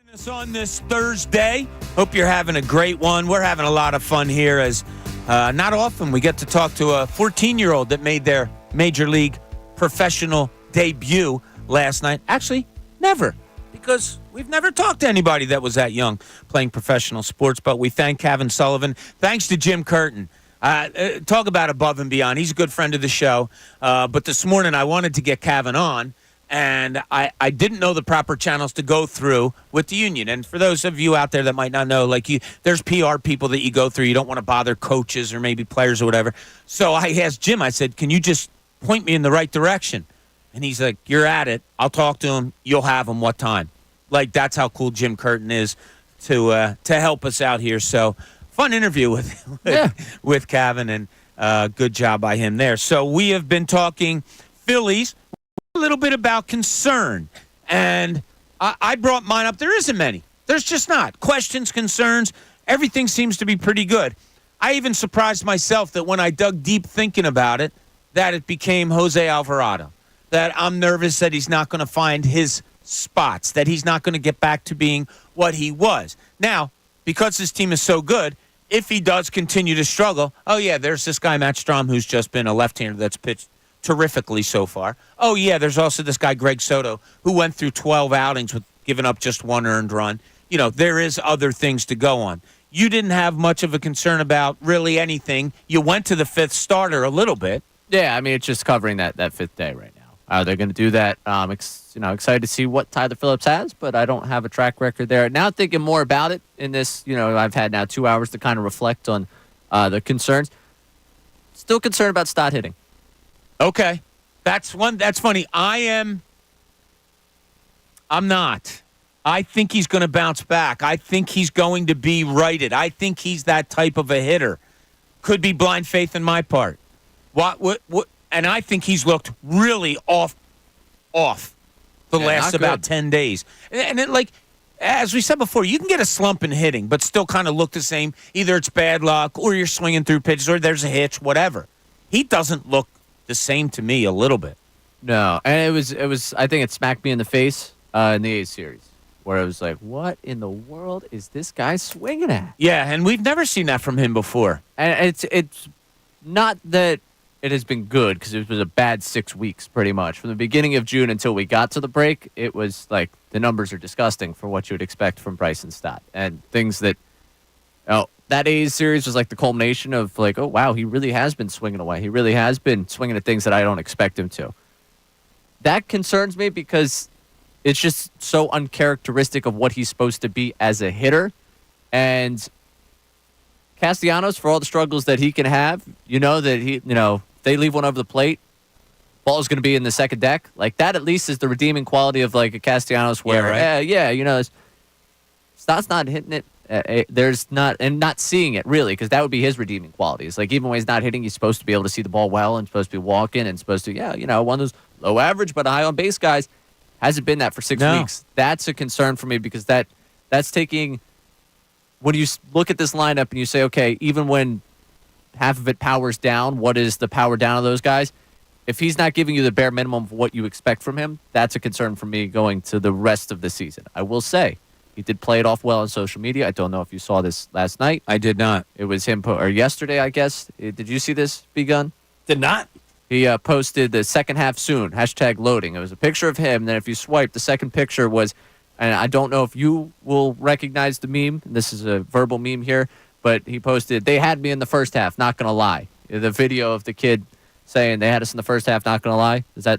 On this Thursday. Hope you're having a great one. We're having a lot of fun here as not often we get to talk to a 14-year-old that made their major league professional debut last night. Actually, never, because we've never talked to anybody that was that young playing professional sports, but we thank Cav Sullivan. Thanks to Jim Curtin. Talk about above and beyond. He's a good friend of the show, but this morning I wanted to get Cavan on. And I didn't know the proper channels to go through with the union. And for those of you out there that might not know, there's PR people that you go through. You don't want to bother coaches or maybe players or whatever. So I asked Jim, I said, can you just point me in the right direction? And he's like, you're at it. I'll talk to him. You'll have him what time. That's how cool Jim Curtin is to help us out here. So fun interview with Cavan, and good job by him there. So we have been talking Phillies. A little bit about concern, and I brought mine up. There isn't many. There's just not. Questions, concerns, everything seems to be pretty good. I even surprised myself that when I dug deep thinking about it, that it became Jose Alvarado, that I'm nervous that he's not going to find his spots, that he's not going to get back to being what he was. Now, because this team is so good, if he does continue to struggle, there's this guy, Matt Strom, who's just been a left-hander that's pitched terrifically so far. There's also this guy, Greg Soto, who went through 12 outings with giving up just one earned run. There is other things to go on. You didn't have much of a concern about really anything. You went to the fifth starter a little bit. Yeah, I mean, it's just covering that fifth day right now. They're going to do that. Excited to see what Tyler Phillips has, but I don't have a track record there. Now thinking more about it in this, I've had now 2 hours to kind of reflect on the concerns. Still concerned about Stott hitting. Okay. That's funny. I'm not. I think he's going to bounce back. I think he's going to be righted. I think he's that type of a hitter. Could be blind faith in my part. What and I think he's looked really off the last about 10 days. And as we said before, you can get a slump in hitting, but still kind of look the same. Either it's bad luck or you're swinging through pitches or there's a hitch, whatever. He doesn't look the same to me a little bit. No, and it was. I think it smacked me in the face in the A's series, where I was like, "What in the world is this guy swinging at?" Yeah, and we've never seen that from him before. And it's not that it has been good, because it was a bad 6 weeks pretty much from the beginning of June until we got to the break. It was like the numbers are disgusting for what you would expect from Bryson Stott, and things that. That A's series was like the culmination of oh, wow, he really has been swinging away. He really has been swinging at things that I don't expect him to. That concerns me because it's just so uncharacteristic of what he's supposed to be as a hitter. And Castellanos, for all the struggles that he can have, that they leave one over the plate, ball is going to be in the second deck. That at least is the redeeming quality of a Castellanos where, Stott's not hitting it. There's not, and not seeing it really, because that would be his redeeming qualities. Even when he's not hitting, he's supposed to be able to see the ball well and supposed to be walking and supposed to, one of those low average but high on base guys. Hasn't been that for 6 weeks. That's a concern for me, because that's taking, when you look at this lineup and you say, okay, even when half of it powers down, what is the power down of those guys? If he's not giving you the bare minimum of what you expect from him, that's a concern for me going to the rest of the season. I will say, he did play it off well on social media. I don't know if you saw this last night. I did not. It was him, or yesterday, I guess. Did you see this, Begun? Did not. He posted the second half soon, #loading. It was a picture of him. Then if you swipe, the second picture was, and I don't know if you will recognize the meme. This is a verbal meme here, but he posted, "They had me in the first half, not going to lie." The video of the kid saying they had us in the first half, not going to lie. Does that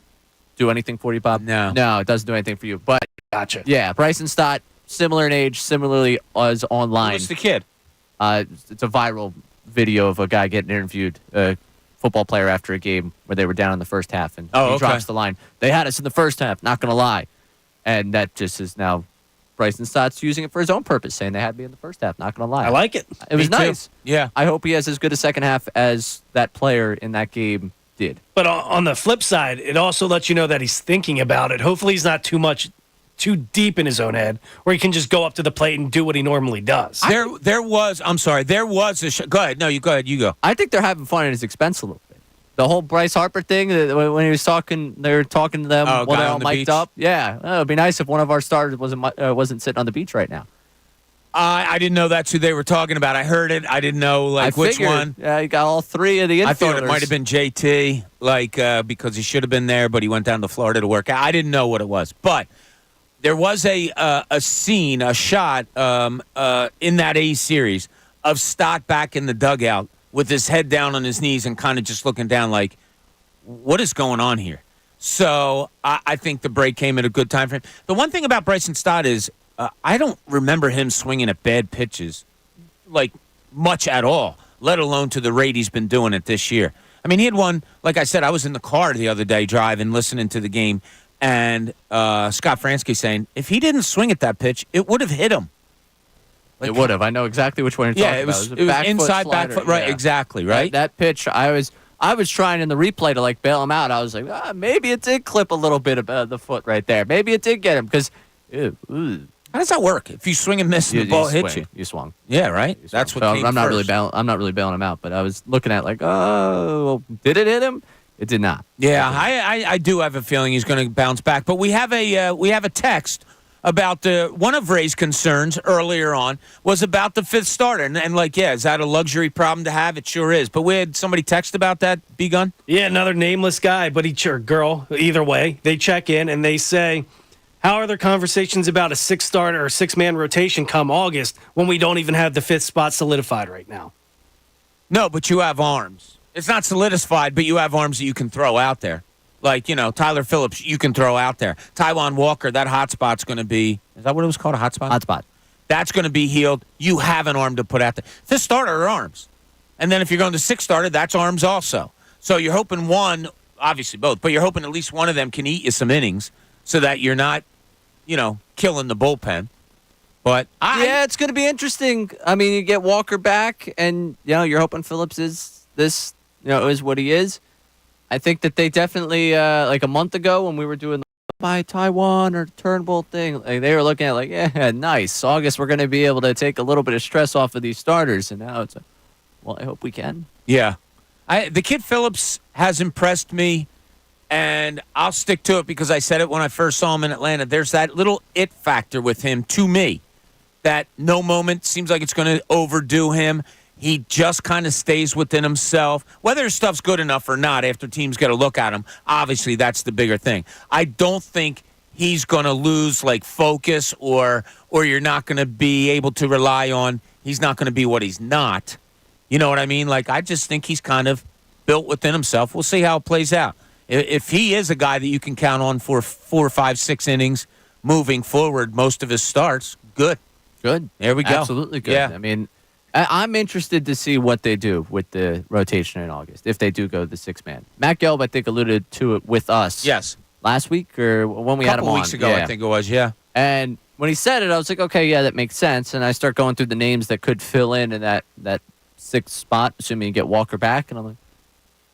do anything for you, Bob? No. No, it doesn't do anything for you. But Gotcha. Yeah, Bryson Stott, similar in age, similarly as online. Who's the kid? It's a viral video of a guy getting interviewed, a football player after a game where they were down in the first half, and he drops the line, "They had us in the first half, not going to lie." And that just is now Bryson Stott's using it for his own purpose, saying they had me in the first half, not going to lie. I like it. It was Me too. nice. Yeah. I hope he has as good a second half as that player in that game did. But on the flip side, it also lets you know that he's thinking about it. Hopefully he's not too deep in his own head, where he can just go up to the plate and do what he normally does. There was a go ahead. No, you go ahead. You go. I think they're having fun at his expense a little bit. The whole Bryce Harper thing, when he was talking, they were talking to them while they're all mic'd up. Yeah, it would be nice if one of our stars wasn't sitting on the beach right now. I didn't know that's who they were talking about. I heard it. I didn't know which one. Yeah, you got all three of the infielders. I thought it might have been JT, because he should have been there, but he went down to Florida to work. I didn't know what it was, but there was a scene, a shot in that A's series of Stott back in the dugout with his head down on his knees and kind of just looking down like, what is going on here? So I think the break came at a good time for him. The one thing about Bryson Stott is I don't remember him swinging at bad pitches much at all, let alone to the rate he's been doing it this year. I mean, he had one, like I said, I was in the car the other day driving, listening to the game, and Scott Fransky saying, if he didn't swing at that pitch, it would have hit him. It would have. I know exactly which one you're talking about. It was inside slider. back foot, right? Yeah. Exactly, right? That pitch, I was trying in the replay to bail him out. I was like, maybe it did clip a little bit of the foot right there. Maybe it did get him because. How does that work? If you swing and miss, and the ball hits you. You swung. Yeah, right. That's what. I'm not really bailing him out, but I was looking at did it hit him? It did not. Yeah, I do have a feeling he's going to bounce back. But we have a text about one of Ray's concerns earlier on was about the fifth starter, and is that a luxury problem to have? It sure is. But we had somebody text about that. B-Gun. Yeah, another nameless guy, but girl. Either way, they check in and they say, how are there conversations about a six-starter or six-man rotation come August when we don't even have the fifth spot solidified right now? No, but you have arms. It's not solidified, but you have arms that you can throw out there. Tyler Phillips, you can throw out there. Taijuan Walker, that hot spot's going to be, is that what it was called, a hot spot? Hot spot. That's going to be healed. You have an arm to put out there. Fifth starter are arms. And then if you're going to sixth starter, that's arms also. So you're hoping one, obviously both, but you're hoping at least one of them can eat you some innings so that you're not, killing the bullpen. But it's going to be interesting. I mean, you get Walker back, and you're hoping Phillips is this, is what he is. I think that they definitely, a month ago when we were doing the by Taiwan or Turnbull thing, they were looking at nice. August, we're going to be able to take a little bit of stress off of these starters, and now it's I hope we can. Yeah, the kid Phillips has impressed me. And I'll stick to it because I said it when I first saw him in Atlanta. There's that little it factor with him, to me, that no moment seems like it's going to overdo him. He just kind of stays within himself. Whether his stuff's good enough or not after teams get a look at him, obviously that's the bigger thing. I don't think he's going to lose, focus or you're not going to be able to rely on he's not going to be what he's not. You know what I mean? I just think he's kind of built within himself. We'll see how it plays out. If he is a guy that you can count on for 4, 5, 6 innings moving forward, most of his starts, good. Good. There we go. Absolutely good. Yeah. I mean, I'm interested to see what they do with the rotation in August, if they do go the six-man. Matt Gelb, I think, alluded to it with us. Yes. Last week or when we had him on. A couple weeks ago, I think it was, yeah. And when he said it, I was like, okay, yeah, that makes sense. And I start going through the names that could fill in that sixth spot, assuming you get Walker back. And I'm like,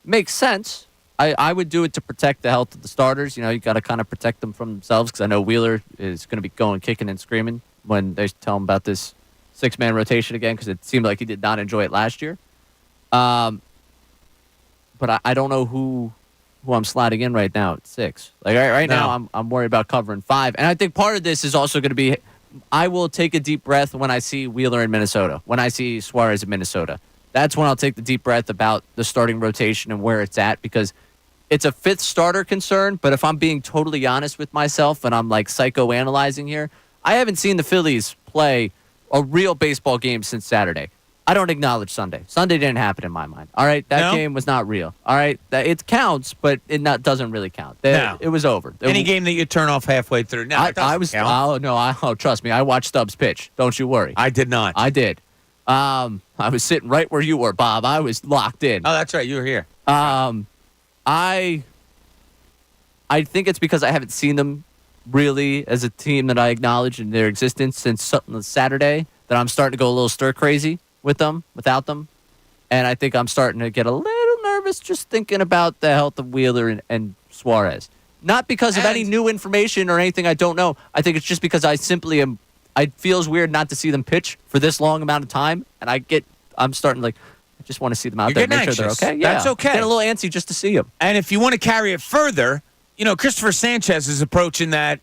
makes sense. I would do it to protect the health of the starters. You got to kind of protect them from themselves because I know Wheeler is going to be going kicking and screaming when they tell him about this six-man rotation again because it seemed like he did not enjoy it last year. But I don't know who I'm sliding in right now at 6. Right now, I'm worried about covering 5. And I think part of this is also going to be I will take a deep breath when I see Wheeler in Minnesota, when I see Suarez in Minnesota. That's when I'll take the deep breath about the starting rotation and where it's at because it's a fifth starter concern, but if I'm being totally honest with myself and I'm psychoanalyzing here, I haven't seen the Phillies play a real baseball game since Saturday. I don't acknowledge Sunday. Sunday didn't happen in my mind. All right, that game was not real. All right, it counts, but it doesn't really count. It was over. Any game that you turn off halfway through. No, I was. Count. Oh no! Trust me, I watched Stubbs pitch. Don't you worry. I did not. I did. I was sitting right where you were, Bob. I was locked in. Oh, that's right. You were here. I think it's because I haven't seen them really as a team that I acknowledge in their existence since Saturday that I'm starting to go a little stir crazy without them. And I think I'm starting to get a little nervous just thinking about the health of Wheeler and Suarez. Not because of any new information or anything I don't know. I think it's just because I simply am. It feels weird not to see them pitch for this long amount of time. And I'm starting I Just want to see them out You're there, getting make sure anxious. they're okay. Yeah, That's okay. Get a little antsy just to see them. And if you want to carry it further, Christopher Sanchez is approaching that.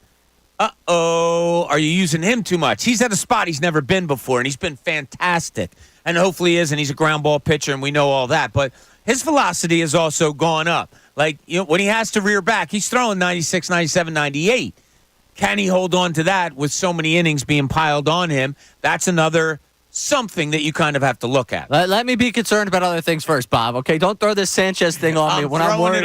Are you using him too much? He's at a spot he's never been before, and he's been fantastic. And hopefully he is, and he's a ground ball pitcher, and we know all that. But his velocity has also gone up. Like, when he has to rear back, he's throwing 96, 97, 98. Can he hold on to that with so many innings being piled on him? That's another something that you kind of have to look at. Let me be concerned about other things first, Bob. Okay, don't throw this Sanchez thing on me when I'm worried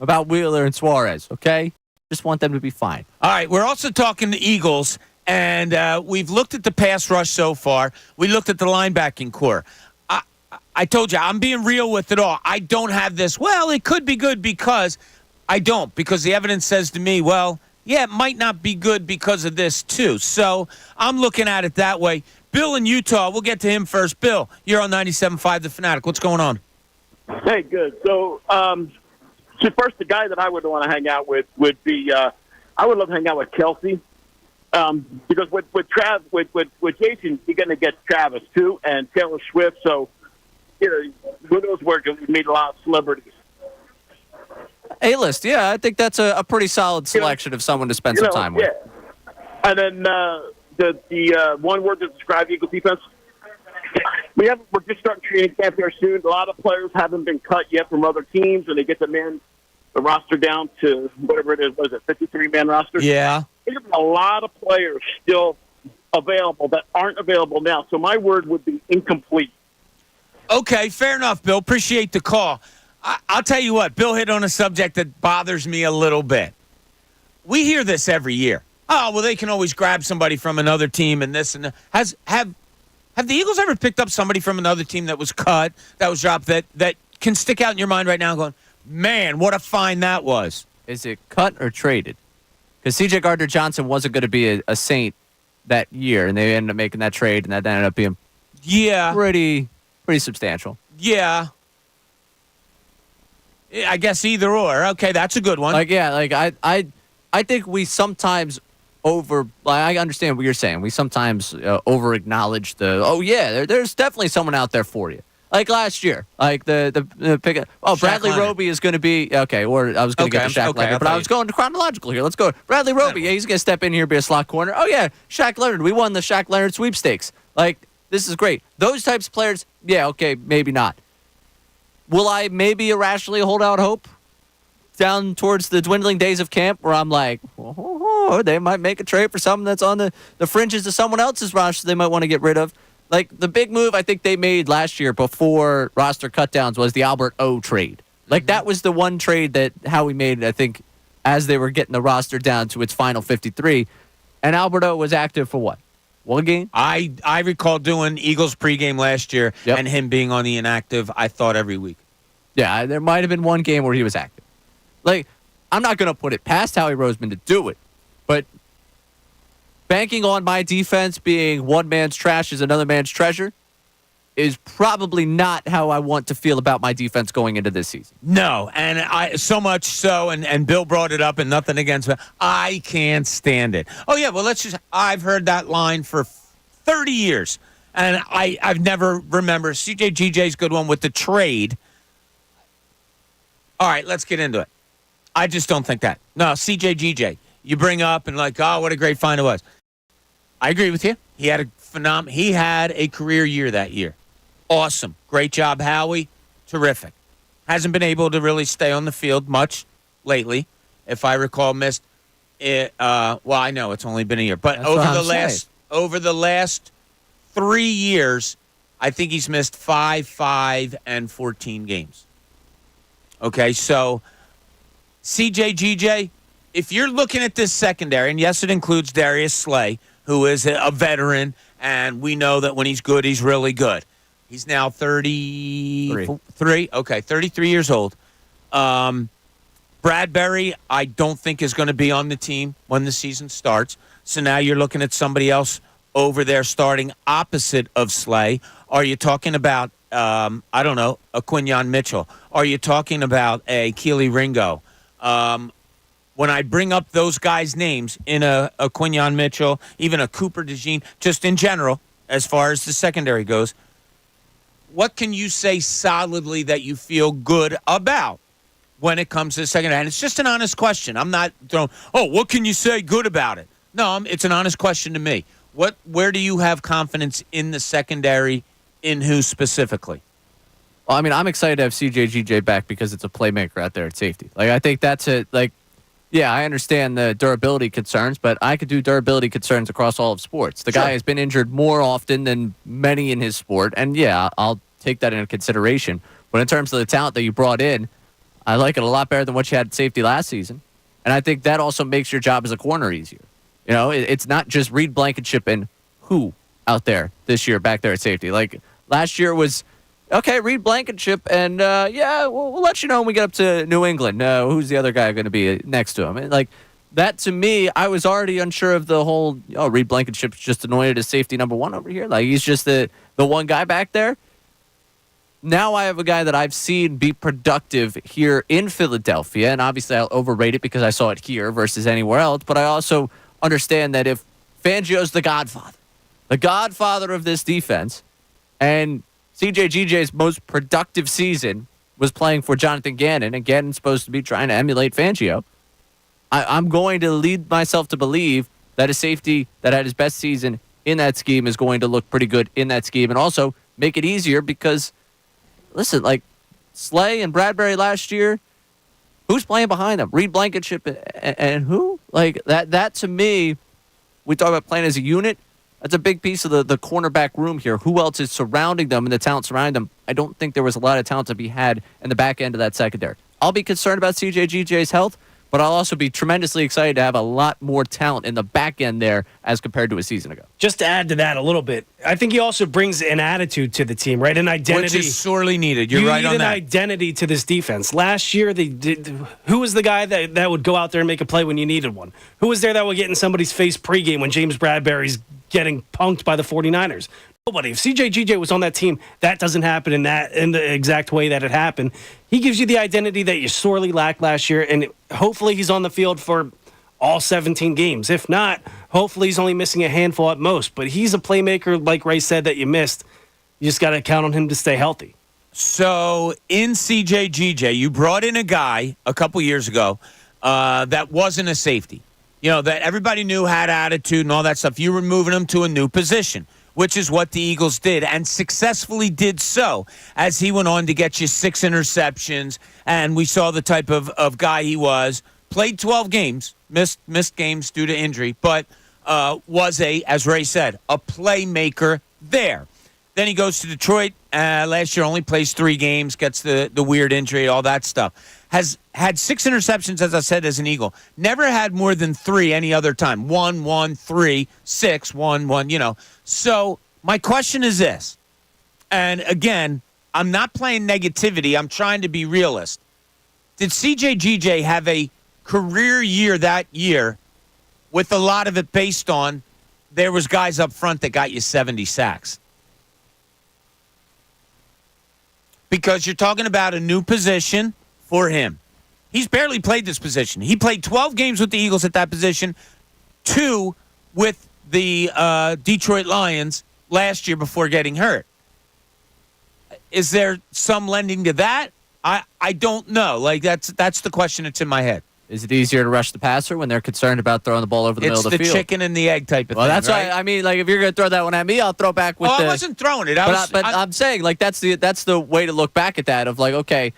about Wheeler and Suarez. Okay, just want them to be fine. All right, we're also talking the Eagles, and we've looked at the pass rush so far. We looked at the linebacking core. I told you, I'm being real with it all. I don't have this. Well, it could be good because I don't, because the evidence says to me, well, yeah, it might not be good because of this too. So I'm looking at it that way. Bill in Utah, we'll get to him first. Bill, you're on 97.5 The Fanatic. What's going on? Hey, good. So, first, the guy that I would want to hang out with would be, I would love to hang out with Kelsey. Because with Jason, you're going to get Travis, too, and Taylor Swift. So, with those work, we meet a lot of celebrities. A-list, yeah, I think that's a pretty solid selection of someone to spend some time with. Yeah. And then the one word to describe Eagles defense, we're just starting training camp here soon. A lot of players haven't been cut yet from other teams, and they get the roster down to whatever it is. What is it, 53-man roster? Yeah. There's a lot of players still available that aren't available now. So my word would be incomplete. Okay, fair enough, Bill. Appreciate the call. I'll tell you what, Bill hit on a subject that bothers me a little bit. We hear this every year. Oh, well, they can always grab somebody from another team and this and that. Have the Eagles ever picked up somebody from another team that was cut, that was dropped, that can stick out in your mind right now going, man, what a find that was? Is it cut or traded? Because C.J. Gardner-Johnson wasn't going to be a Saint that year, and they ended up making that trade, and that ended up being pretty substantial. Yeah. I guess either or. Okay, that's a good one. I think we sometimes I understand what you're saying. We sometimes over acknowledge there's definitely someone out there for you. Like last year, like the pick. Oh, Bradley Roby is going to be okay. Or I was going to get to Shaq Leonard, but I was going to chronological here. Let's go. Bradley Roby. Yeah, he's going to step in here, be a slot corner. Oh yeah, Shaq Leonard. We won the Shaq Leonard sweepstakes. Like this is great. Those types of players. Yeah, okay, maybe not. Will I maybe irrationally hold out hope down towards the dwindling days of camp where I'm like, they might make a trade for something that's on the fringes of someone else's roster they might want to get rid of? Like, the big move I think they made last year before roster cutdowns was the Albert O trade. Like, that was the one trade that Howie made, I think, as they were getting the roster down to its final 53. And Albert O was active for what? One game? I recall doing Eagles pregame last year and him being on the inactive, I thought, every week. Yeah, there might have been one game where he was active. Like, I'm not going to put it past Howie Roseman to do it, but banking on my defense being one man's trash is another man's treasure is probably not how I want to feel about my defense going into this season. No, and I so much so, and Bill brought it up, and nothing against me. I can't stand it. Oh, yeah, well, I've heard that line for 30 years, and I've never remember. CJGJ's good one with the trade. All right, let's get into it. I just don't think that. No, CJGJ, you bring up and like, oh, what a great find it was. I agree with you. He had a career year that year. Awesome. Great job, Howie. Terrific. Hasn't been able to really stay on the field much lately. If I recall, missed it. Well, I know it's only been a year, but over the last 3 years, I think he's missed 5 and 14 games. Okay, so CJGJ, if you're looking at this secondary, and yes, it includes Darius Slay, who is a veteran, and we know that when he's good, he's really good. He's now 33. Okay, 33 years old. Bradbury, I don't think is going to be on the team when the season starts. So now you're looking at somebody else over there starting opposite of Slay. Are you talking about, I don't know, a Quinyon Mitchell? Are you talking about a Keely Ringo? When I bring up those guys' names in a Quinyon Mitchell, even a Cooper DeJean, just in general, as far as the secondary goes, what can you say solidly that you feel good about when it comes to the secondary? And it's just an honest question. I'm not throwing, what can you say good about it? No, it's an honest question to me. Where do you have confidence in the secondary, in who specifically? Well, I mean, I'm excited to have CJGJ back because it's a playmaker out there at safety. Like, I think that's it. Like, yeah, I understand the durability concerns, but I could do durability concerns across all of sports. The guy has been injured more often than many in his sport, and yeah, I'll take that into consideration. But in terms of the talent that you brought in, I like it a lot better than what you had at safety last season. And I think that also makes your job as a corner easier. You know, it's not just Reed Blankenship and who out there this year back there at safety. Like, last year was, okay, Reed Blankenship, and we'll let you know when we get up to New England. Who's the other guy going to be next to him? And like, that to me, I was already unsure of the whole, Reed Blankenship's just anointed as safety number one over here. Like, he's just the one guy back there. Now I have a guy that I've seen be productive here in Philadelphia, and obviously I'll overrate it because I saw it here versus anywhere else, but I also understand that if Fangio's the godfather of this defense, and CJGJ's most productive season was playing for Jonathan Gannon, and Gannon's supposed to be trying to emulate Fangio, I'm going to lead myself to believe that a safety that had his best season in that scheme is going to look pretty good in that scheme, and also make it easier because, listen, like Slay and Bradbury last year, who's playing behind them? Reed Blankenship and who? Like, that to me, we talk about playing as a unit. That's a big piece of the cornerback room here. Who else is surrounding them and the talent surrounding them? I don't think there was a lot of talent to be had in the back end of that secondary. I'll be concerned about CJGJ's health, but I'll also be tremendously excited to have a lot more talent in the back end there as compared to a season ago. Just to add to that a little bit, I think he also brings an attitude to the team, right? An identity. Which is sorely needed. You're right on that. You need an identity to this defense. Last year, who was the guy that would go out there and make a play when you needed one? Who was there that would get in somebody's face pregame when James Bradbury's getting punked by the 49ers? Nobody. If CJGJ was on that team, that doesn't happen in the exact way that it happened. He gives you the identity that you sorely lacked last year, and hopefully he's on the field for all 17 games. If not, hopefully he's only missing a handful at most. But he's a playmaker, like Ray said, that you missed. You just got to count on him to stay healthy. So in CJGJ, you brought in a guy a couple years ago that wasn't a safety. That everybody knew had attitude and all that stuff. You were moving him to a new position, which is what the Eagles did, and successfully did so, as he went on to get you 6 interceptions, and we saw the type of guy he was. Played 12 games, missed games due to injury, but was as Ray said, a playmaker there. Then he goes to Detroit. Last year only plays 3 games, gets the weird injury, all that stuff. Has had 6 interceptions, as I said, as an Eagle. Never had more than 3 any other time. 1, 1, 3, 6, 1, 1, So my question is this, and again, I'm not playing negativity. I'm trying to be realist. Did CJGJ have a career year that year with a lot of it based on there was guys up front that got you 70 sacks? Because you're talking about a new position for him. He's barely played this position. He played 12 games with the Eagles at that position, 2 with the Detroit Lions last year before getting hurt. Is there some lending to that? I don't know. Like, that's the question that's in my head. Is it easier to rush the passer when they're concerned about throwing the ball over the middle of the field? It's the chicken and the egg type of thing. Well, that's right? why, I mean, like, if you're going to throw that one at me, I'll throw back with I wasn't throwing it. I'm saying, like, that's the way to look back at that of, like, okay,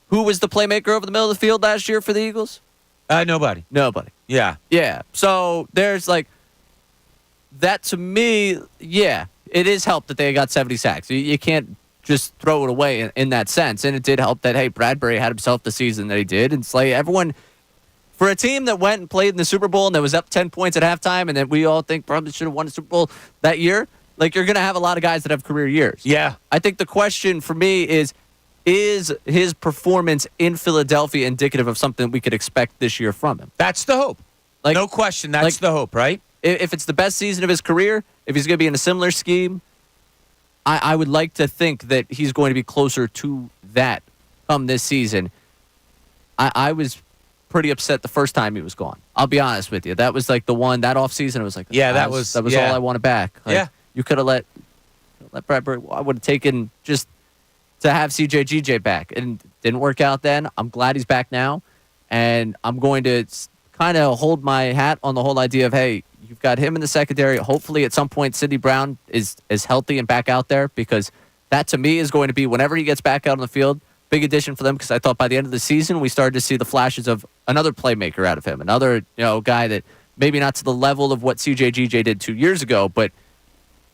who was the playmaker over the middle of the field last year for the Eagles? Nobody. Yeah. Yeah. So there's, like, that to me, yeah, it is help that they got 70 sacks. You can't just throw it away in that sense. And it did help that, hey, Bradbury had himself the season that he did. And Slay, everyone, for a team that went and played in the Super Bowl and that was up 10 points at halftime and that we all think probably should have won the Super Bowl that year, like, you're going to have a lot of guys that have career years. Yeah. I think the question for me is his performance in Philadelphia indicative of something we could expect this year from him? That's the hope. Like, no question, that's the hope, right? If it's the best season of his career, if he's going to be in a similar scheme, I would like to think that he's going to be closer to that come this season. I was pretty upset the first time he was gone. I'll be honest with you. That was like the one, that offseason, it was like, that was all I wanted back. Like, yeah. You could have let Bradbury. I would have taken just to have CJGJ back, and didn't work out then. I'm glad he's back now, and I'm going to kind of hold my hat on the whole idea of, hey, you've got him in the secondary. Hopefully, at some point, Sidney Brown is healthy and back out there, because that to me is going to be, whenever he gets back out on the field, big addition for them. Because I thought by the end of the season we started to see the flashes of another playmaker out of him, another guy that maybe not to the level of what CJGJ did 2 years ago, but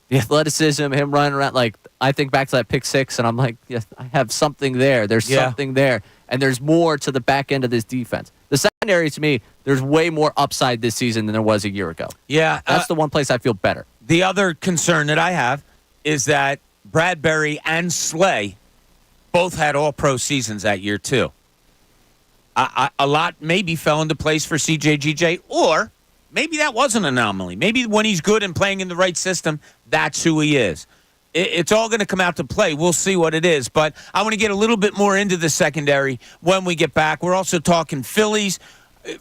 the athleticism, him running around, like, I think back to that pick six, and I'm like, yes, I have something there. There's something there, and there's more to the back end of this defense. The secondary, to me, there's way more upside this season than there was a year ago. Yeah. That's the one place I feel better. The other concern that I have is that Bradbury and Slay both had all-pro seasons that year, too. A lot maybe fell into place for CJGJ, or maybe that was an anomaly. Maybe when he's good and playing in the right system, that's who he is. It's all going to come out to play. We'll see what it is. But I want to get a little bit more into the secondary when we get back. We're also talking Phillies.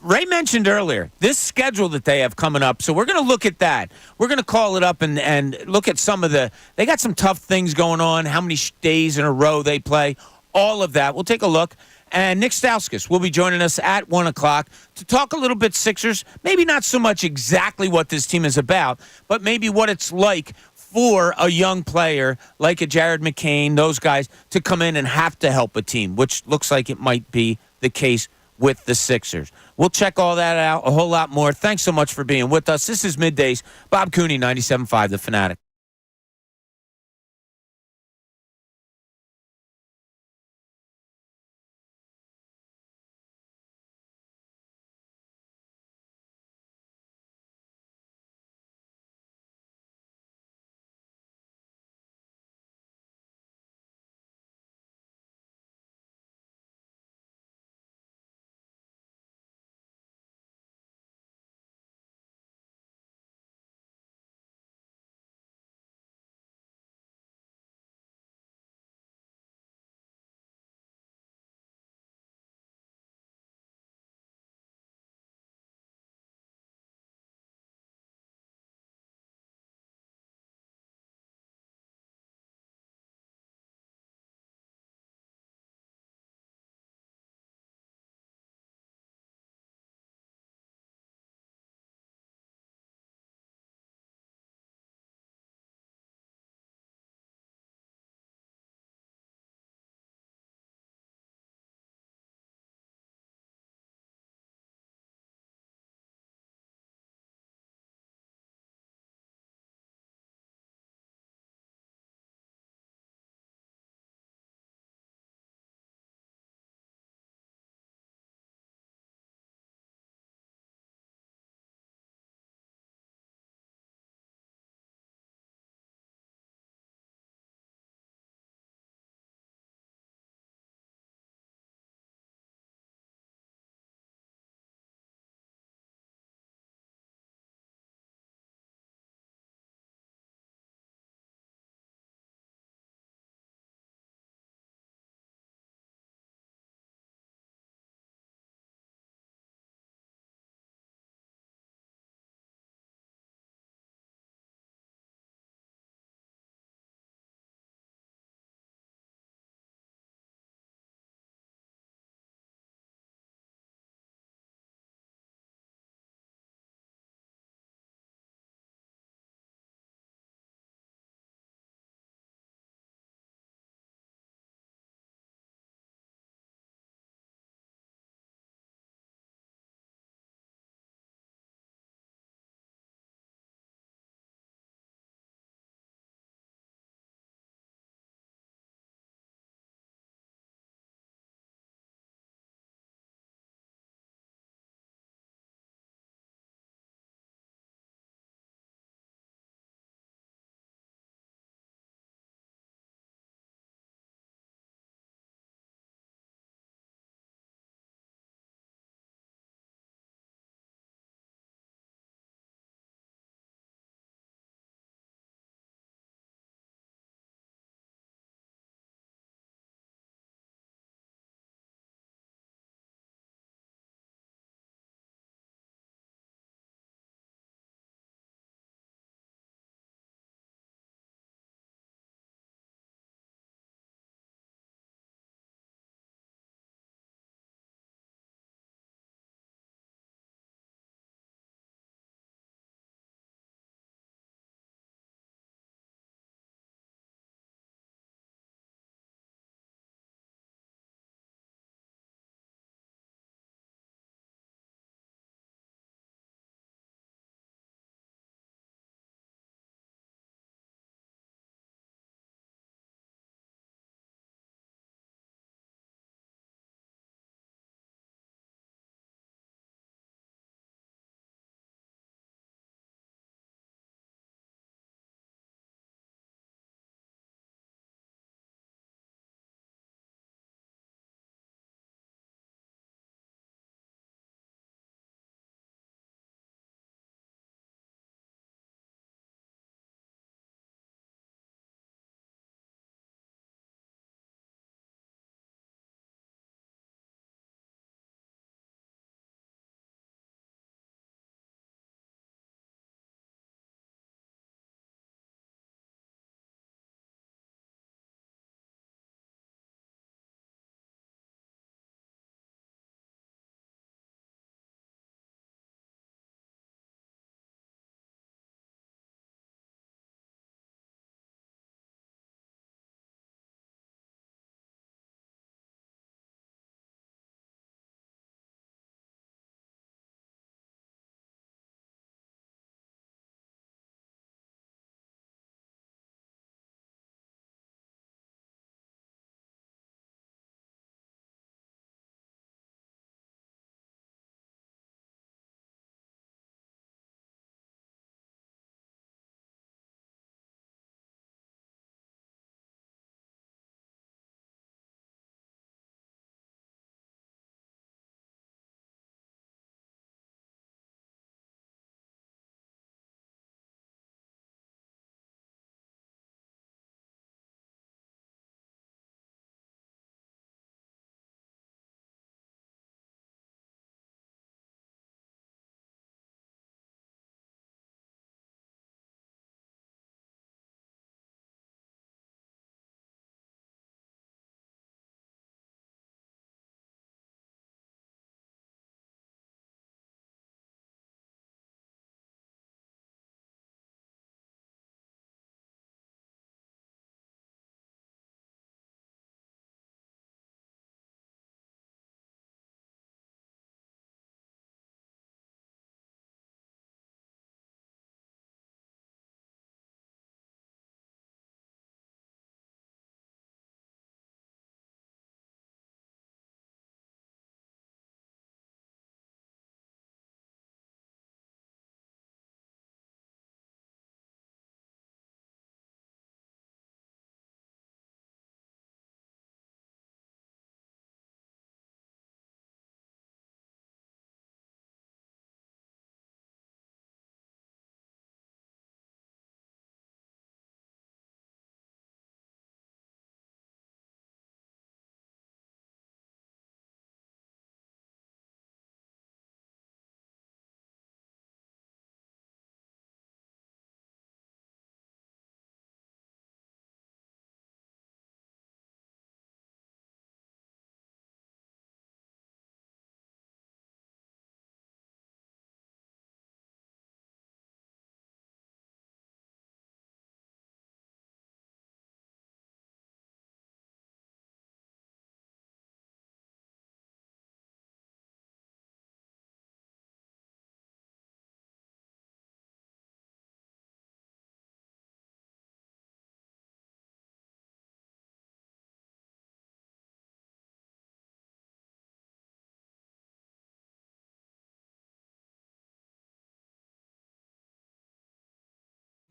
Ray mentioned earlier this schedule that they have coming up, so we're going to look at that. We're going to call it up and look at some of they got some tough things going on, how many days in a row they play, all of that. We'll take a look. And Nick Stauskas will be joining us at 1 o'clock to talk a little bit Sixers, maybe not so much exactly what this team is about, but maybe what it's like for a young player like a Jared McCain, those guys, to come in and have to help a team, which looks like it might be the case with the Sixers. We'll check all that out, a whole lot more. Thanks so much for being with us. This is Middays. Bob Cooney, 97.5, The Fanatic.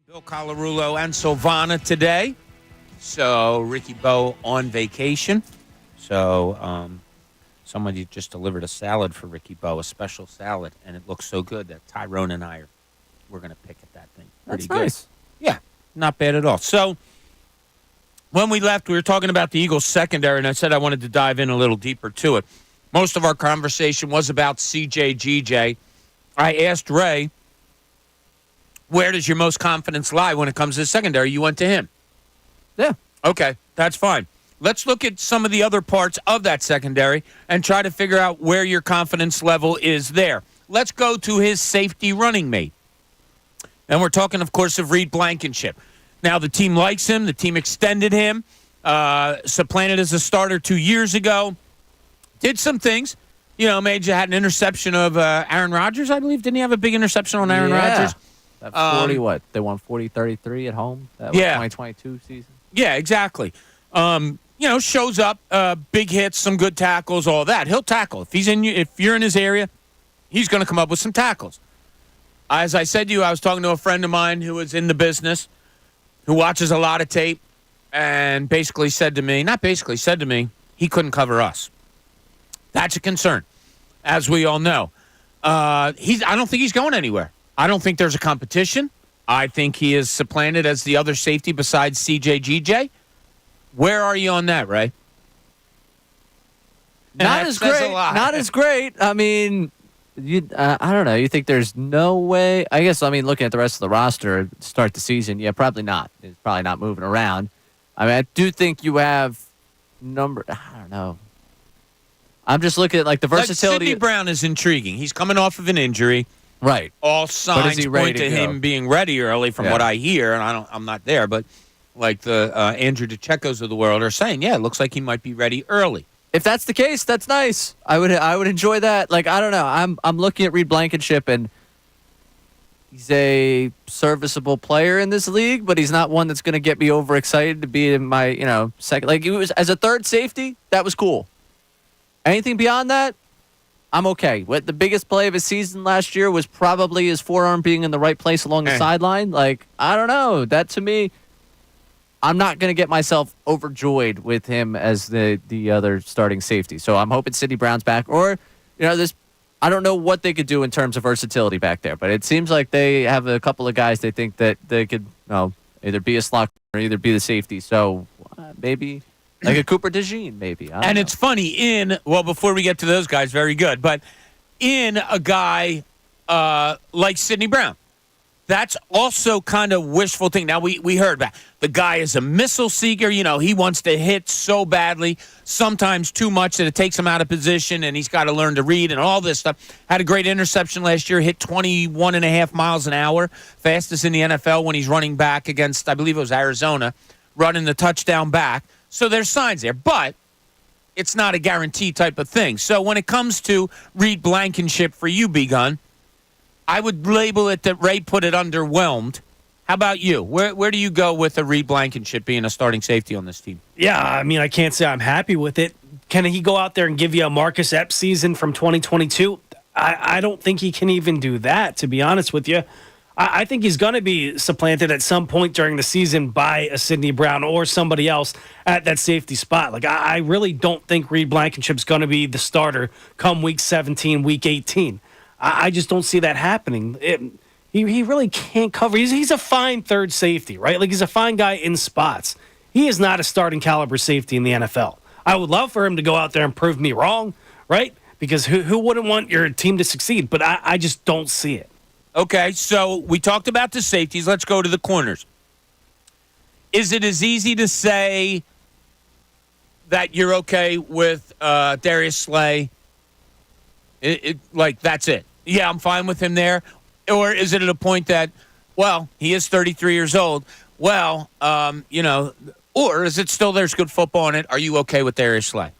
Bill Colarulo and Silvana today. So Ricky Bo on vacation. So somebody just delivered a salad for Ricky Bo, a special salad, and it looks so good that Tyrone and we're going to pick at that thing. Pretty That's nice. Good. Yeah, not bad at all. So when we left, we were talking about the Eagles secondary, and I said I wanted to dive in a little deeper to it. Most of our conversation was about CJGJ. I asked Ray, where does your most confidence lie when it comes to the secondary? You went to him. Yeah. Okay, that's fine. Let's look at some of the other parts of that secondary and try to figure out where your confidence level is there. Let's go to his safety running mate. And we're talking, of course, of Reed Blankenship. Now, the team likes him. The team extended him, supplanted as a starter 2 years ago. Did some things. You know, had an interception of Aaron Rodgers, I believe. Didn't he have a big interception on Aaron Rodgers? That 40, what? They won 40-33 at home? That was 2022 season? Yeah, exactly. Shows up, big hits, some good tackles, all that. He'll tackle. If you're in his area, he's going to come up with some tackles. As I said to you, I was talking to a friend of mine who is in the business, who watches a lot of tape, and basically said to me, he couldn't cover us. That's a concern, as we all know. I don't think he's going anywhere. I don't think there's a competition. I think he is supplanted as the other safety besides CJGJ. Where are you on that, Ray? Not as great. Not as great. I mean, I don't know. You think there's no way? I guess, looking at the rest of the roster to start the season, yeah, probably not. It's probably not moving around. I do think you have I don't know. I'm just looking at, the versatility. Sidney Brown is intriguing. He's coming off of an injury. Right. All signs point to him being ready early from what I hear, and I'm not there, but the Andrew DeCecco's of the world are saying, yeah, it looks like he might be ready early. If that's the case, that's nice. I would enjoy that. I don't know. I'm looking at Reed Blankenship, and he's a serviceable player in this league, but he's not one that's going to get me overexcited to be in my second. He was as a third safety, that was cool. Anything beyond that, I'm okay. The biggest play of his season last year was probably his forearm being in the right place along the sideline. I don't know. That, to me, I'm not going to get myself overjoyed with him as the other starting safety. So I'm hoping Sidney Brown's back. Or, I don't know what they could do in terms of versatility back there. But it seems like they have a couple of guys they think that they could either be a slot or either be the safety. So maybe... like a Cooper DeJean, maybe. I don't know. It's funny, before we get to those guys, very good, but in a guy like Sidney Brown, that's also kind of wishful thing. Now, we heard that the guy is a missile seeker. He wants to hit so badly, sometimes too much that it takes him out of position, and he's got to learn to read and all this stuff. Had a great interception last year, hit 21.5 miles an hour, fastest in the NFL when he's running back against, I believe it was Arizona, running the touchdown back. So there's signs there, but it's not a guarantee type of thing. So when it comes to Reed Blankenship for you, B-Gun, I would label it that Ray put it underwhelmed. How about you? Where do you go with a Reed Blankenship being a starting safety on this team? Yeah, I can't say I'm happy with it. Can he go out there and give you a Marcus Epps season from 2022? I don't think he can even do that, to be honest with you. I think he's going to be supplanted at some point during the season by a Sidney Brown or somebody else at that safety spot. I really don't think Reed Blankenship's going to be the starter come week 17, week 18. I just don't see that happening. He really can't cover. He's a fine third safety, right? He's a fine guy in spots. He is not a starting caliber safety in the NFL. I would love for him to go out there and prove me wrong, right? Because who wouldn't want your team to succeed? But I just don't see it. Okay, so we talked about the safeties. Let's go to the corners. Is it as easy to say that you're okay with Darius Slay? That's it. Yeah, I'm fine with him there. Or is it at a point that, he is 33 years old. Or is it still there's good football in it? Are you okay with Darius Slay?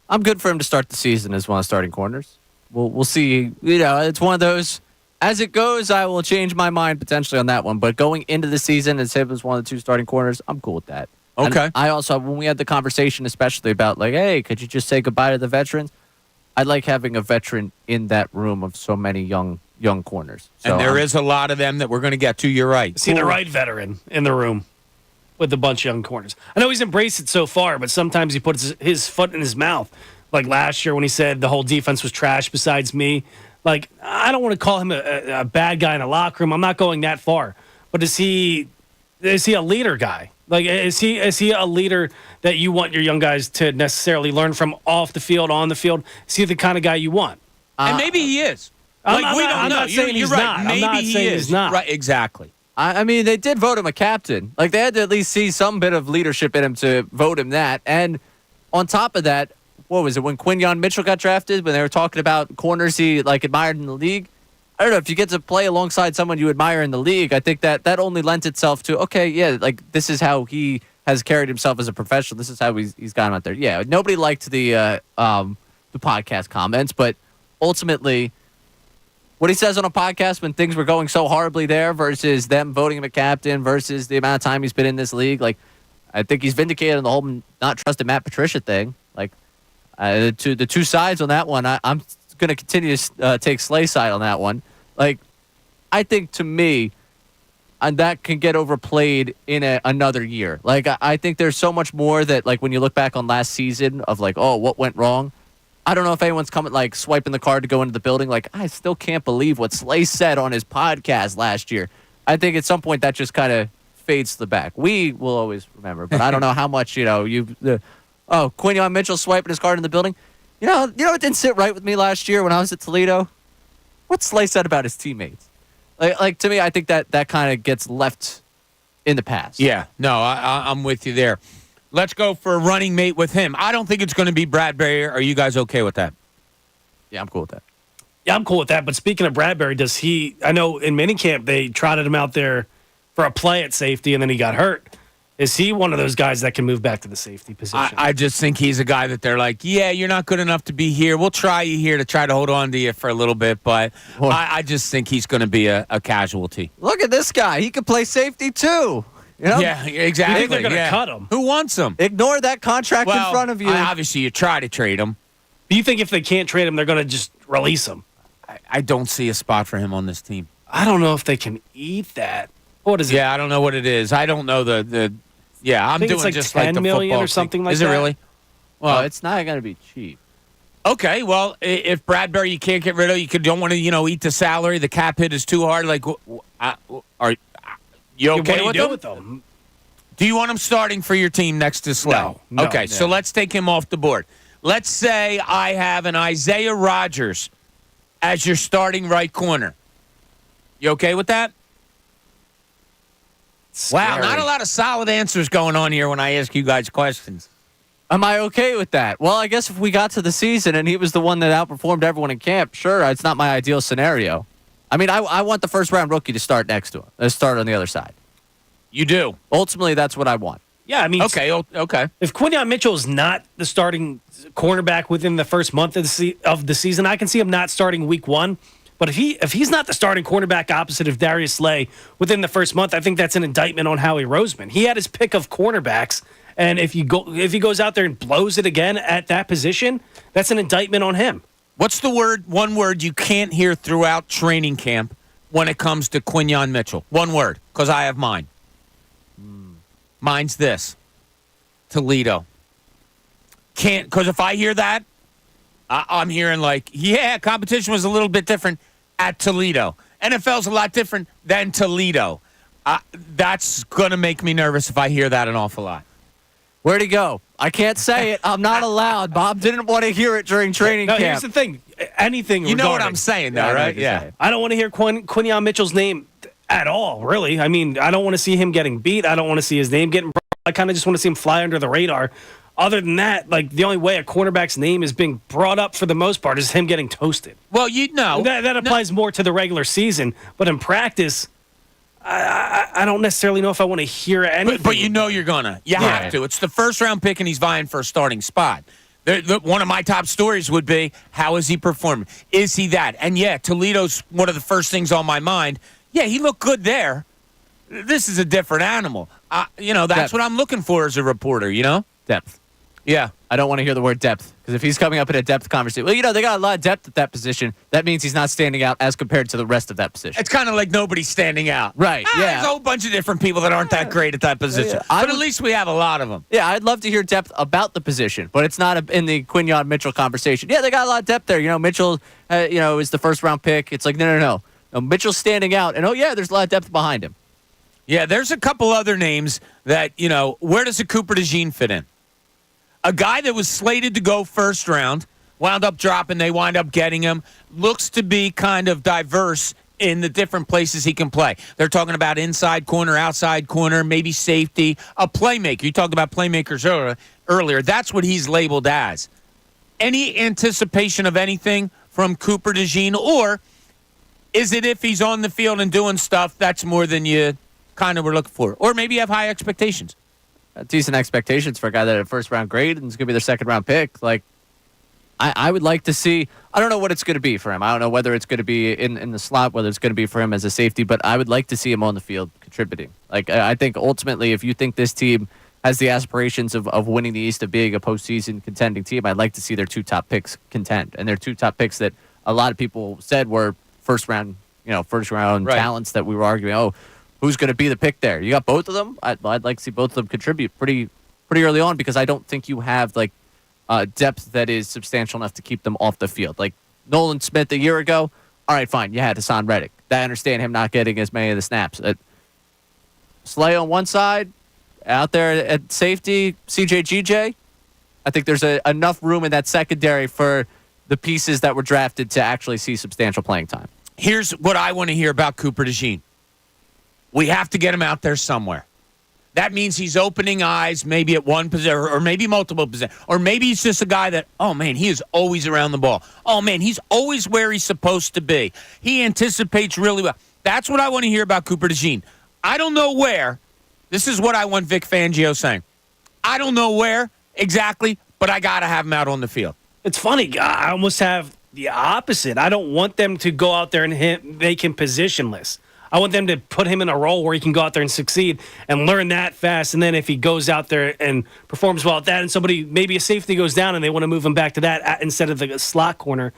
I'm good for him to start the season as one of the starting corners. We'll see. It's one of those. As it goes, I will change my mind potentially on that one. But going into the season and say it was one of the two starting corners, I'm cool with that. Okay. And I also, when we had the conversation, especially about hey, could you just say goodbye to the veterans? I like having a veteran in that room of so many young young corners. So, And there is a lot of them that we're going to get to. You're right. See the right veteran in the room with a bunch of young corners. I know he's embraced it so far, but sometimes he puts his foot in his mouth. Like last year when he said the whole defense was trash besides me. Like, I don't want to call him a bad guy in a locker room. I'm not going that far. But is he a leader guy? Like, is he a leader that you want your young guys to necessarily learn from off the field, on the field? Is he the kind of guy you want? And maybe he is. I'm we don't I'm know. not saying You're he's right. not. Maybe I'm not he saying is. he's not. Right, exactly. I mean, they did vote him a captain. Like, they had to at least see some bit of leadership in him to vote him that. And on top of that, what was it, when Quinyon Mitchell got drafted, when they were talking about corners he, like, admired in the league? I don't know, if you get to play alongside someone you admire in the league, I think that only lends itself to, okay, yeah, like, this is how he has carried himself as a professional. This is how he's gotten out there. Yeah, nobody liked the podcast comments, but ultimately, what he says on a podcast when things were going so horribly there versus them voting him a captain versus the amount of time he's been in this league, like, I think he's vindicated on the whole not trusting Matt Patricia thing. Like, the two sides on that one, I'm going to continue to take Slay's side on that one. Like, I think to me, and that can get overplayed in another year. Like, I think there's so much more that, like, when you look back on last season of, like, oh, what went wrong? I don't know if anyone's coming, like, swiping the card to go into the building. Like, I still can't believe what Slay said on his podcast last year. I think at some point that just kind of fades to the back. We will always remember, but I don't know how much, Quinyon Mitchell swiping his card in the building. You know, it didn't sit right with me last year when I was at Toledo. What Slay said about his teammates. Like to me, I think that kind of gets left in the past. Yeah, no, I'm with you there. Let's go for a running mate with him. I don't think it's going to be Bradbury. Are you guys okay with that? Yeah, I'm cool with that. Yeah, I'm cool with that. But speaking of Bradbury, I know in minicamp they trotted him out there for a play at safety and then he got hurt. Is he one of those guys that can move back to the safety position? I just think he's a guy that they're like, yeah, you're not good enough to be here. We'll try you here to try to hold on to you for a little bit, but I just think he's going to be a casualty. Look at this guy. He could play safety too. You know? Yeah, exactly. You think they're going to cut him? Who wants him? Ignore that contract in front of you. Obviously, you try to trade him. Do you think if they can't trade him, they're going to just release him? I don't see a spot for him on this team. I don't know if they can eat that. What is it? Yeah, I don't know what it is. I don't know the. Yeah, I'm think doing it's like just 10 like the million football or something thing. like is that? Is it really? Well, it's not going to be cheap. Okay, well, if Bradbury you can't get rid of, don't want to eat the salary. The cap hit is too hard. Like, are you okay what do you do with with them? Do you want him starting for your team next to Slay? No. Okay, so let's take him off the board. Let's say I have an Isaiah Rodgers as your starting right corner. You okay with that? Wow, Scary. not a lot of solid answers going on here when I ask you guys questions. Am I okay with that? Well, I guess if we got to the season and he was the one that outperformed everyone in camp, sure, it's not my ideal scenario. I mean, I want the first-round rookie to start next to him, start on the other side. You do? Ultimately, that's what I want. Yeah, I mean, okay. If Quinyon Mitchell is not the starting cornerback within the first month of the season, I can see him not starting week one. But if he's not the starting cornerback opposite of Darius Slay within the first month, I think that's an indictment on Howie Roseman. He had his pick of cornerbacks, and if he goes out there and blows it again at that position, that's an indictment on him. What's the one word you can't hear throughout training camp when it comes to Quinyon Mitchell? One word, because I have mine. Mine's this: Toledo. Can't, because if I hear that, I'm hearing like, yeah, competition was a little bit different at Toledo. NFL's a lot different than Toledo. That's going to make me nervous if I hear that an awful lot. Where'd he go? I can't say it. I'm not allowed. Bob didn't want to hear it during training camp. Here's the thing. Anything you know what I'm saying, though, right? Yeah. I don't want to hear Quinyon Mitchell's name at all, really. I mean, I don't want to see him getting beat. I don't want to see his name getting brought. I kind of just want to see him fly under the radar. Other than that, like, the only way a cornerback's name is being brought up for the most part is him getting toasted. Well, you know. That applies more to the regular season. But in practice, I don't necessarily know if I want to hear anything. But you know you're going to. You have to. It's the first-round pick, and he's vying for a starting spot. One of my top stories would be, how is he performing? Is he that? And, yeah, Toledo's one of the first things on my mind. Yeah, he looked good there. This is a different animal. That's what I'm looking for as a reporter, Depth. Yeah. I don't want to hear the word depth because if he's coming up in a depth conversation, well, they got a lot of depth at that position. That means he's not standing out as compared to the rest of that position. It's kind of like nobody's standing out. Right, yeah. There's a whole bunch of different people that aren't that great at that position. But at least we have a lot of them. Yeah, I'd love to hear depth about the position, but it's not in the Quignon-Mitchell conversation. Yeah, they got a lot of depth there. Mitchell, is the first-round pick. It's like, no. Mitchell's standing out, and there's a lot of depth behind him. Yeah, there's a couple other names that, where does a Cooper DeJean fit in? A guy that was slated to go first round, wound up dropping, they wind up getting him, looks to be kind of diverse in the different places he can play. They're talking about inside corner, outside corner, maybe safety, a playmaker. You talked about playmakers earlier. That's what he's labeled as. Any anticipation of anything from Cooper DeJean, or is it if he's on the field and doing stuff, that's more than you kind of were looking for? Or maybe you have high expectations. Decent expectations for a guy that had a first-round grade and is going to be their second-round pick. Like, I would like to see – I don't know what it's going to be for him. I don't know whether it's going to be in the slot, whether it's going to be for him as a safety, but I would like to see him on the field contributing. Like, I think ultimately if you think this team has the aspirations of winning the East, of being a postseason contending team, I'd like to see their two top picks contend. And their two top picks that a lot of people said were first-round right. Talents that we were arguing, who's going to be the pick there? You got both of them? I'd like to see both of them contribute pretty early on because I don't think you have depth that is substantial enough to keep them off the field. Like Nolan Smith a year ago, all right, fine, you had Hassan Reddick. I understand him not getting as many of the snaps. Slay on one side, out there at safety, CJ. I think there's enough room in that secondary for the pieces that were drafted to actually see substantial playing time. Here's what I want to hear about Cooper DeJean. We have to get him out there somewhere. That means he's opening eyes maybe at one position or maybe multiple positions. Or maybe he's just a guy that, he is always around the ball. He's always where he's supposed to be. He anticipates really well. That's what I want to hear about Cooper DeJean. I don't know where. This is what I want Vic Fangio saying. I don't know where exactly, but I got to have him out on the field. It's funny. I almost have the opposite. I don't want them to go out there and make him positionless. I want them to put him in a role where he can go out there and succeed and learn that fast. And then if he goes out there and performs well at that and maybe a safety goes down and they want to move him back to that instead of the slot corner,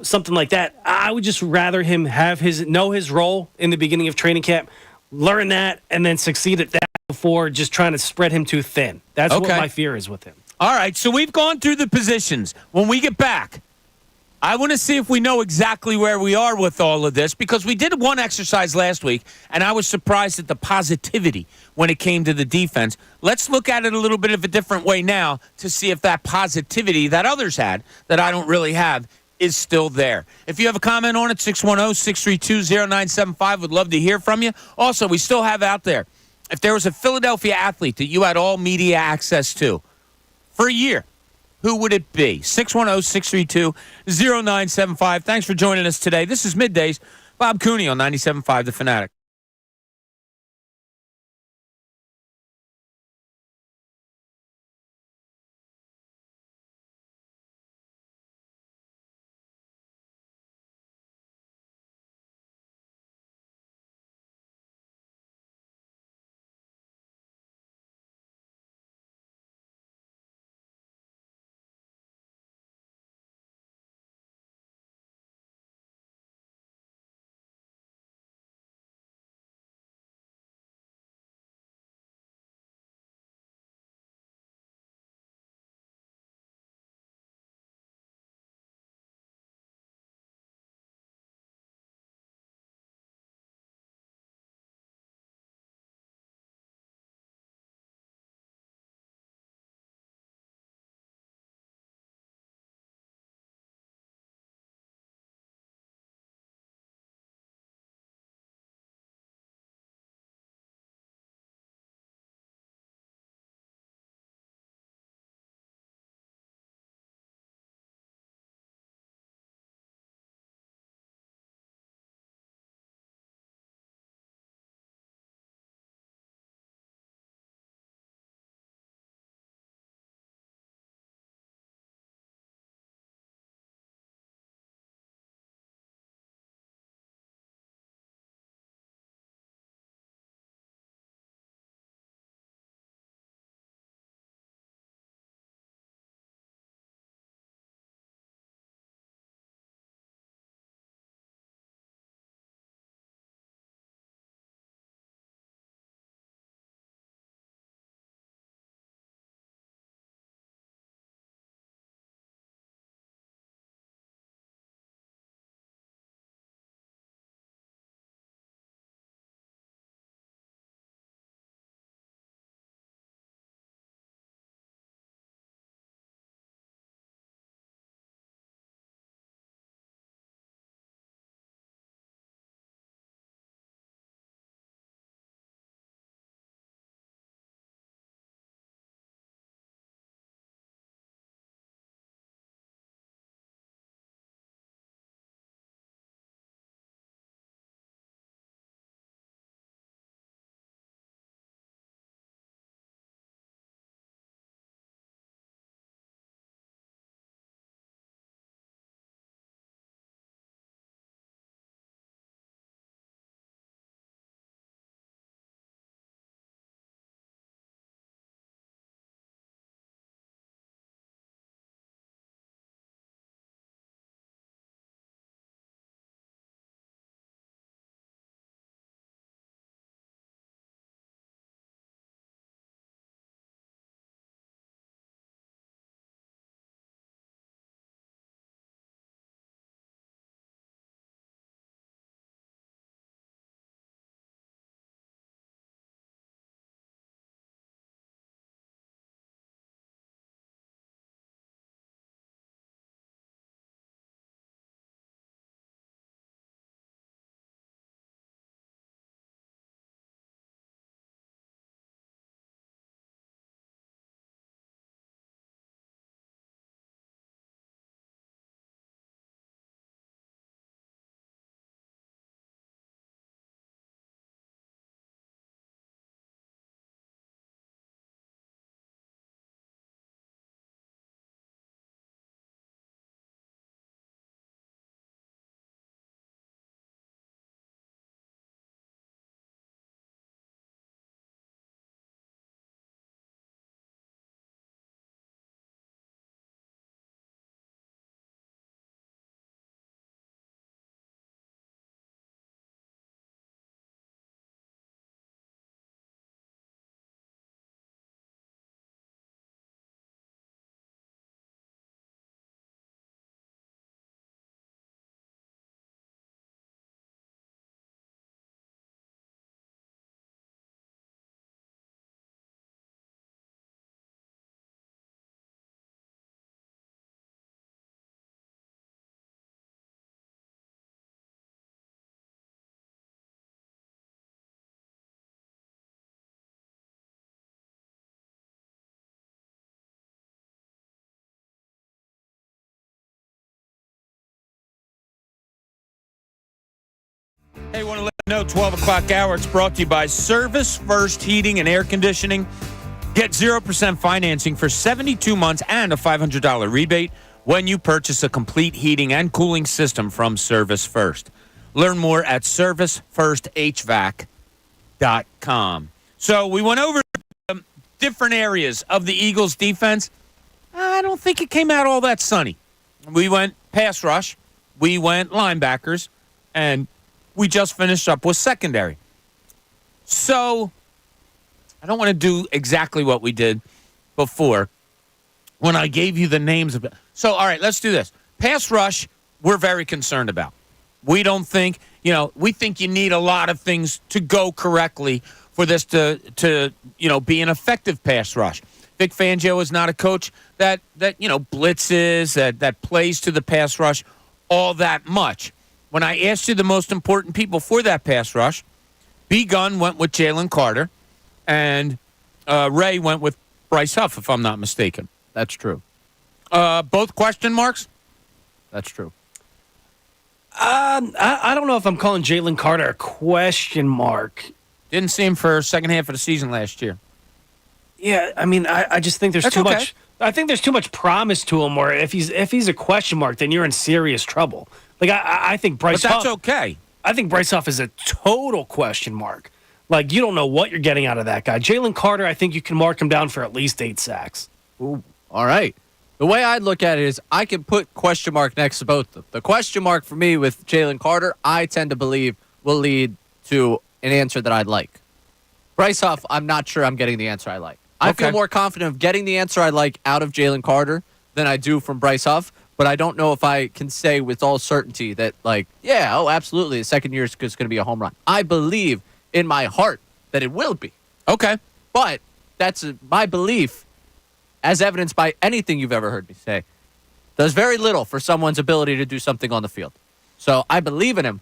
something like that, I would just rather him know his role in the beginning of training camp, learn that, and then succeed at that before just trying to spread him too thin. That's what my fear is with him. All right, so we've gone through the positions. When we get back, I want to see if we know exactly where we are with all of this because we did one exercise last week, and I was surprised at the positivity when it came to the defense. Let's look at it a little bit of a different way now to see if that positivity that others had that I don't really have is still there. If you have a comment on it, 610-632-0975. Would love to hear from you. Also, we still have out there, if there was a Philadelphia athlete that you had all media access to for a year, who would it be? 610-632-0975. Thanks for joining us today. This is Middays. Bob Cooney on 97.5 The Fanatic. Hey, want to let you know, 12 o'clock hour, it's brought to you by Service First Heating and Air Conditioning. Get 0% financing for 72 months and a $500 rebate when you purchase a complete heating and cooling system from Service First. Learn more at servicefirsthvac.com. So we went over different areas of the Eagles' defense. I don't think it came out all that sunny. We went pass rush, we went linebackers, and we just finished up with secondary. So I don't want to do exactly what we did before when I gave you the names of it. So, all right, let's do this. Pass rush, we're very concerned about. We don't think, we think you need a lot of things to go correctly for this to be an effective pass rush. Vic Fangio is not a coach that blitzes, that plays to the pass rush all that much. When I asked you the most important people for that pass rush, B. Gunn went with Jalen Carter, and Ray went with Bryce Huff, if I'm not mistaken. That's true. Both question marks? That's true. I don't know if I'm calling Jalen Carter a question mark. Didn't see him for second half of the season last year. Yeah, I mean, I just think there's too much. I think there's too much promise to him. Where if he's a question mark, then you're in serious trouble. Like I think Bryce. But that's Huff, okay. I think Bryce Huff is a total question mark. Like you don't know what you're getting out of that guy. Jalen Carter, I think you can mark him down for at least 8 sacks. Ooh, all right. The way I'd look at it is I can put question mark next to both of them. The question mark for me with Jalen Carter, I tend to believe will lead to an answer that I'd like. Bryce Huff, I'm not sure I'm getting the answer I like. I feel more confident of getting the answer I like out of Jalen Carter than I do from Bryce Huff, but I don't know if I can say with all certainty that, absolutely, the second year is going to be a home run. I believe in my heart that it will be. Okay. But that's my belief, as evidenced by anything you've ever heard me say, does very little for someone's ability to do something on the field. So I believe in him.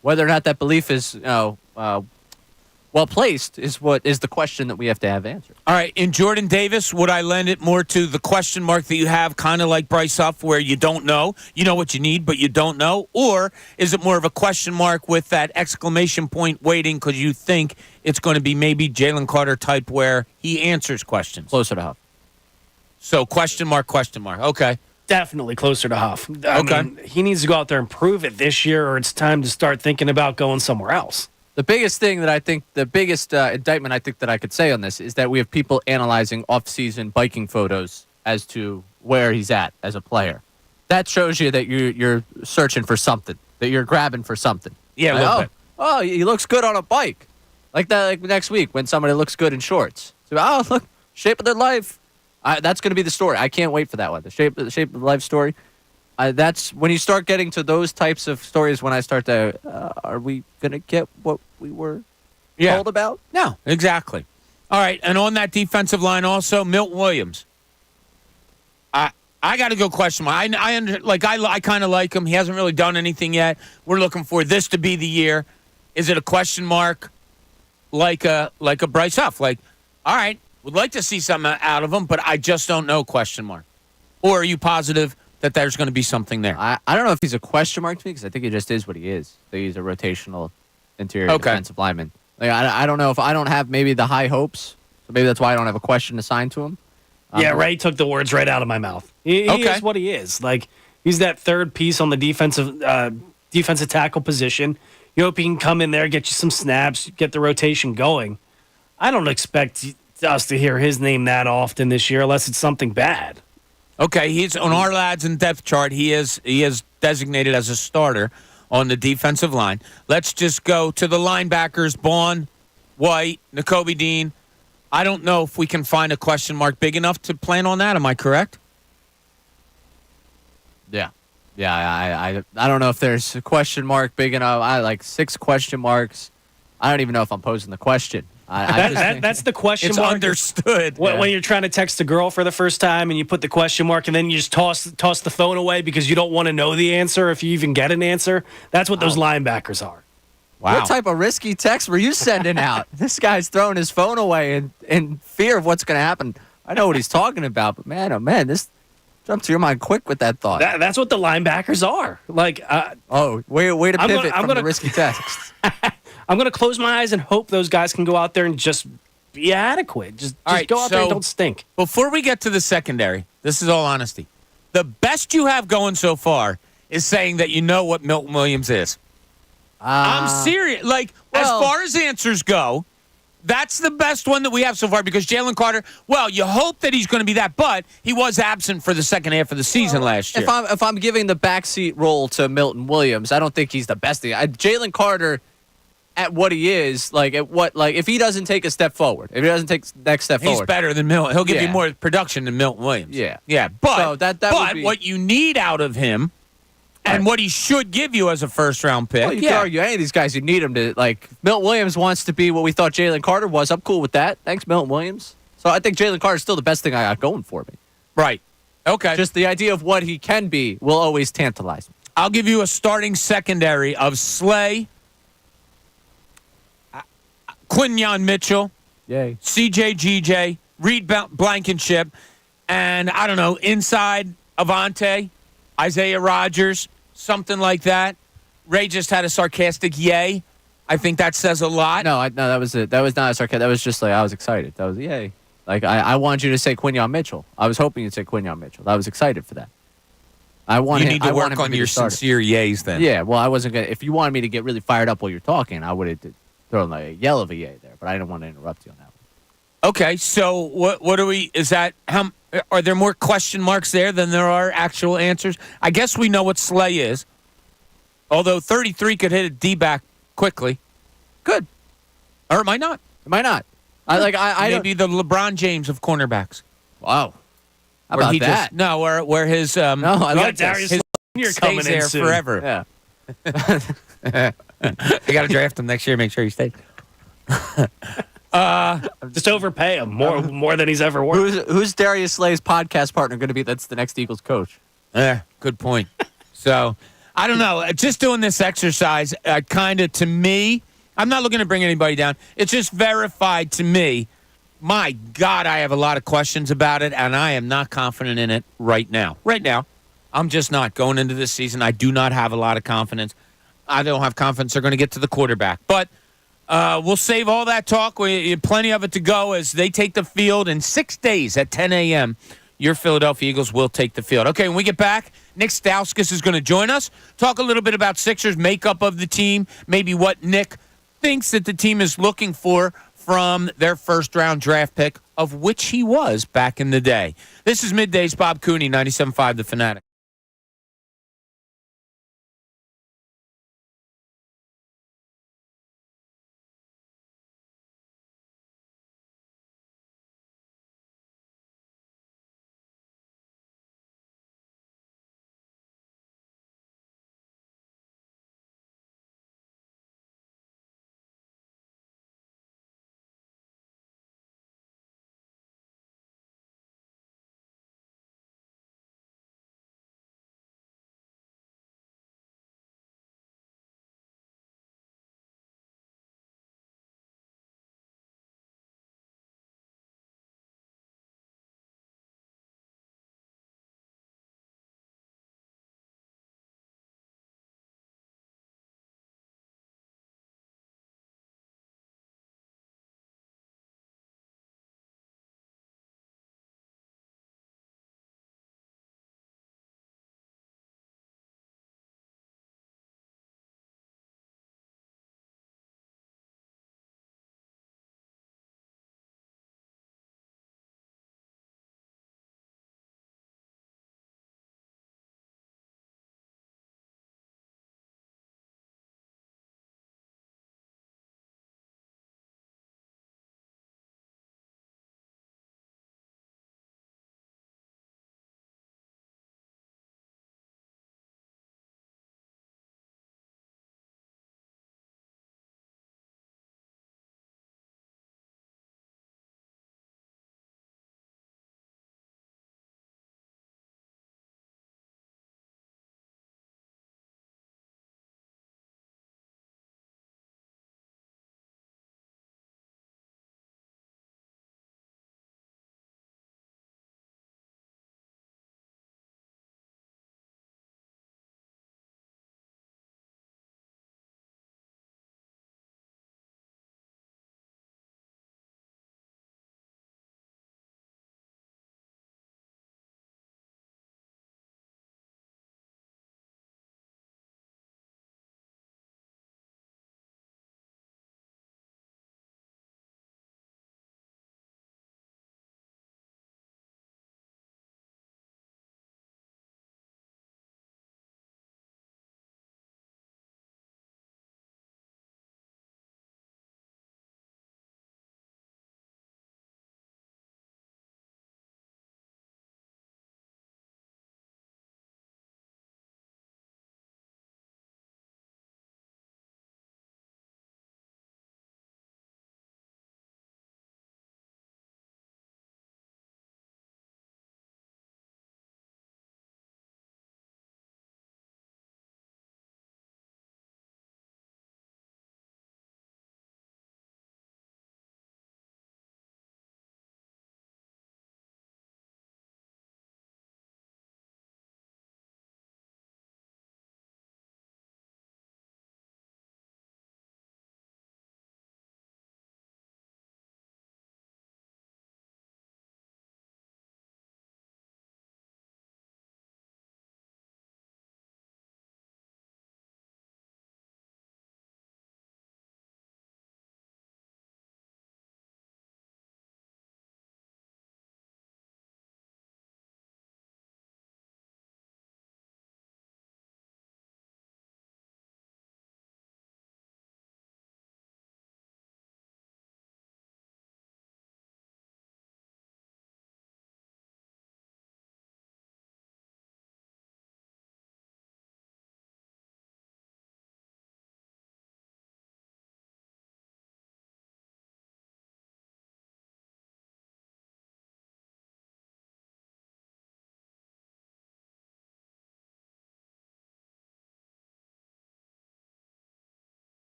Whether or not that belief is well placed is what is the question that we have to have answered. All right, in Jordan Davis, would I lend it more to the question mark that you have, kind of like Bryce Huff, where you don't know, you know what you need, but you don't know? Or is it more of a question mark with that exclamation point waiting because you think it's going to be maybe Jalen Carter type where he answers questions? Closer to Huff. So question mark. Okay. Definitely closer to Huff. I mean, he needs to go out there and prove it this year, or it's time to start thinking about going somewhere else. The biggest thing that I think, the biggest indictment I think that I could say on this is that we have people analyzing off-season biking photos as to where he's at as a player. That shows you that you're searching for something, that you're grabbing for something. Yeah, a little bit. Oh, he looks good on a bike. Like that, like next week when somebody looks good in shorts. So, look, shape of their life. That's going to be the story. I can't wait for that one. The shape of the life story. That's when you start getting to those types of stories. When I start to, are we going to get what we were told about? No, exactly. All right, and on that defensive line also, Milton Williams. I got to go question mark. I kind of like him. He hasn't really done anything yet. We're looking for this to be the year. Is it a question mark like a Bryce Huff? Like, all right, would like to see something out of him, but I just don't know, question mark. Or are you positive that there's going to be something there? I don't know if he's a question mark to me because I think he just is what he is. So he's a rotational interior defensive lineman. Like, I don't know if I don't have maybe the high hopes. So maybe that's why I don't have a question assigned to him. Ray took the words right out of my mouth. He is what he is. Like, he's that third piece on the defensive tackle position. You hope he can come in there, get you some snaps, get the rotation going. I don't expect us to hear his name that often this year unless it's something bad. Okay, he's on our lads in depth chart. He is designated as a starter on the defensive line. Let's just go to the linebackers: Bond, White, Nakobe Dean. I don't know if we can find a question mark big enough to plan on that. Am I correct? Yeah. I don't know if there's a question mark big enough. I like 6 question marks. I don't even know if I'm posing the question. That's the question it's mark. It's understood. When you're trying to text a girl for the first time and you put the question mark and then you just toss the phone away because you don't want to know the answer if you even get an answer. That's what those linebackers are. Wow. What type of risky text were you sending out? This guy's throwing his phone away in fear of what's going to happen. I know what he's talking about, but man, oh man, this Jumped to your mind quick with that thought. That's what the linebackers are. Like, Way to pivot I'm from gonna- the risky text. I'm going to close my eyes and hope those guys can go out there and just be adequate. Just right, go out there and so- don't stink. Before we get to the secondary, this is all honesty. The best you have going so far is saying that you know what Milton Williams is. I'm serious. Like, as well- far as answers go, that's the best one that we have so far because Jalen Carter, well, you hope that he's going to be that, but he was absent for the second half of the season last year. If I'm giving the backseat role to Milton Williams, I don't think he's the best thing. Jalen Carter, at what he is, if he doesn't take a step forward, if he doesn't take the next step He's forward, better than Milton. He'll give you Yeah. more production than Milton Williams. Yeah. Yeah, but, So that would but be- what you need out of him and what he should give you as a first-round pick. well, you can argue any of these guys, you need him to, Milton Williams wants to be what we thought Jalen Carter was. I'm cool with that. Thanks, Milton Williams. So I think Jalen Carter is still the best thing I got going for me. Right. Okay. Just the idea of what he can be will always tantalize me. I'll give you a starting secondary of Slay, Quinyon Mitchell, Yay. CJ GJ, Reed Blankenship, and I don't know, inside Avante, Isaiah Rogers, something like that. Ray just had a sarcastic yay. I think that says a lot. No, that was it. That was not a sarcasm. That was just I was excited. That was yay. I wanted you to say Quinyon Mitchell. I was hoping you'd say Quinyon Mitchell. I was excited for that. You need to work on your sincere yays then. Yeah, well, I wasn't gonna. If you wanted me to get really fired up while you're talking, I would have thrown a yell of a yay there. But I didn't want to interrupt you on that one. Okay, so what do we? Is that how? Are there more question marks there than there are actual answers? I guess we know what Slay is. Although 33 could hit a D-back quickly. Good. Or it might not. It might not. I Maybe the LeBron James of cornerbacks. Wow. How Where about he that? where his No, I like Darius his You're stays coming in there soon. forever. Yeah. You got to draft him next year. Make sure he stays. Just overpay him more than he's ever worth. Who's Darius Slay's podcast partner going to be? That's the next Eagles coach. Yeah, good point. So, I don't know. Just doing this exercise, kind of to me, I'm not looking to bring anybody down. It's just verified to me. My God, I have a lot of questions about it, and I am not confident in it right now. Right now, I'm just not. Going into this season, I do not have a lot of confidence. I don't have confidence they're going to get to the quarterback. But we'll save all that talk. We have plenty of it to go as they take the field in 6 days at 10 a.m. Your Philadelphia Eagles will take the field. Okay, when we get back, Nick Stauskas is going to join us, talk a little bit about Sixers makeup of the team, maybe what Nick thinks that the team is looking for from their first-round draft pick, of which he was back in the day. This is Middays, Bob Cooney, 97.5 The Fanatic.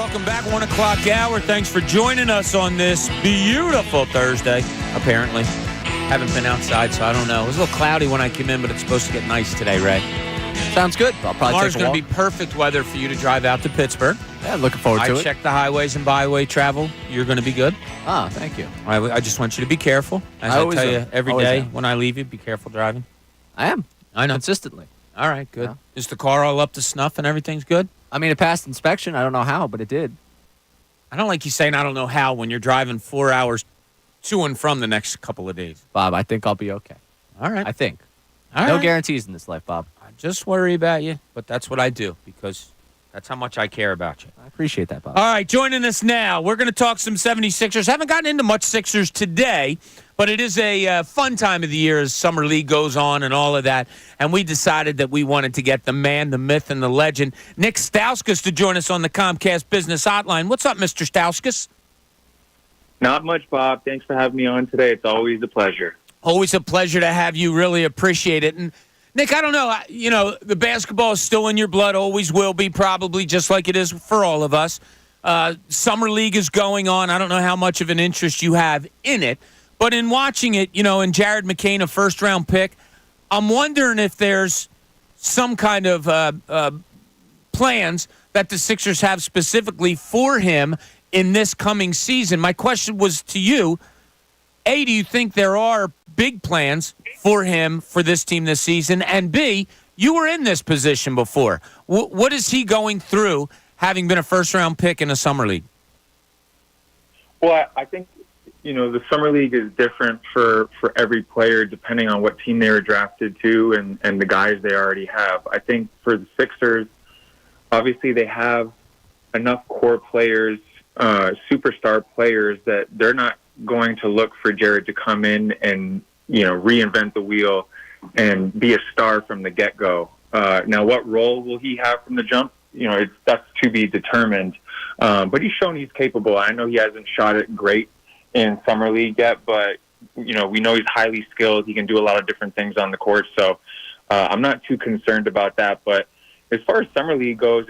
Welcome back, 1 o'clock hour. Thanks for joining us on this beautiful Thursday, apparently. Haven't been outside, so I don't know. It was a little cloudy when I came in, but it's supposed to get nice today, Ray. Sounds good. I'll probably Tomorrow's take a walk. going to be perfect weather for you to drive out to Pittsburgh. Yeah, looking forward to it. I checked the highways and byway travel. You're going to be good. Ah, thank you. I just want you to be careful. As I tell you every day when I leave you, be careful driving. I am. I know. Consistently. All right, good. Yeah. Is the car all up to snuff and everything's good? I mean, it passed inspection. I don't know how, but it did. I don't like you saying I don't know how when you're driving 4 hours to and from the next couple of days. Bob, I think I'll be okay. All right. I think. All no right. guarantees in this life, Bob. I just worry about you, but that's what I do because that's how much I care about you. I appreciate that, Bob. All right, joining us now, we're going to talk some 76ers. Haven't gotten into much Sixers today, but it is a fun time of the year as Summer League goes on and all of that. And we decided that we wanted to get the man, the myth, and the legend, Nick Stauskas, to join us on the Comcast Business Hotline. What's up, Mr. Stauskas? Not much, Bob. Thanks for having me on today. It's always a pleasure. Always a pleasure to have you. Really appreciate it. And Nick, I don't know. The basketball is still in your blood. Always will be, probably, just like it is for all of us. Summer League is going on. I don't know how much of an interest you have in it. But in watching it, and Jared McCain, a first-round pick, I'm wondering if there's some kind of plans that the Sixers have specifically for him in this coming season. My question was to you, A, do you think there are big plans for him for this team this season? And B, you were in this position before. What is he going through having been a first-round pick in a summer league? Well, I think, the summer league is different for every player depending on what team they were drafted to and the guys they already have. I think for the Sixers, obviously they have enough core players, superstar players, that they're not going to look for Jared to come in and, reinvent the wheel and be a star from the get-go. Now, what role will he have from the jump? That's to be determined. But he's shown he's capable. I know he hasn't shot it great in Summer League yet, but, we know he's highly skilled. He can do a lot of different things on the court. So I'm not too concerned about that. But as far as Summer League goes,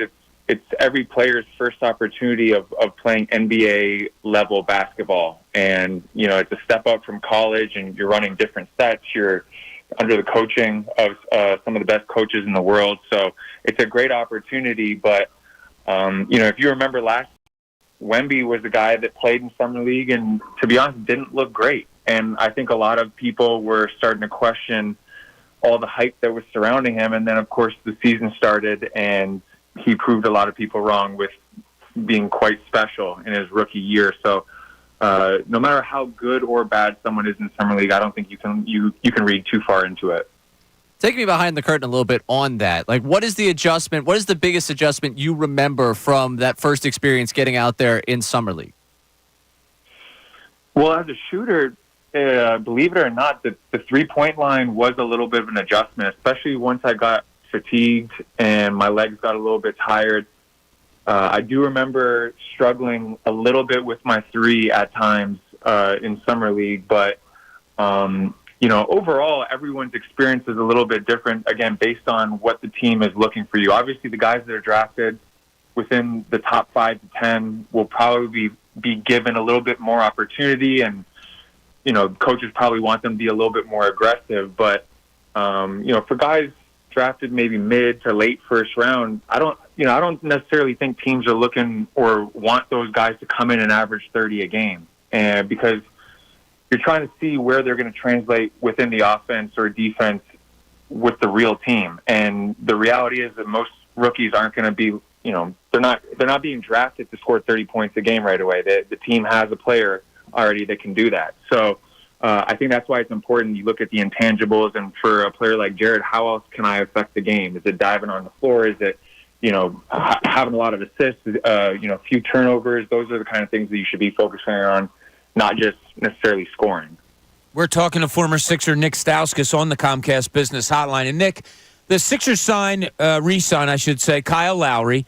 it's every player's first opportunity of playing NBA-level basketball. And, it's a step up from college, and you're running different sets. You're under the coaching of some of the best coaches in the world. So it's a great opportunity. But, if you remember last, Wemby was the guy that played in Summer League and, to be honest, didn't look great. And I think a lot of people were starting to question all the hype that was surrounding him. And then, of course, the season started, and he proved a lot of people wrong with being quite special in his rookie year. So no matter how good or bad someone is in Summer League, I don't think you can read too far into it. Take me behind the curtain a little bit on that. Like, what is the adjustment? What is the biggest adjustment you remember from that first experience getting out there in Summer League? Well, as a shooter, believe it or not, the three-point line was a little bit of an adjustment, especially once I got fatigued and my legs got a little bit tired. I do remember struggling a little bit with my three at times in Summer League, but overall, everyone's experience is a little bit different, again, based on what the team is looking for you. Obviously, the guys that are drafted within the top 5 to 10 will probably be given a little bit more opportunity, and, coaches probably want them to be a little bit more aggressive. But, for guys drafted maybe mid to late first round, I don't necessarily think teams are looking or want those guys to come in and average 30 a game, and because you're trying to see where they're going to translate within the offense or defense with the real team. And the reality is that most rookies aren't going to be, they're not being drafted to score 30 points a game right away. The team has a player already that can do that. So I think that's why it's important you look at the intangibles. And for a player like Jared, how else can I affect the game? Is it diving on the floor? Is it, having a lot of assists, a few turnovers? Those are the kind of things that you should be focusing on, not just necessarily scoring. We're talking to former Sixer Nick Stauskas on the Comcast Business Hotline. And, Nick, the Sixers re-sign, I should say, Kyle Lowry,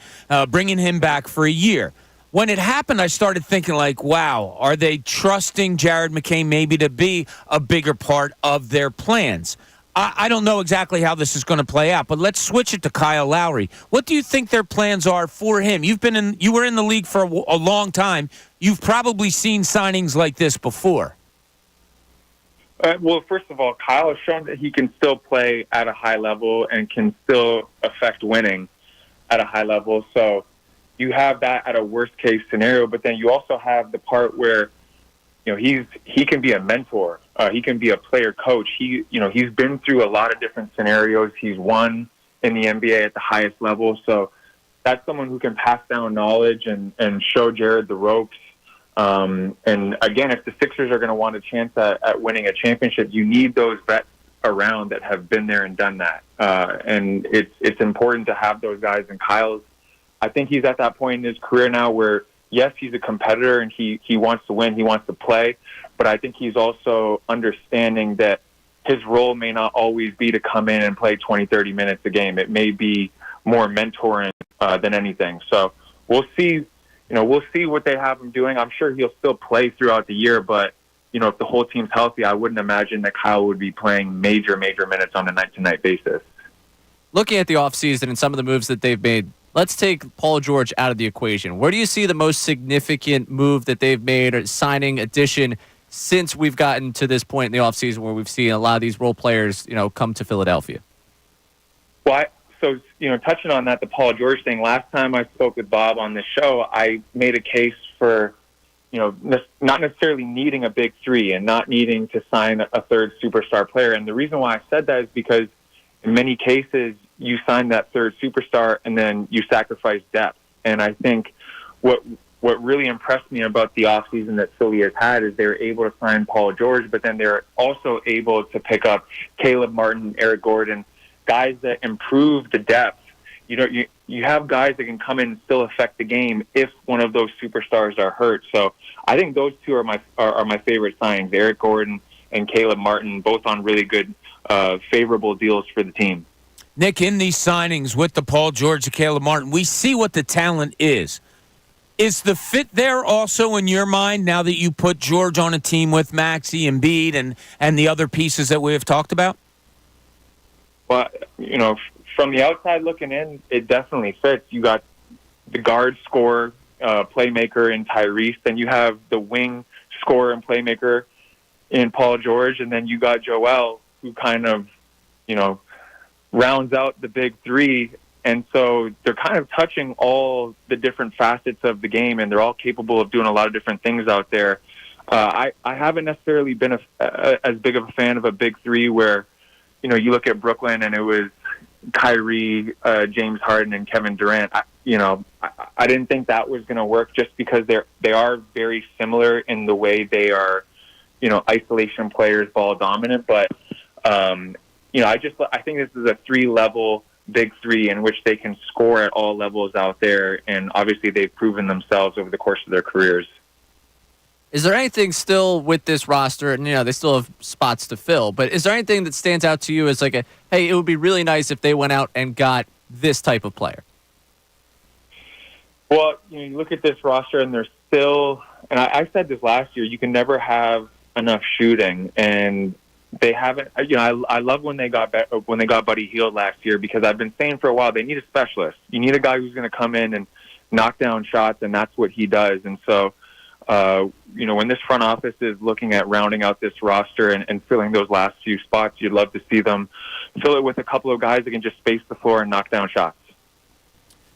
bringing him back for a year. When it happened, I started thinking, wow, are they trusting Jared McCain maybe to be a bigger part of their plans? I don't know exactly how this is going to play out, but let's switch it to Kyle Lowry. What do you think their plans are for him? You were in the league for a long time. You've probably seen signings like this before. Well, first of all, Kyle has shown that he can still play at a high level and can still affect winning at a high level. So you have that at a worst case scenario, but then you also have the part where he can be a mentor. He can be a player coach. He's been through a lot of different scenarios. He's won in the NBA at the highest level. So that's someone who can pass down knowledge and show Jared the ropes. And again, if the Sixers are going to want a chance at winning a championship, you need those vets around that have been there and done that. And it's important to have those guys. And I think he's at that point in his career now where, yes, he's a competitor and he wants to win, he wants to play, but I think he's also understanding that his role may not always be to come in and play 20, 30 minutes a game. It may be more mentoring than anything. So we'll see. We'll see what they have him doing. I'm sure he'll still play throughout the year, but if the whole team's healthy, I wouldn't imagine that Kyle would be playing major minutes on a night-to-night basis. Looking at the offseason and some of the moves that they've made, let's take Paul George out of the equation. Where do you see the most significant move that they've made or signing addition since we've gotten to this point in the offseason where we've seen a lot of these role players, come to Philadelphia? Well, touching on that, the Paul George thing, last time I spoke with Bob on this show, I made a case for, not necessarily needing a big three and not needing to sign a third superstar player. And the reason why I said that is because in many cases, you sign that third superstar and then you sacrifice depth. And I think what really impressed me about the offseason that Philly has had is they're able to sign Paul George, but then they're also able to pick up Caleb Martin, Eric Gordon, guys that improve the depth. You have guys that can come in and still affect the game if one of those superstars are hurt. So I think those two are my favorite signings, Eric Gordon and Caleb Martin, both on really good, favorable deals for the team. Nick, in these signings with the Paul George and Caleb Martin, we see what the talent is. Is the fit there also in your mind now that you put George on a team with Maxey and Embiid and the other pieces that we have talked about? Well, from the outside looking in, it definitely fits. You got the guard scorer, playmaker in Tyrese, then you have the wing scorer and playmaker in Paul George, and then you got Joel, who kind of, rounds out the big three. And so they're kind of touching all the different facets of the game, and they're all capable of doing a lot of different things out there. I haven't necessarily been as big of a fan of a big three where, you look at Brooklyn and it was Kyrie, James Harden, and Kevin Durant. I didn't think that was going to work just because they are very similar in the way they are, isolation players, ball dominant. But, I think this is a 3-level big three in which they can score at all levels out there. And obviously they've proven themselves over the course of their careers. Is there anything still with this roster, and they still have spots to fill, but is there anything that stands out to you as like hey, it would be really nice if they went out and got this type of player? Well, you look at this roster and there's still, and I said this last year, you can never have enough shooting, and they haven't. I love when they got Buddy Hield last year, because I've been saying for a while they need a specialist. You need a guy who's going to come in and knock down shots, and that's what he does. And so, when this front office is looking at rounding out this roster and filling those last few spots, you'd love to see them fill it with a couple of guys that can just space the floor and knock down shots.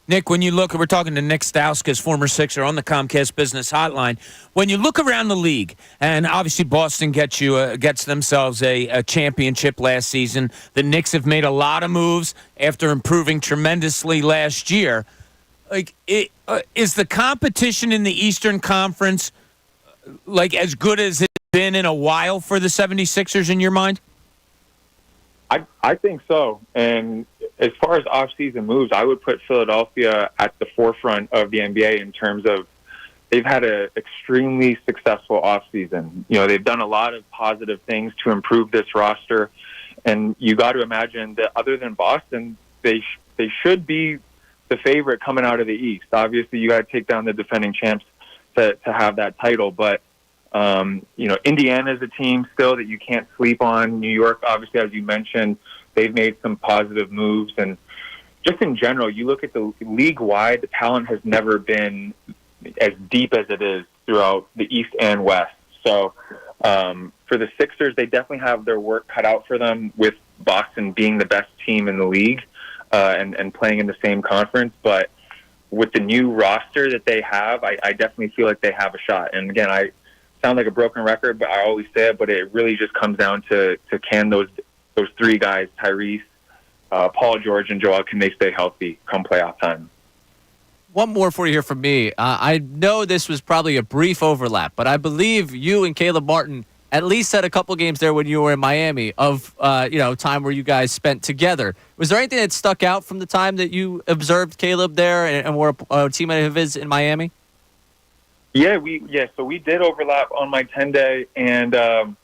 Nick, when you look, we're talking to Nick Stauskas, former Sixer, on the Comcast Business Hotline. When you look around the league, and obviously Boston gets themselves a championship last season. The Knicks have made a lot of moves after improving tremendously last year. Is the competition in the Eastern Conference as good as it's been in a while for the 76ers in your mind? I think so. And as far as off-season moves, I would put Philadelphia at the forefront of the NBA in terms of they've had an extremely successful off-season. They've done a lot of positive things to improve this roster. And you got to imagine that other than Boston, they should be the favorite coming out of the East. Obviously, you got to take down the defending champs to have that title. But Indiana is a team still that you can't sleep on. New York, obviously, as you mentioned, they've made some positive moves. And just in general, you look at the league-wide, the talent has never been as deep as it is throughout the East and West. So for the Sixers, they definitely have their work cut out for them with Boston being the best team in the league and playing in the same conference. But with the new roster that they have, I definitely feel like they have a shot. And again, I sound like a broken record, but I always say it, but it really just comes down to can those three guys, Tyrese, Paul George, and Joel, can they stay healthy come playoff time? One more for you here from me. I know this was probably a brief overlap, but I believe you and Caleb Martin at least had a couple games there when you were in Miami of time where you guys spent together. Was there anything that stuck out from the time that you observed Caleb there and were a teammate of his in Miami? So we did overlap on my 10-day, and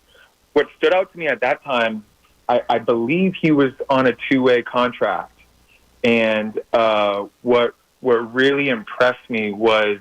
what stood out to me at that time, I believe he was on a two-way contract, and what really impressed me was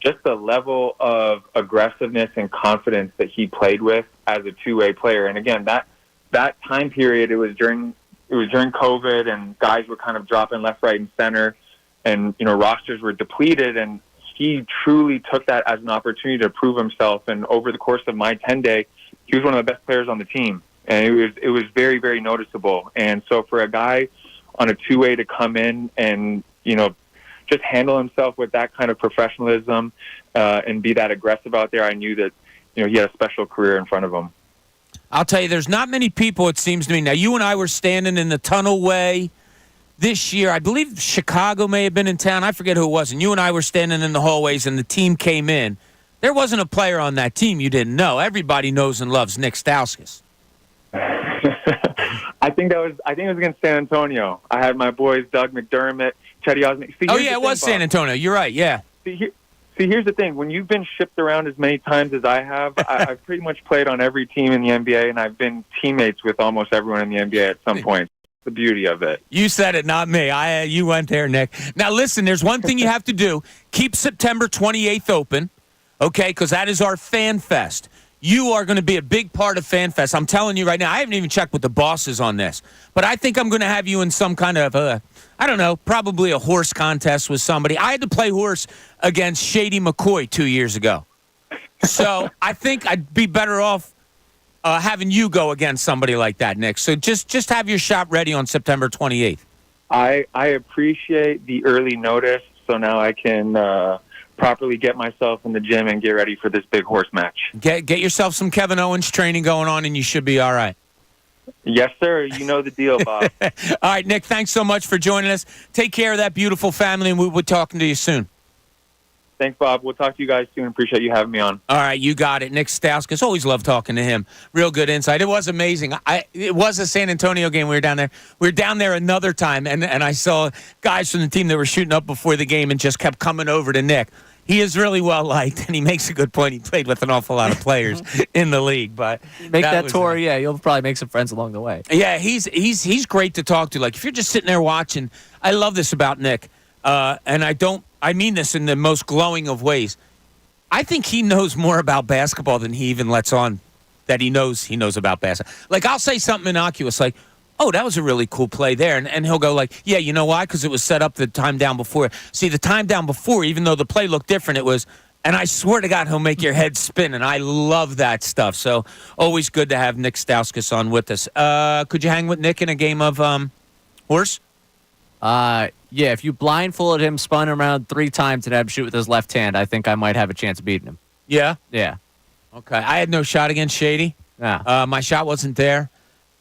just the level of aggressiveness and confidence that he played with as a two-way player. And again, that time period, it was during COVID, and guys were kind of dropping left, right, and center, and rosters were depleted, and he truly took that as an opportunity to prove himself. And over the course of my 10-day, he was one of the best players on the team, and it was very, very noticeable. And so for a guy on a two-way to come in and just handle himself with that kind of professionalism and be that aggressive out there, I knew that he had a special career in front of him. I'll tell you, there's not many people, it seems to me. Now, you and I were standing in the tunnelway this year. I believe Chicago may have been in town. I forget who it was. And you and I were standing in the hallways, and the team came in. There wasn't a player on that team you didn't know. Everybody knows and loves Nick Stauskas. I think it was against San Antonio. I had my boys Doug McDermott, Chetty Osman. It was San Antonio. You're right, yeah. See, here's the thing. When you've been shipped around as many times as I have, I've pretty much played on every team in the NBA, and I've been teammates with almost everyone in the NBA at some point. The beauty of it. You said it, not me. You went there, Nick. Now, listen, there's one thing you have to do. Keep September 28th open, okay, because that is our Fan Fest. You are going to be a big part of Fan Fest. I'm telling you right now, I haven't even checked with the bosses on this, but I think I'm going to have you in some kind of, probably a horse contest with somebody. I had to play horse against Shady McCoy 2 years ago. So I think I'd be better off having you go against somebody like that, Nick. So just have your shot ready on September 28th. I appreciate the early notice, so now I can properly get myself in the gym and get ready for this big horse match. Get yourself some Kevin Owens training going on, and you should be all right. Yes, sir. You know the deal, Bob. All right, Nick, thanks so much for joining us. Take care of that beautiful family, and we'll be talking to you soon. Thanks, Bob. We'll talk to you guys soon. Appreciate you having me on. All right, you got it. Nick Stauskas. Always love talking to him. Real good insight. It was amazing. It was a San Antonio game. We were down there. We were down there another time, and I saw guys from the team that were shooting up before the game and just kept coming over to Nick. He is really well-liked, and he makes a good point. He played with an awful lot of players in the league. But make that tour, you'll probably make some friends along the way. Yeah, he's great to talk to. Like, if you're just sitting there watching, I love this about Nick, and I mean this in the most glowing of ways. I think he knows more about basketball than he even lets on that he knows about basketball. Like, I'll say something innocuous like, oh, that was a really cool play there. And he'll go like, yeah, you know why? Because it was set up the time down before. See, the time down before, even though the play looked different, it was, and I swear to God, he'll make your head spin. And I love that stuff. So always good to have Nick Stauskas on with us. Could you hang with Nick in a game of horse? Yeah, if you blindfolded him, spun him around 3 times, and had him shoot with his left hand, I think I might have a chance of beating him. Yeah? Yeah. Okay. I had no shot against Shady. Yeah. My shot wasn't there.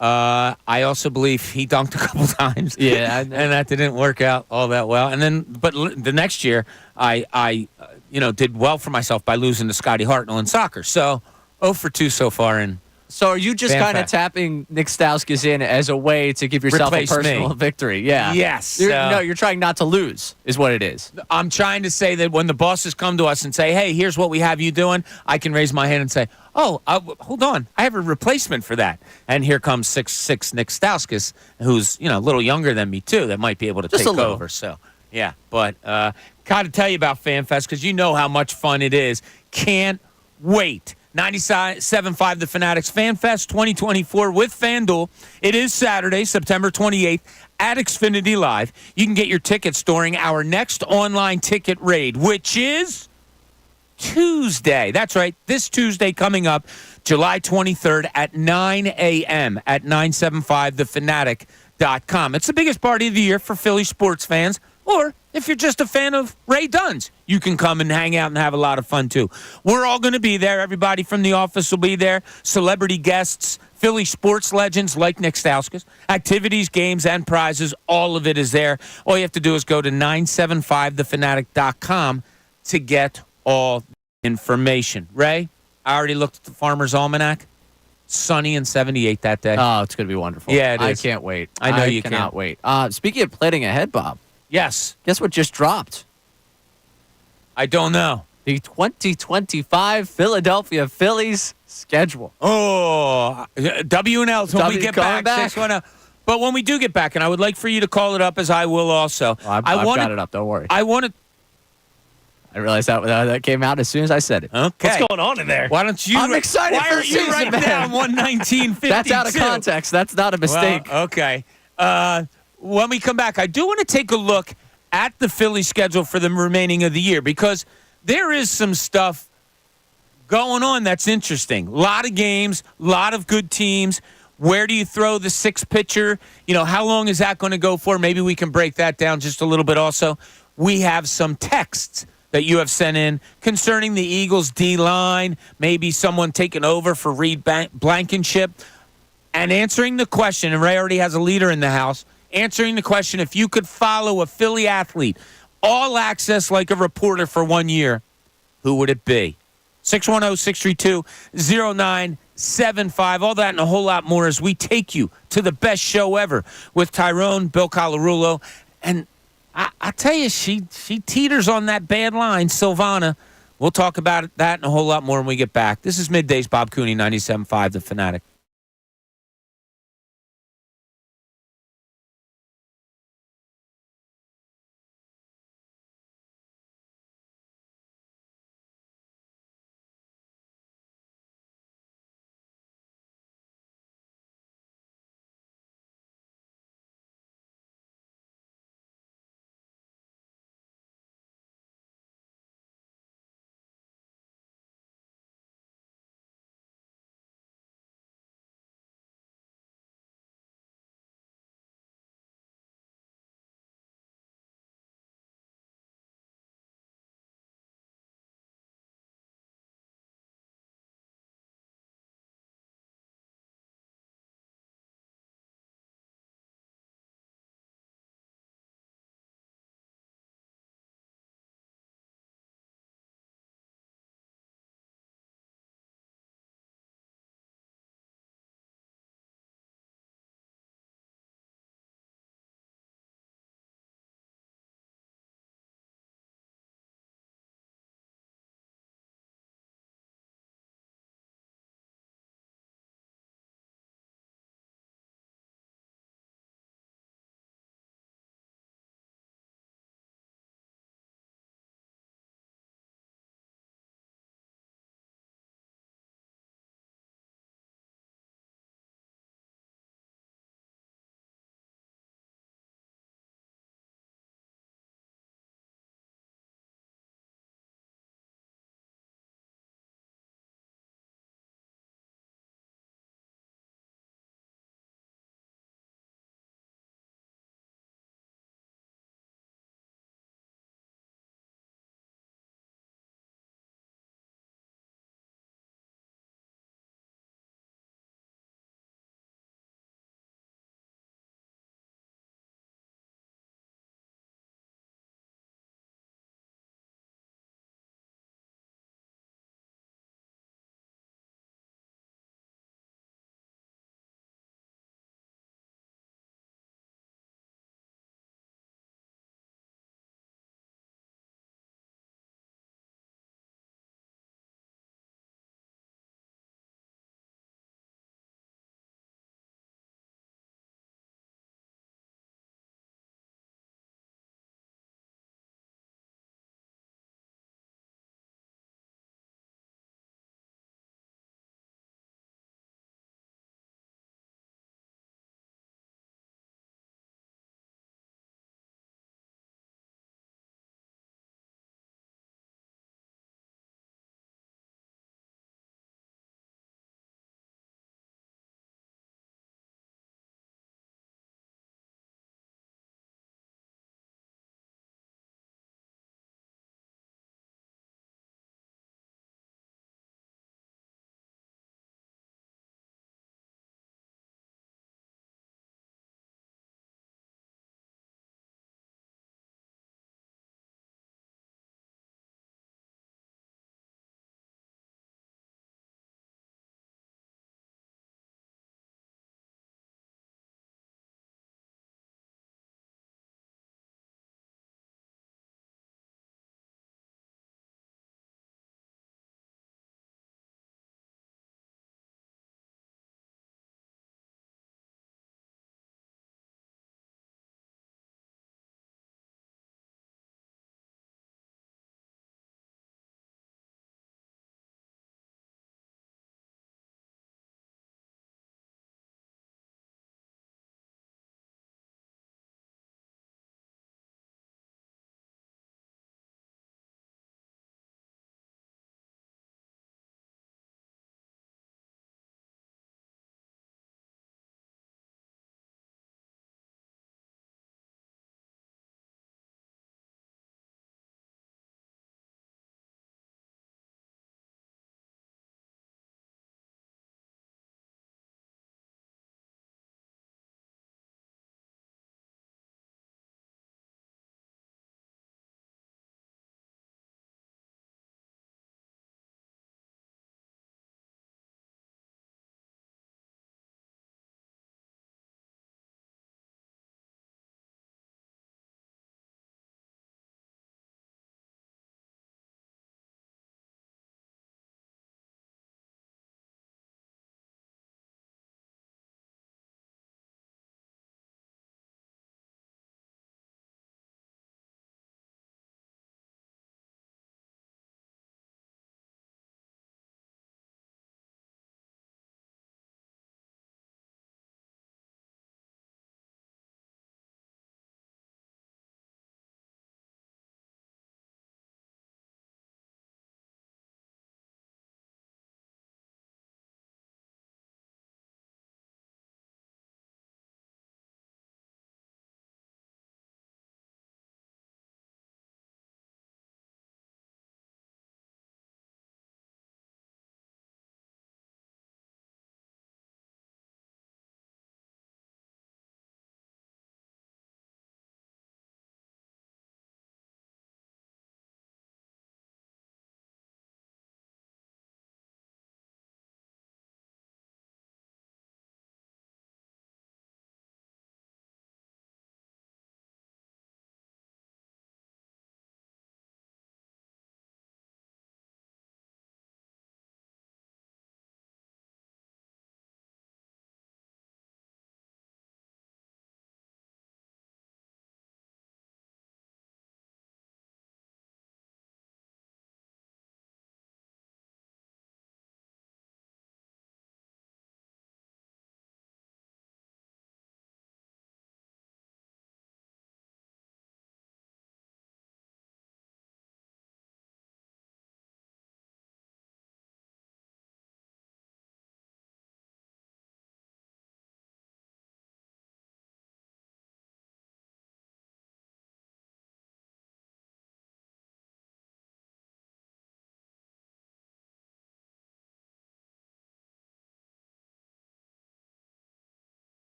I also believe he dunked a couple times. Yeah. And that didn't work out all that well. And then, but the next year, I did well for myself by losing to Scotty Hartnell in soccer. So 0 for 2 so far in. So are you just kind of tapping Nick Stauskas in as a way to give yourself a personal victory? Yeah. Yes. You're trying not to lose is what it is. I'm trying to say that when the bosses come to us and say, hey, here's what we have you doing, I can raise my hand and say, oh, hold on, I have a replacement for that. And here comes 6'6" Nick Stauskas, who's a little younger than me too, that might be able to take over. So, yeah. But got to tell you about FanFest because you know how much fun it is. Can't wait 97.5 The Fanatics Fan Fest 2024 with FanDuel. It is Saturday, September 28th at Xfinity Live. You can get your tickets during our next online ticket raid, which is Tuesday. That's right. This Tuesday coming up, July 23rd at 9 a.m. at 975thefanatic.com. It's the biggest party of the year for Philly sports fans. Or if you're just a fan of Ray Dunn's, you can come and hang out and have a lot of fun, too. We're all going to be there. Everybody from the office will be there. Celebrity guests, Philly sports legends like Nick Stauskas, activities, games, and prizes. All of it is there. All you have to do is go to 975thefanatic.com to get all the information. Ray, I already looked at the Farmer's Almanac. Sunny and 78 that day. Oh, it's going to be wonderful. Yeah, it is. I can't wait. I know you cannot can't. wait. Speaking of planning ahead, Bob. Yes. Guess what just dropped? I don't know. The 2025 Philadelphia Phillies schedule. Oh, W and L's when we get back. back. 610. But when we do get back, and I would like for you to call it up, as I will also. Well, I've got it up. Don't worry. I want to. I realized that came out as soon as I said it. Okay. What's going on in there? Why don't you? I'm excited Why for aren't the you season, write man. down 119.52? That's out of context. That's not a mistake. Well, okay. When we come back, I do want to take a look at the Philly schedule for the remaining of the year, because there is some stuff going on that's interesting. A lot of games, a lot of good teams. Where do you throw the sixth pitcher? You know, how long is that going to go for? Maybe we can break that down just a little bit also. We have some texts that you have sent in concerning the Eagles' D-line, maybe someone taking over for Reed Blankenship, and answering the question, and Ray already has a leader in the house, answering the question, if you could follow a Philly athlete, all access like a reporter for 1 year, who would it be? 610-632-0975. All that and a whole lot more as we take you to the best show ever with Tyrone, Bill Colarulo, and I tell you, she teeters on that bad line, Silvana. We'll talk about that and a whole lot more when we get back. This is Middays, Bob Cooney, 97.5 The Fanatic.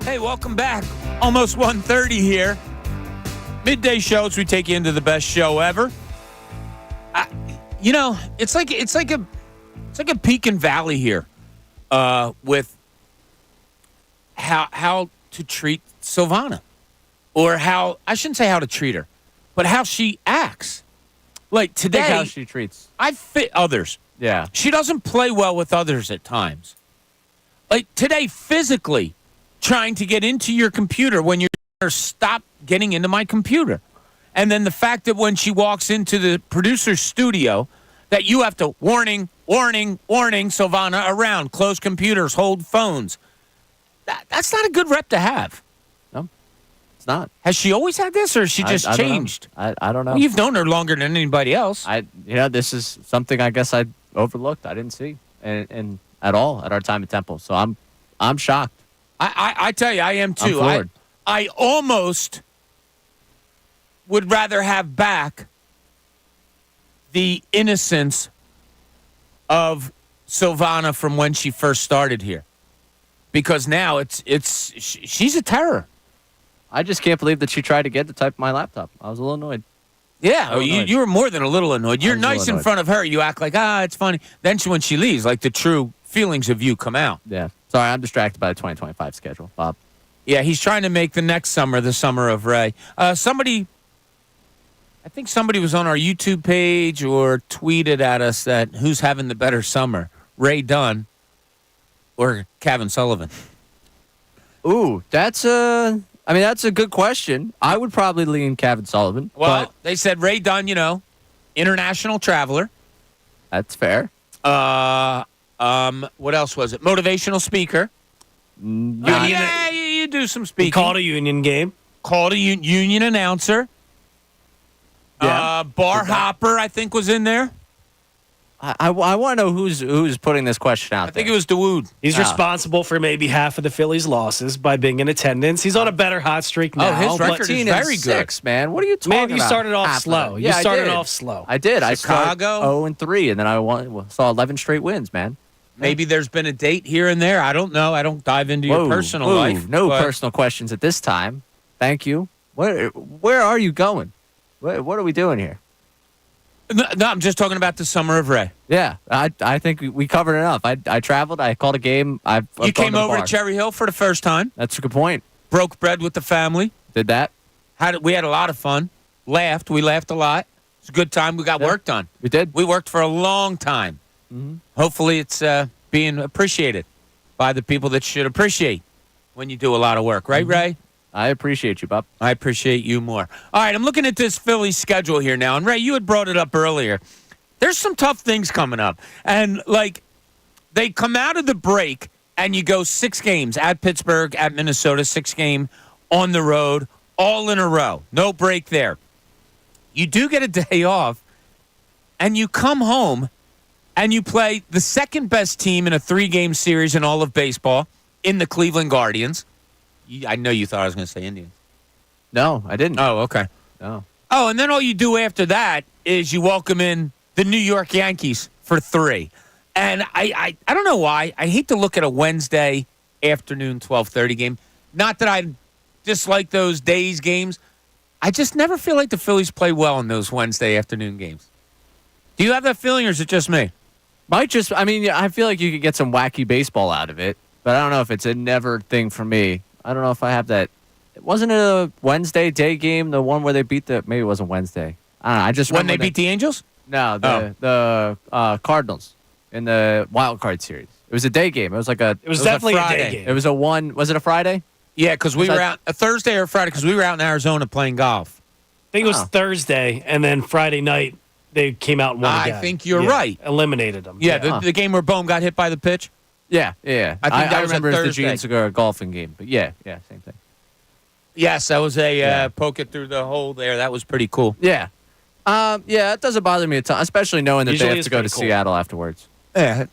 Hey, welcome back. Almost 1:30 here. Midday shows. We take you into the best show ever. It's like a peak and valley here with how to treat Silvana, or how I shouldn't say how to treat her, but how she acts. Like today, how she treats. I fit others. Yeah, she doesn't play well with others at times. Like today, physically trying to get into your computer when you're stop getting into my computer. And then the fact that when she walks into the producer's studio that you have to warning, Silvana, around, close computers, hold phones. That's not a good rep to have. No, it's not. Has she always had this, or has she just changed? I don't know. Well, you've known her longer than anybody else. This is something I guess I overlooked. I didn't see and at all at our time at Temple. So I'm shocked. I tell you, I am too. I'm floored. I almost would rather have back the innocence of Silvana from when she first started here, because now she's a terror. I just can't believe that she tried to get to type my laptop. I was a little annoyed. Yeah, you were more than a little annoyed. You're nice in front of her. You act like, it's funny. Then when she leaves, like the true feelings of you come out. Yeah. Sorry, I'm distracted by the 2025 schedule, Bob. Yeah, he's trying to make the next summer the summer of Ray. I think somebody was on our YouTube page or tweeted at us that who's having the better summer, Ray Dunn or Cav Sullivan? Ooh, that's a good question. I would probably lean Cav Sullivan. Well, they said Ray Dunn, international traveler. That's fair. What else was it? Motivational speaker. You do some speaking. He called a union game. Called a union announcer. Yeah. Bar hopper, I think, was in there. I want to know who's putting this question out. I think it was Dawood. He's responsible for maybe half of the Phillies' losses by being in attendance. He's on a better hot streak now. His record is very good, man. What are you talking about? Man, you started off slow. Yeah, you started off slow. I did. Chicago 0-3, and then I saw 11 straight wins, man. Maybe there's been a date here and there. I don't know. I don't dive into your personal life. No personal questions at this time. Thank you. Where are you going? What are we doing here? No, I'm just talking about the summer of Ray. Yeah, I think we covered enough. I traveled. I called a game. You came over to Cherry Hill for the first time. That's a good point. Broke bread with the family. Did that. We had a lot of fun. Laughed. We laughed a lot. It's a good time. We got work done. We did. We worked for a long time. Mm-hmm. Hopefully it's being appreciated by the people that should appreciate when you do a lot of work. Right, Ray? I appreciate you, Bob. I appreciate you more. All right, I'm looking at this Phillies schedule here now. And, Ray, you had brought it up earlier. There's some tough things coming up. And, they come out of the break, and you go 6 games at Pittsburgh, at Minnesota, 6 game on the road, all in a row. No break there. You do get a day off, and you come home, and you play the second-best team in a 3-game series in all of baseball in the Cleveland Guardians. I know you thought I was going to say Indians. No, I didn't. Oh, okay. No. Oh, and then all you do after that is you welcome in the New York Yankees for 3. And I don't know why. I hate to look at a Wednesday afternoon 12:30 game. Not that I dislike those days games. I just never feel like the Phillies play well in those Wednesday afternoon games. Do you have that feeling, or is it just me? I feel like you could get some wacky baseball out of it, but I don't know if it's a never thing for me. I don't know if I have that. Wasn't it a Wednesday day game, the one where they beat maybe it wasn't Wednesday. I don't know. I just when they beat the Angels? No, the Cardinals in the wild card series. It was a day game. It was definitely a day game. It was was it a Friday? Yeah, because we were out a Thursday or Friday because we were out in Arizona playing golf. I think it was Thursday, and then Friday night they came out and won again. I think you're right. Eliminated them. Yeah, the game where Bohm got hit by the pitch? Yeah. I think that was remember a it was the Thursday. Gene Segura golfing game. But yeah, same thing. Yes, that was a poke it through the hole there. That was pretty cool. Yeah. It doesn't bother me a ton, especially knowing that Usually they have to go to Seattle afterwards. Yeah.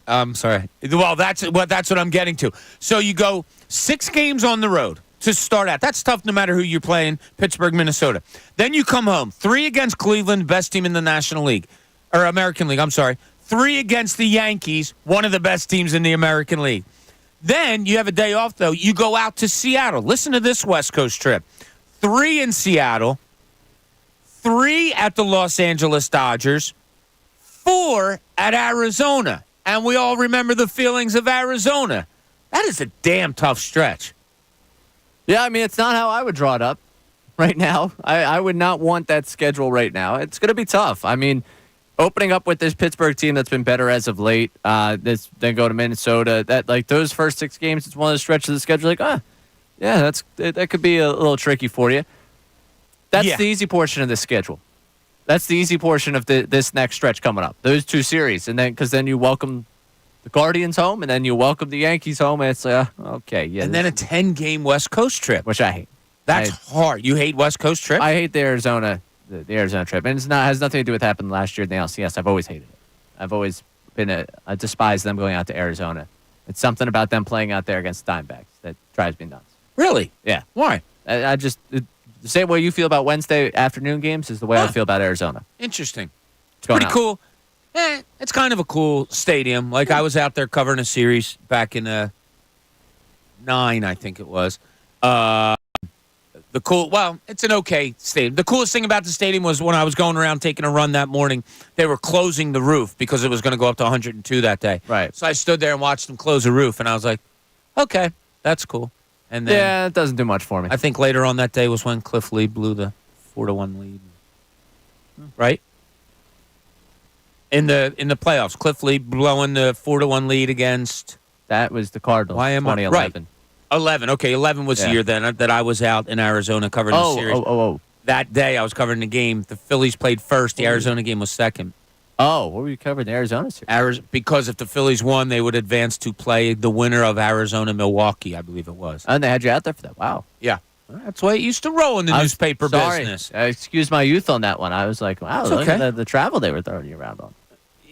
I'm sorry. Well, that's what I'm getting to. So you go 6 games on the road to start out. That's tough no matter who you're playing, Pittsburgh, Minnesota. Then you come home. 3 against Cleveland, best team in the National League. Or American League, I'm sorry. 3 against the Yankees, one of the best teams in the American League. Then you have a day off, though. You go out to Seattle. Listen to this West Coast trip. 3 in Seattle, 3 at the Los Angeles Dodgers, 4 at Arizona. And we all remember the feelings of Arizona. That is a damn tough stretch. Yeah, I mean, it's not how I would draw it up right now. I would not want that schedule right now. It's going to be tough. I mean, opening up with this Pittsburgh team that's been better as of late, then go to Minnesota. That like those first 6 games, it's one of the stretches of the schedule. Like, yeah, that could be a little tricky for you. That's the easy portion of the schedule. That's the easy portion of this next stretch coming up. Those 2 series, and then because then you welcome the Guardians home, and then you welcome the Yankees home, and it's okay, yeah. And then a 10-game West Coast trip, which I hate. That's hard. You hate West Coast trips? I hate the Arizona trip, and has nothing to do with what happened last year in the LCS. I've always hated it. I've always been I despise them going out to Arizona. It's something about them playing out there against Diamondbacks that drives me nuts. Really? Yeah. Why? I just the same way you feel about Wednesday afternoon games is the way I feel about Arizona. Interesting. It's pretty cool. It's kind of a cool stadium. Like I was out there covering a series back in 9, I think it was. It's an okay stadium. The coolest thing about the stadium was when I was going around taking a run that morning, they were closing the roof because it was going to go up to 102 that day. Right. So I stood there and watched them close the roof, and I was like, okay, that's cool. And then it doesn't do much for me. I think later on that day was when Cliff Lee blew the 4-1 lead. Right? In the playoffs, Cliff Lee blowing the 4-1 lead against. That was the Cardinals. Why am I 2011? Right. 11. Okay, 11 was the year then that I was out in Arizona covering the series. That day I was covering the game. The Phillies played first. The Arizona game was second. Oh, what were you covering the Arizona series? Because if the Phillies won, they would advance to play the winner of Arizona-Milwaukee, I believe it was. And they had you out there for that. Wow. Yeah. That's the way it used to roll in the newspaper business. Excuse my youth on that one. I was like, wow, look at the travel they were throwing you around on.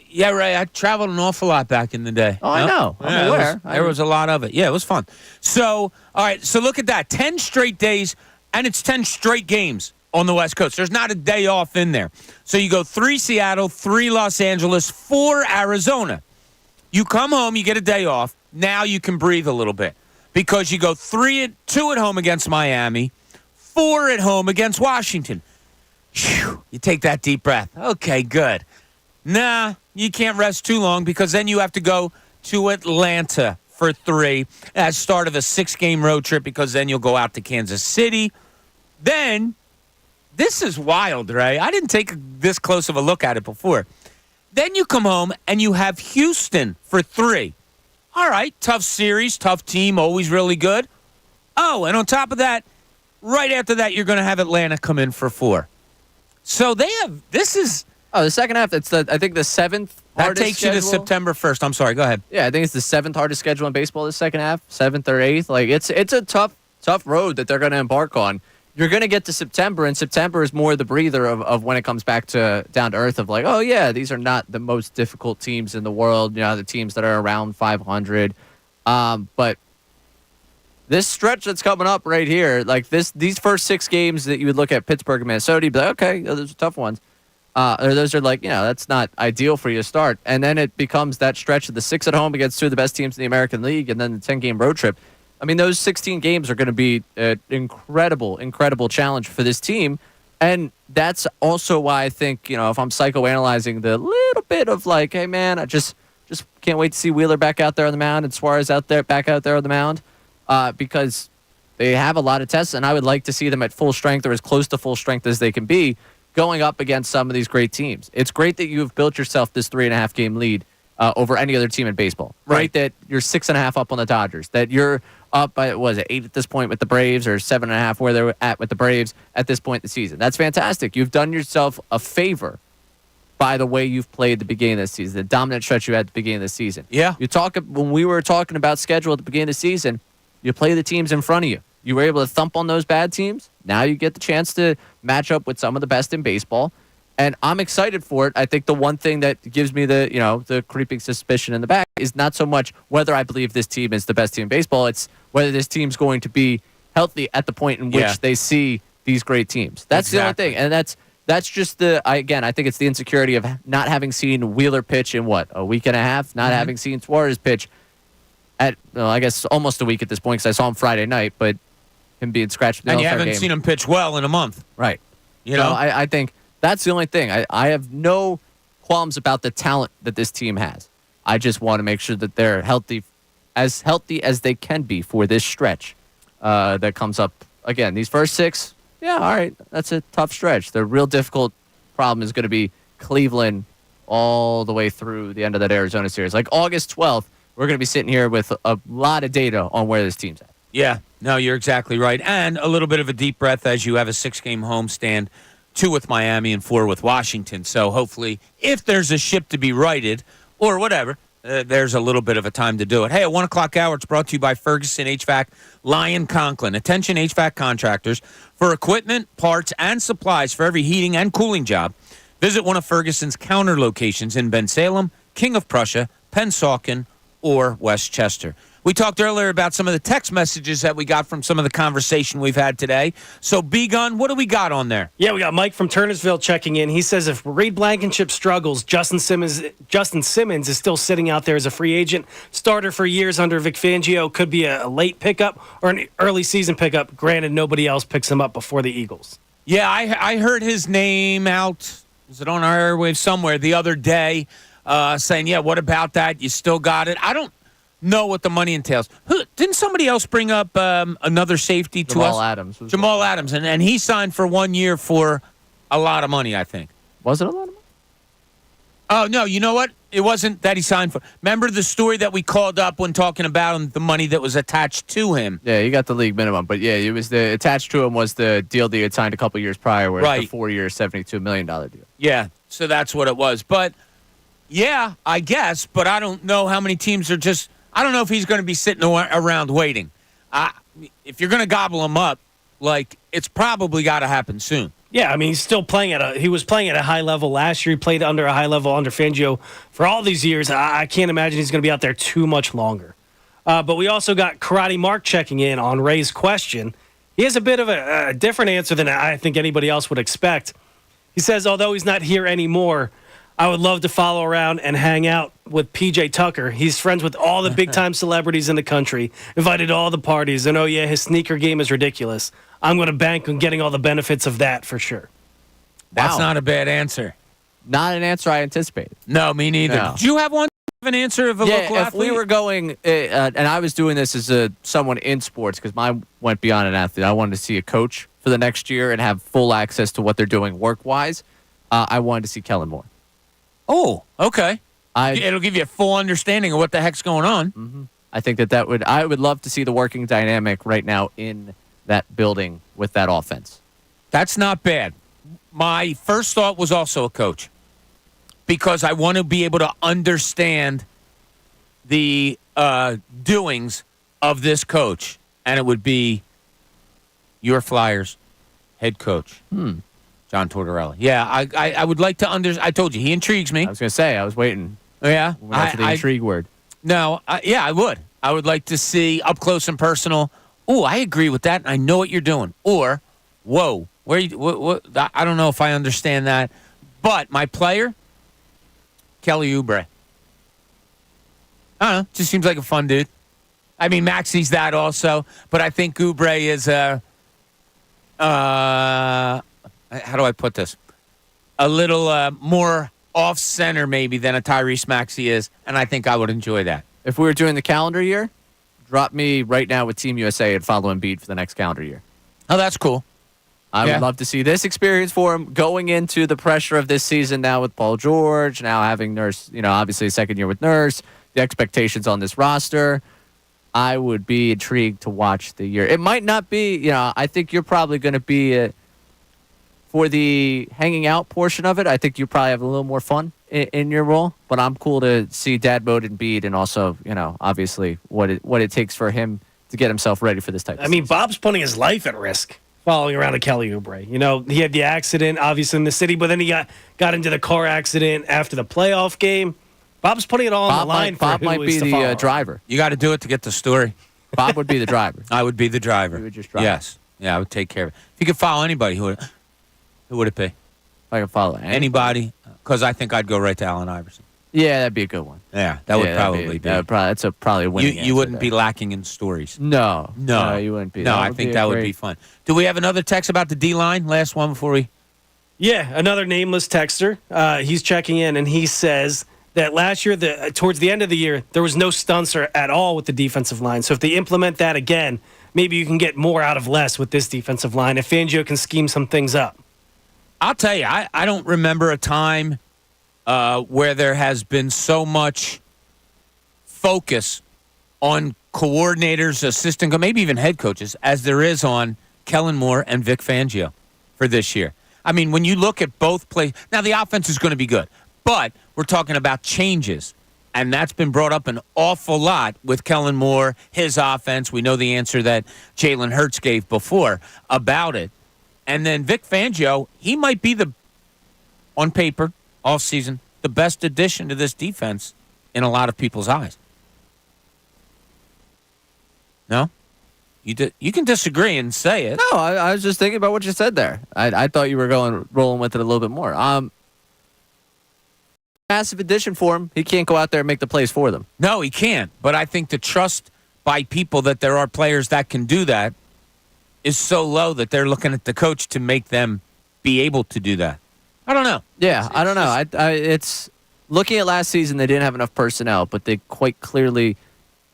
Yeah, right. I traveled an awful lot back in the day. Oh, I know. I'm aware. There was a lot of it. Yeah, it was fun. So, all right. So look at that. 10 straight days, and it's 10 straight games on the West Coast. There's not a day off in there. So you go 3 Seattle, 3 Los Angeles, 4 Arizona. You come home, you get a day off. Now you can breathe a little bit because you go 2 at home against Miami, 4 at home against Washington. Whew, you take that deep breath. Okay, good. Nah, you can't rest too long because then you have to go to Atlanta for 3 as start of a 6-game road trip because then you'll go out to Kansas City. Then, this is wild, Ray. I didn't take this close of a look at it before. Then you come home and you have Houston for 3. All right, tough series, tough team, always really good. Oh, and on top of that, right after that, you're going to have Atlanta come in for 4. So the second half, I think the 7th that hardest takes schedule. You to September 1st. I'm sorry, go ahead. Yeah, I think it's the 7th hardest schedule in baseball this second half, 7th or 8th. Like it's a tough road that they're going to embark on. You're going to get to September, and September is more the breather of when it comes back to down to earth of like, oh, yeah, these are not the most difficult teams in the world, the teams that are around 500. But this stretch that's coming up right here, like these first 6 games that you would look at Pittsburgh and Minnesota, you'd be like, okay, those are tough ones. Or those are like, that's not ideal for you to start. And then it becomes that stretch of the 6 at home against 2 of the best teams in the American League, and then the 10-game road trip. I mean, those 16 games are going to be an incredible challenge for this team. And that's also why I think, if I'm psychoanalyzing the little bit of like, hey, man, I just can't wait to see Wheeler back out there on the mound and Suarez back out there on the mound because they have a lot of tests, and I would like to see them at full strength or as close to full strength as they can be going up against some of these great teams. It's great that you've built yourself this 3.5-game lead over any other team in baseball. Right? That you're 6.5 up on the Dodgers, that you're up by, 8 at this point with the Braves, or 7.5 where they're at with the Braves at this point in the season. That's fantastic. You've done yourself a favor by the way you've played the beginning of the season, the dominant stretch you had at the beginning of the season. Yeah. When we were talking about schedule at the beginning of the season, you play the teams in front of you. You were able to thump on those bad teams. Now you get the chance to match up with some of the best in baseball. And I'm excited for it. I think the one thing that gives me the creeping suspicion in the back is not so much whether I believe this team is the best team in baseball. It's whether this team's going to be healthy at the point in which they see these great teams. That's the only thing. And that's just I think it's the insecurity of not having seen Wheeler pitch in a week and a half, not having seen Suarez pitch. I guess almost a week at this point because I saw him Friday night, but him being scratched. And you haven't seen him pitch well in a month. Right. You know? I think that's the only thing. I have no qualms about the talent that this team has. I just want to make sure that they're healthy as they can be for this stretch that comes up. Again, these first 6, yeah, all right, that's a tough stretch. The real difficult problem is going to be Cleveland all the way through the end of that Arizona series. Like August 12th, we're going to be sitting here with a lot of data on where this team's at. Yeah, no, you're exactly right. And a little bit of a deep breath as you have a 6-game homestand, 2 with Miami and 4 with Washington. So hopefully, if there's a ship to be righted or whatever, there's a little bit of a time to do it. Hey, at 1 o'clock hour, it's brought to you by Ferguson HVAC, Lyon Conklin. Attention HVAC contractors for equipment, parts, and supplies for every heating and cooling job. Visit one of Ferguson's counter locations in Bensalem, King of Prussia, Pennsauken, or Westchester. We talked earlier about some of the text messages that we got from some of the conversation we've had today. So, B-Gun, what do we got on there? Yeah, we got Mike from Turnersville checking in. He says if Reed Blankenship struggles, Justin Simmons is still sitting out there as a free agent. Starter for years under Vic Fangio. Could be a late pickup or an early season pickup. Granted, nobody else picks him up before the Eagles. Yeah, I heard his name out. Was it on our airwaves somewhere the other day saying, yeah, what about that? You still got it? I don't know what the money entails. Didn't somebody else bring up another safety to us? Jamal Adams. And he signed for 1 year for a lot of money, I think. Was it a lot of money? Oh, no, you know what? It wasn't that he signed for. Remember the story that we called up when talking about the money that was attached to him? Yeah, you got the league minimum. But, yeah, it was attached to him was the deal that he had signed a couple years prior where it's a 4-year, $72 million deal. Yeah, so that's what it was. But, yeah, I guess. But I don't know how many teams are just – I don't know if he's going to be sitting around waiting. If you're going to gobble him up, it's probably got to happen soon. Yeah, I mean, he's still playing he was playing at a high level last year. He played under a high level under Fangio for all these years. I can't imagine he's going to be out there too much longer. But we also got Karate Mark checking in on Ray's question. He has a bit of a different answer than I think anybody else would expect. He says, although he's not here anymore, I would love to follow around and hang out with PJ Tucker. He's friends with all the big-time celebrities in the country, invited to all the parties, and his sneaker game is ridiculous. I'm going to bank on getting all the benefits of that for sure. That's not a bad answer. Not an answer I anticipated. No, me neither. No. Did you have an answer of a local athlete? If we were going, and I was doing this as someone in sports because mine went beyond an athlete. I wanted to see a coach for the next year and have full access to what they're doing work-wise. I wanted to see Kellen Moore. Oh, okay. It'll give you a full understanding of what the heck's going on. Mm-hmm. I think I would love to see the working dynamic right now in that building with that offense. That's not bad. My first thought was also a coach because I want to be able to understand the doings of this coach, and it would be your Flyers head coach. John Tortorella. Yeah, I would like to I told you, he intrigues me. I was going to say, I was waiting. Yeah? For the intrigue word. No, I would. I would like to see up close and personal. Oh, I agree with that. I know what you're doing. Or, whoa, what, I don't know if I understand that. But my player, Kelly Oubre. I don't know. Just seems like a fun dude. I mean, Maxi's that also. But I think Oubre is how do I put this? A little more off-center maybe than a Tyrese Maxey is, and I think I would enjoy that. If we were doing the calendar year, drop me right now with Team USA and follow Embiid for the next calendar year. Oh, that's cool. I would love to see this experience for him going into the pressure of this season now with Paul George, now having Nurse, obviously a second year with Nurse, the expectations on this roster. I would be intrigued to watch the year. It might not be, I think you're probably going to be for the hanging out portion of it. I think you probably have a little more fun in your role, but I'm cool to see Dad Mode and Embiid and also, obviously what it takes for him to get himself ready for this type of season. Bob's putting his life at risk following around a Kelly Oubre. He had the accident, obviously, in the city, but then he got into the car accident after the playoff game. Bob's putting it all on the line for Bob who might be the driver. You got to do it to get the story. Bob would be the driver. I would be the driver. You would just drive. Yes. Yeah, I would take care of it. If you could follow anybody, who would it be? If I could follow anybody, because I think I'd go right to Allen Iverson. Yeah, that'd be a good one. Yeah, that would probably be. That's probably a winning You wouldn't answer be there. lacking in stories. No, No, you wouldn't be. No, That I would think be a that would great- be fun. Do we have another text about the D-line? Last one before we... Yeah, another nameless texter. He's checking in, and he says that last year, towards the end of the year, there was no stuncer at all with the defensive line. So if they implement that again, maybe you can get more out of less with this defensive line if Fangio can scheme some things up. I'll tell you, I don't remember a time where there has been so much focus on coordinators, assistant, maybe even head coaches, as there is on Kellen Moore and Vic Fangio for this year. I mean, when you look at both plays, now the offense is going to be good, but we're talking about changes, and that's been brought up an awful lot with Kellen Moore, his offense. We know the answer that Jalen Hurts gave before about it. And then Vic Fangio, he might be on paper, all season, the best addition to this defense in a lot of people's eyes. No? You can disagree and say it. No, I was just thinking about what you said there. I thought you were rolling with it a little bit more. Massive addition for him. He can't go out there and make the plays for them. No, he can't. But I think the trust by people that there are players that can do that is so low that they're looking at the coach to make them be able to do that. I don't know. Yeah, I don't know. It's looking at last season, they didn't have enough personnel, but they quite clearly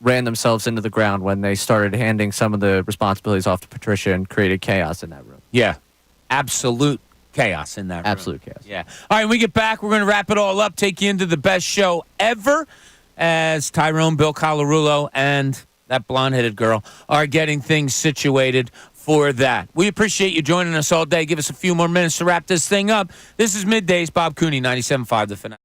ran themselves into the ground when they started handing some of the responsibilities off to Patricia and created chaos in that room. Yeah, absolute chaos in that room. Absolute chaos. Yeah. All right, when we get back, we're going to wrap it all up, take you into the best show ever as Tyrone, Bill Colarulo, and that blonde-headed girl are getting things situated for that. We appreciate you joining us all day. Give us a few more minutes to wrap this thing up. This is Middays. Bob Cooney, 97.5 The Fanatic.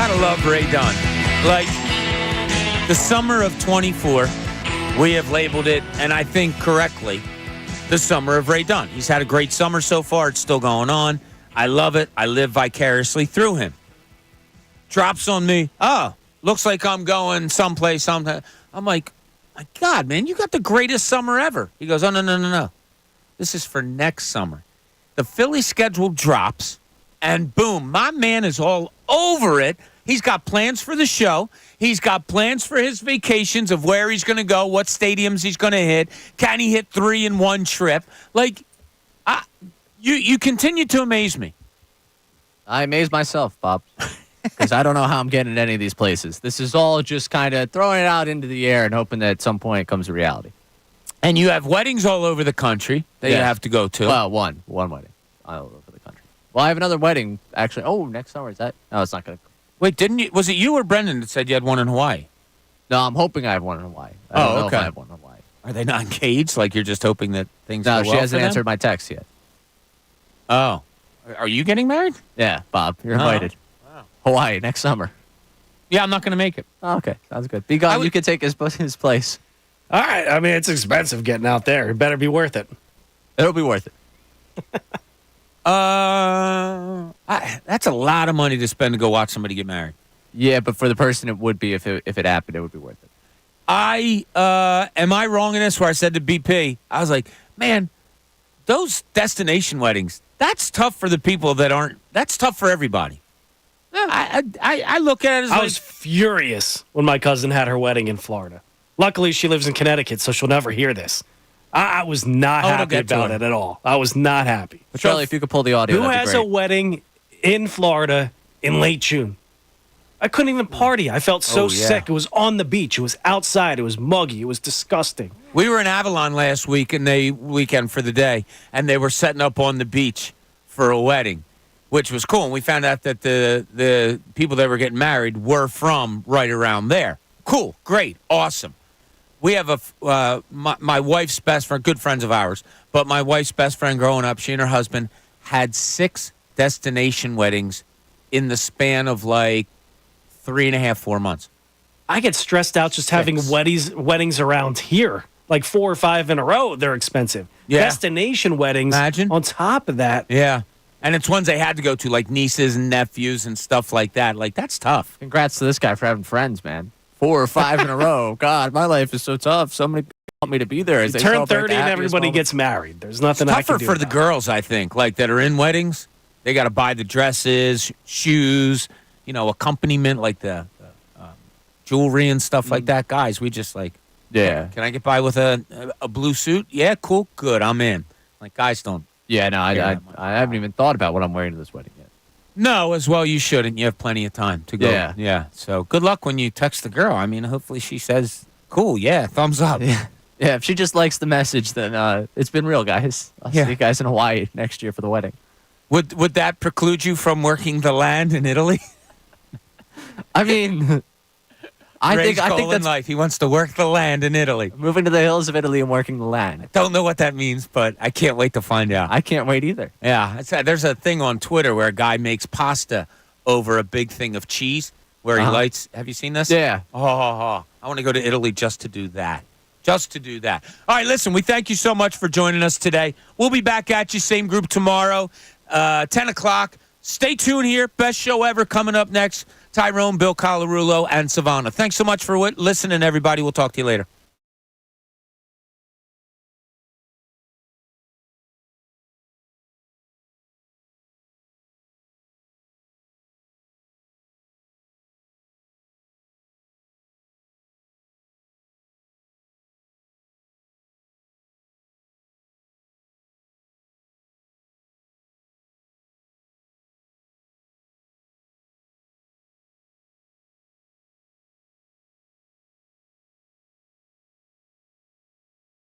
Gotta love Ray Dunn. Like, the summer of 24, we have labeled it, and I think correctly, the summer of Ray Dunn. He's had a great summer so far. It's still going on. I love it. I live vicariously through him. Drops on me. Oh, looks like I'm going someplace. I'm like, my God, man, you got the greatest summer ever. He goes, oh, no. This is for next summer. The Philly schedule drops, and boom, my man is all over it. He's got plans for the show. He's got plans for his vacations of where he's going to go, what stadiums he's going to hit. Can he hit 3 in one trip? Like, you continue to amaze me. I amaze myself, Bob, because I don't know how I'm getting to any of these places. This is all just kind of throwing it out into the air and hoping that at some point it comes to reality. And you have weddings all over the country that you have to go to. Well, one wedding all over the country. Well, I have another wedding, actually. Oh, next summer, is that? No, it's not going to. Wait, was it you or Brendan that said you had one in Hawaii? No, I'm hoping I have one in Hawaii. I don't know if I have one in Hawaii. Are they not engaged? Like you're just hoping that things go well? No, she hasn't answered my text yet. Oh. Are you getting married? Yeah, Bob, you're invited. Wow. Hawaii, next summer. Yeah, I'm not going to make it. Oh, okay, sounds good. Be gone. You could take his place. All right. I mean, it's expensive getting out there. It better be worth it. It'll be worth it. That's a lot of money to spend to go watch somebody get married. Yeah, but for the person it would be if it happened, it would be worth it. Am I wrong in this where I said to BP, I was like, man, those destination weddings, that's tough for the people that aren't, that's tough for everybody. I look at it as I was furious when my cousin had her wedding in Florida. Luckily, she lives in Connecticut, so she'll never hear this. I was not happy about it at all. I was not happy. But Charlie, if you could pull the audio, who has a wedding in Florida in late June? I couldn't even party. I felt so sick. It was on the beach. It was outside. It was muggy. It was disgusting. We were in Avalon last week and weekend for the day, and they were setting up on the beach for a wedding, which was cool. And we found out that the people that were getting married were from right around there. Cool, great, awesome. We have my wife's best friend, good friends of ours, but my wife's best friend growing up, she and her husband had 6 destination weddings in the span of like 3.5, 4 months. I get stressed out just having weddings around here, like 4 or 5 in a row. They're expensive. Yeah. Destination weddings. Imagine. On top of that. Yeah. And it's ones they had to go to, like nieces and nephews and stuff like that. Like, that's tough. Congrats to this guy for having friends, man. 4 or 5 in a row. God, my life is so tough. So many people want me to be there. As they turn 30 and everybody gets married. There's nothing I can do. It's tougher for the girls, I think, like that are in weddings. They got to buy the dresses, shoes, accompaniment, like the jewelry and stuff like that. Guys, we just like, can I get by with a blue suit? Yeah, cool, good, I'm in. Like, guys don't. Yeah, no, I haven't even thought about what I'm wearing to this wedding yet. No, as well you shouldn't. You have plenty of time to go. Yeah. So good luck when you text the girl. I mean, hopefully she says, cool, yeah, thumbs up. Yeah, if she just likes the message, then it's been real, guys. I'll see you guys in Hawaii next year for the wedding. Would that preclude you from working the land in Italy? I mean, I think that's life. He wants to work the land in Italy. Moving to the hills of Italy and working the land. Don't know what that means, but I can't wait to find out. I can't wait either. Yeah, there's a thing on Twitter where a guy makes pasta over a big thing of cheese where he lights. Have you seen this? Yeah. I want to go to Italy just to do that. Just to do that. All right, listen, we thank you so much for joining us today. We'll be back at you, same group tomorrow, 10 o'clock. Stay tuned here. Best show ever coming up next. Tyrone, Bill Colarulo, and Savannah. Thanks so much for listening, everybody. We'll talk to you later.